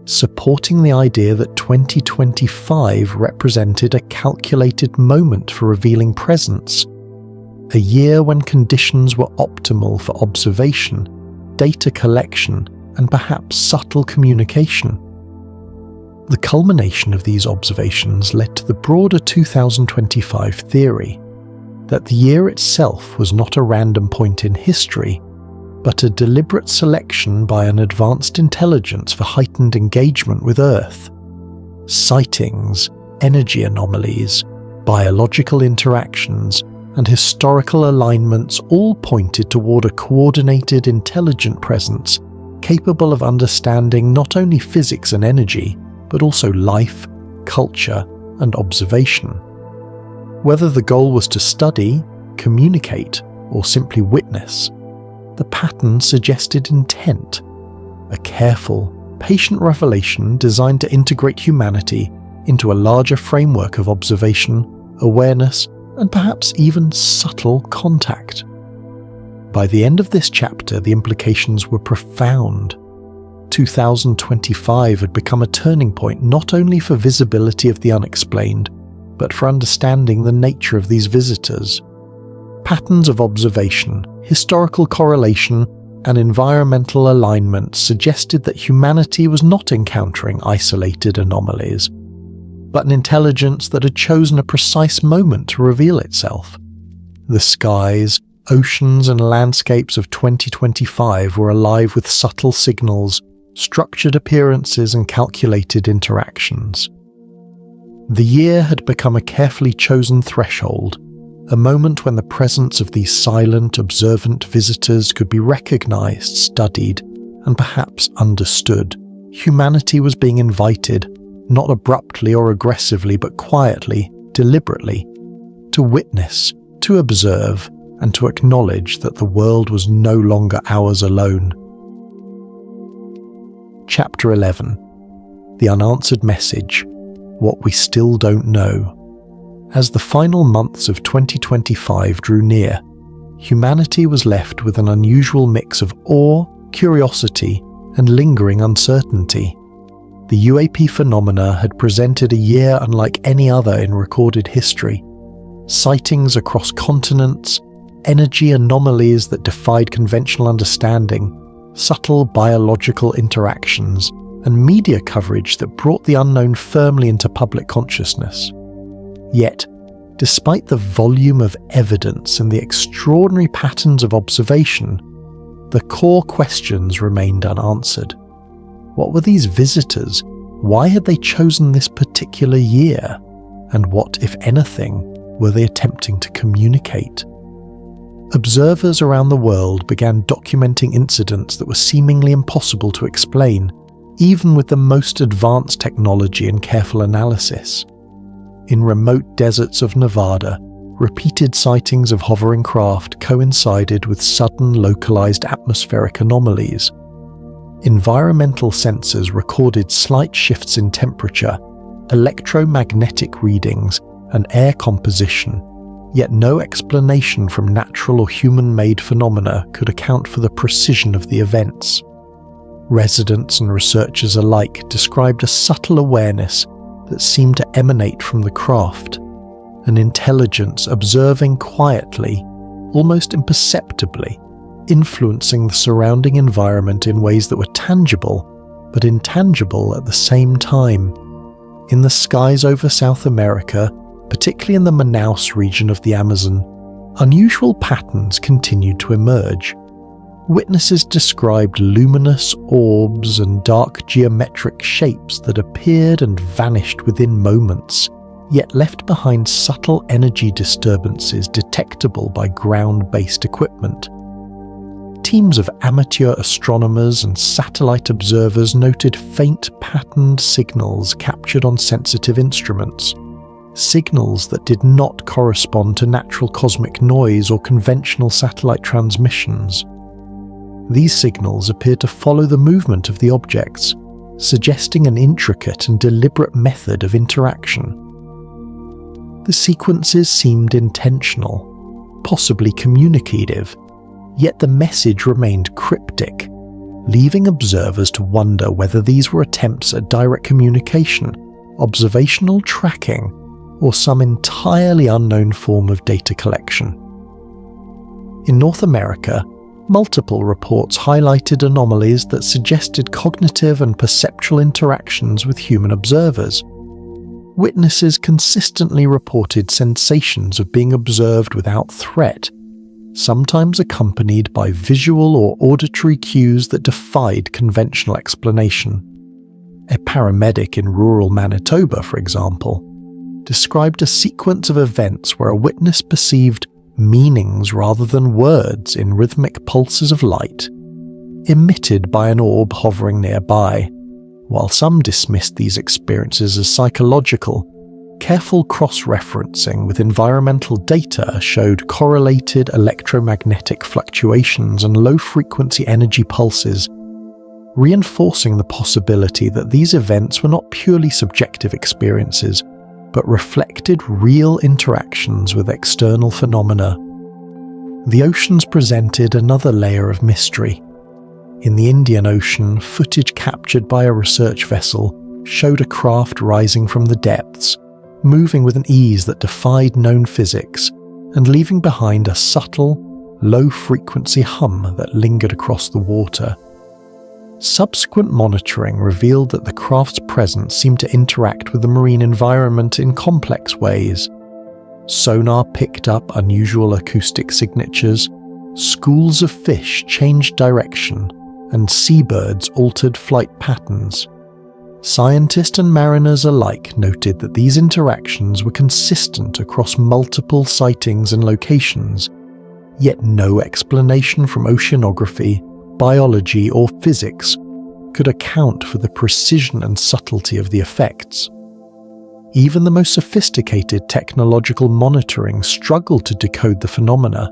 supporting the idea that 2025 represented a calculated moment for revealing presence, a year when conditions were optimal for observation, data collection, and perhaps subtle communication. The culmination of these observations led to the broader 2025 theory that the year itself was not a random point in history, but a deliberate selection by an advanced intelligence for heightened engagement with Earth. Sightings, energy anomalies, biological interactions, and historical alignments all pointed toward a coordinated, intelligent presence capable of understanding not only physics and energy, but also life, culture, and observation. Whether the goal was to study, communicate, or simply witness, the pattern suggested intent, a careful, patient revelation designed to integrate humanity into a larger framework of observation, awareness, and perhaps even subtle contact. By the end of this chapter, the implications were profound. 2025 had become a turning point not only for visibility of the unexplained, but for understanding the nature of these visitors. Patterns of observation, historical correlation, and environmental alignment suggested that humanity was not encountering isolated anomalies, but an intelligence that had chosen a precise moment to reveal itself. The skies, oceans, and landscapes of 2025 were alive with subtle signals, structured appearances, and calculated interactions. The year had become a carefully chosen threshold, a moment when the presence of these silent, observant visitors could be recognized, studied, and perhaps understood. Humanity was being invited, not abruptly or aggressively, but quietly, deliberately, to witness, to observe, and to acknowledge that the world was no longer ours alone. Chapter 11. The Unanswered Message. What we still don't know. As the final months of 2025 drew near, humanity was left with an unusual mix of awe, curiosity, and lingering uncertainty. The UAP phenomena had presented a year unlike any other in recorded history. Sightings across continents, energy anomalies that defied conventional understanding, subtle biological interactions, and media coverage that brought the unknown firmly into public consciousness. Yet, despite the volume of evidence and the extraordinary patterns of observation, the core questions remained unanswered. What were these visitors? Why had they chosen this particular year? And what, if anything, were they attempting to communicate? Observers around the world began documenting incidents that were seemingly impossible to explain, even with the most advanced technology and careful analysis. In remote deserts of Nevada, repeated sightings of hovering craft coincided with sudden localized atmospheric anomalies. Environmental sensors recorded slight shifts in temperature, electromagnetic readings, and air composition, yet no explanation from natural or human-made phenomena could account for the precision of the events. Residents and researchers alike described a subtle awareness that seemed to emanate from the craft, an intelligence observing quietly, almost imperceptibly, influencing the surrounding environment in ways that were tangible, but intangible at the same time. In the skies over South America, particularly in the Manaus region of the Amazon, unusual patterns continued to emerge. Witnesses described luminous orbs and dark geometric shapes that appeared and vanished within moments, yet left behind subtle energy disturbances detectable by ground-based equipment. Teams of amateur astronomers and satellite observers noted faint patterned signals captured on sensitive instruments, signals that did not correspond to natural cosmic noise or conventional satellite transmissions. These signals appeared to follow the movement of the objects, suggesting an intricate and deliberate method of interaction. The sequences seemed intentional, possibly communicative, yet the message remained cryptic, leaving observers to wonder whether these were attempts at direct communication, observational tracking, or some entirely unknown form of data collection. In North America, multiple reports highlighted anomalies that suggested cognitive and perceptual interactions with human observers. Witnesses consistently reported sensations of being observed without threat, sometimes accompanied by visual or auditory cues that defied conventional explanation. A paramedic in rural Manitoba, for example, described a sequence of events where a witness perceived meanings rather than words in rhythmic pulses of light, emitted by an orb hovering nearby. While some dismissed these experiences as psychological, careful cross-referencing with environmental data showed correlated electromagnetic fluctuations and low-frequency energy pulses, reinforcing the possibility that these events were not purely subjective experiences, but reflected real interactions with external phenomena. The oceans presented another layer of mystery. In the Indian Ocean, footage captured by a research vessel showed a craft rising from the depths, moving with an ease that defied known physics, and leaving behind a subtle, low-frequency hum that lingered across the water. Subsequent monitoring revealed that the craft's presence seemed to interact with the marine environment in complex ways. Sonar picked up unusual acoustic signatures, schools of fish changed direction, and seabirds altered flight patterns. Scientists and mariners alike noted that these interactions were consistent across multiple sightings and locations, yet no explanation from oceanography, biology, or physics could account for the precision and subtlety of the effects. Even the most sophisticated technological monitoring struggled to decode the phenomena.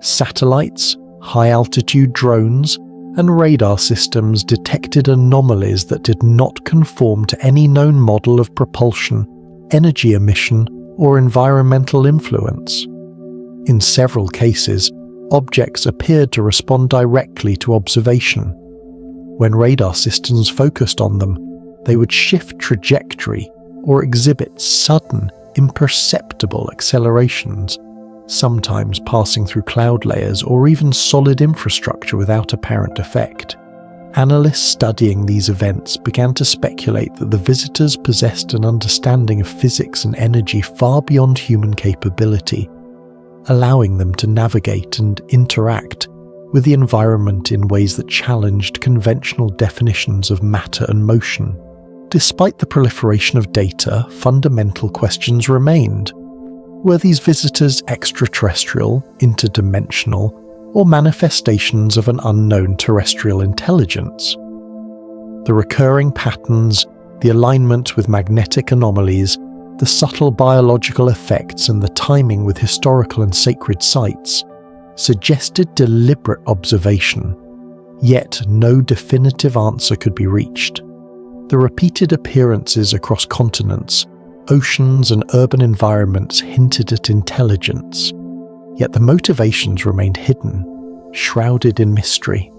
Satellites, high-altitude drones, and radar systems detected anomalies that did not conform to any known model of propulsion, energy emission, or environmental influence. In several cases, objects appeared to respond directly to observation. When radar systems focused on them, they would shift trajectory or exhibit sudden, imperceptible accelerations, sometimes passing through cloud layers or even solid infrastructure without apparent effect. Analysts studying these events began to speculate that the visitors possessed an understanding of physics and energy far beyond human capability, allowing them to navigate and interact with the environment in ways that challenged conventional definitions of matter and motion. Despite the proliferation of data, fundamental questions remained. Were these visitors extraterrestrial, interdimensional, or manifestations of an unknown terrestrial intelligence? The recurring patterns, the alignment with magnetic anomalies, the subtle biological effects, and the timing with historical and sacred sites suggested deliberate observation, yet no definitive answer could be reached. The repeated appearances across continents, oceans, and urban environments hinted at intelligence, yet the motivations remained hidden, shrouded in mystery.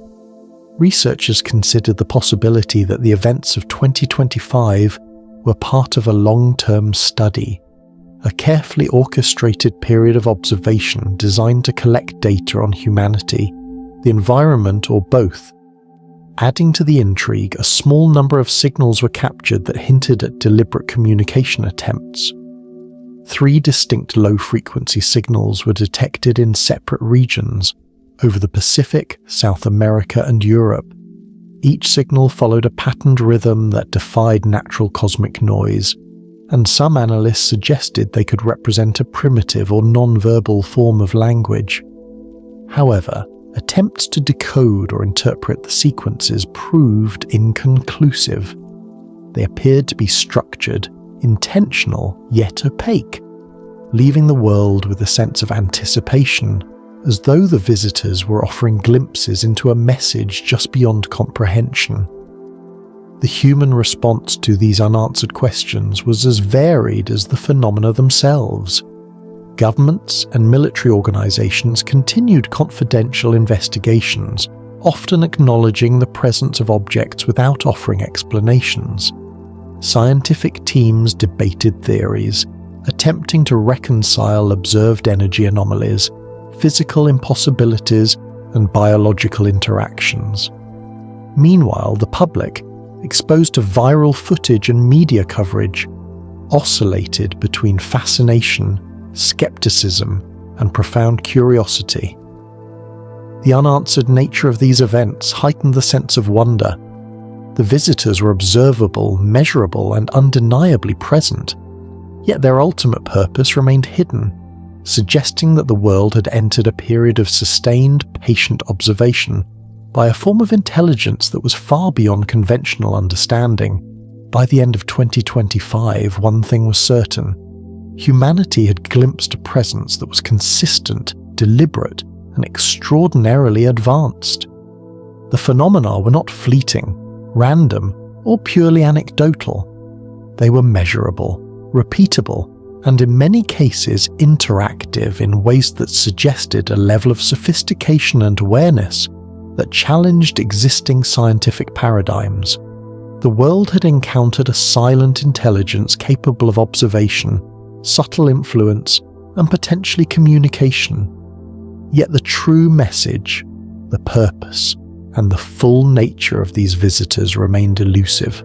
Researchers considered the possibility that the events of 2025 were part of a long-term study, a carefully orchestrated period of observation designed to collect data on humanity, the environment, or both. Adding to the intrigue, a small number of signals were captured that hinted at deliberate communication attempts. 3 distinct low-frequency signals were detected in separate regions over the Pacific, South America, and Europe. Each signal followed a patterned rhythm that defied natural cosmic noise, and some analysts suggested they could represent a primitive or non-verbal form of language. However, attempts to decode or interpret the sequences proved inconclusive. They appeared to be structured, intentional, yet opaque, leaving the world with a sense of anticipation, as though the visitors were offering glimpses into a message just beyond comprehension. The human response to these unanswered questions was as varied as the phenomena themselves. Governments and military organizations continued confidential investigations, often acknowledging the presence of objects without offering explanations. Scientific teams debated theories, attempting to reconcile observed energy anomalies, physical impossibilities, and biological interactions. Meanwhile, the public, exposed to viral footage and media coverage, oscillated between fascination, skepticism, and profound curiosity. The unanswered nature of these events heightened the sense of wonder. The visitors were observable, measurable, and undeniably present, yet their ultimate purpose remained hidden, suggesting that the world had entered a period of sustained, patient observation by a form of intelligence that was far beyond conventional understanding. By the end of 2025, one thing was certain: humanity had glimpsed a presence that was consistent, deliberate, and extraordinarily advanced. The phenomena were not fleeting, random, or purely anecdotal. They were measurable, repeatable, and in many cases interactive in ways that suggested a level of sophistication and awareness that challenged existing scientific paradigms. The world had encountered a silent intelligence capable of observation, subtle influence, and potentially communication. Yet the true message, the purpose, and the full nature of these visitors remained elusive.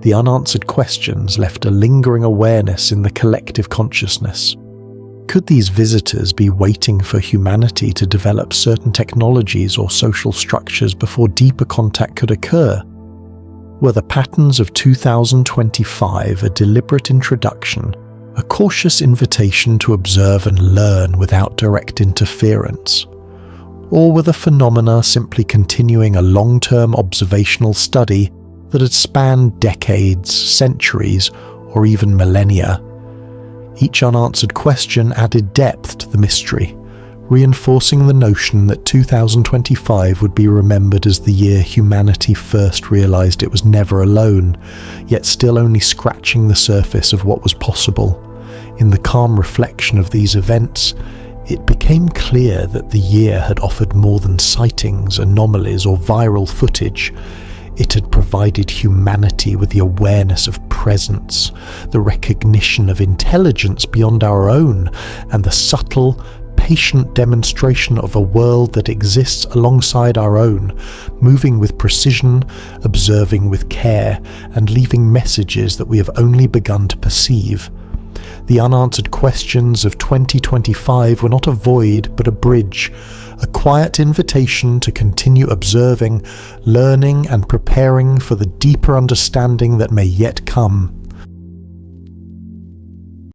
The unanswered questions left a lingering awareness in the collective consciousness. Could these visitors be waiting for humanity to develop certain technologies or social structures before deeper contact could occur? Were the patterns of 2025 a deliberate introduction, a cautious invitation to observe and learn without direct interference? Or were the phenomena simply continuing a long-term observational study that had spanned decades, centuries, or even millennia? Each unanswered question added depth to the mystery, reinforcing the notion that 2025 would be remembered as the year humanity first realized it was never alone, yet still only scratching the surface of what was possible. In the calm reflection of these events, it became clear that the year had offered more than sightings, anomalies, or viral footage. It had provided humanity with the awareness of presence, the recognition of intelligence beyond our own, and the subtle, patient demonstration of a world that exists alongside our own, moving with precision, observing with care, and leaving messages that we have only begun to perceive. The unanswered questions of 2025 were not a void, but a bridge, a quiet invitation to continue observing, learning, and preparing for the deeper understanding that may yet come.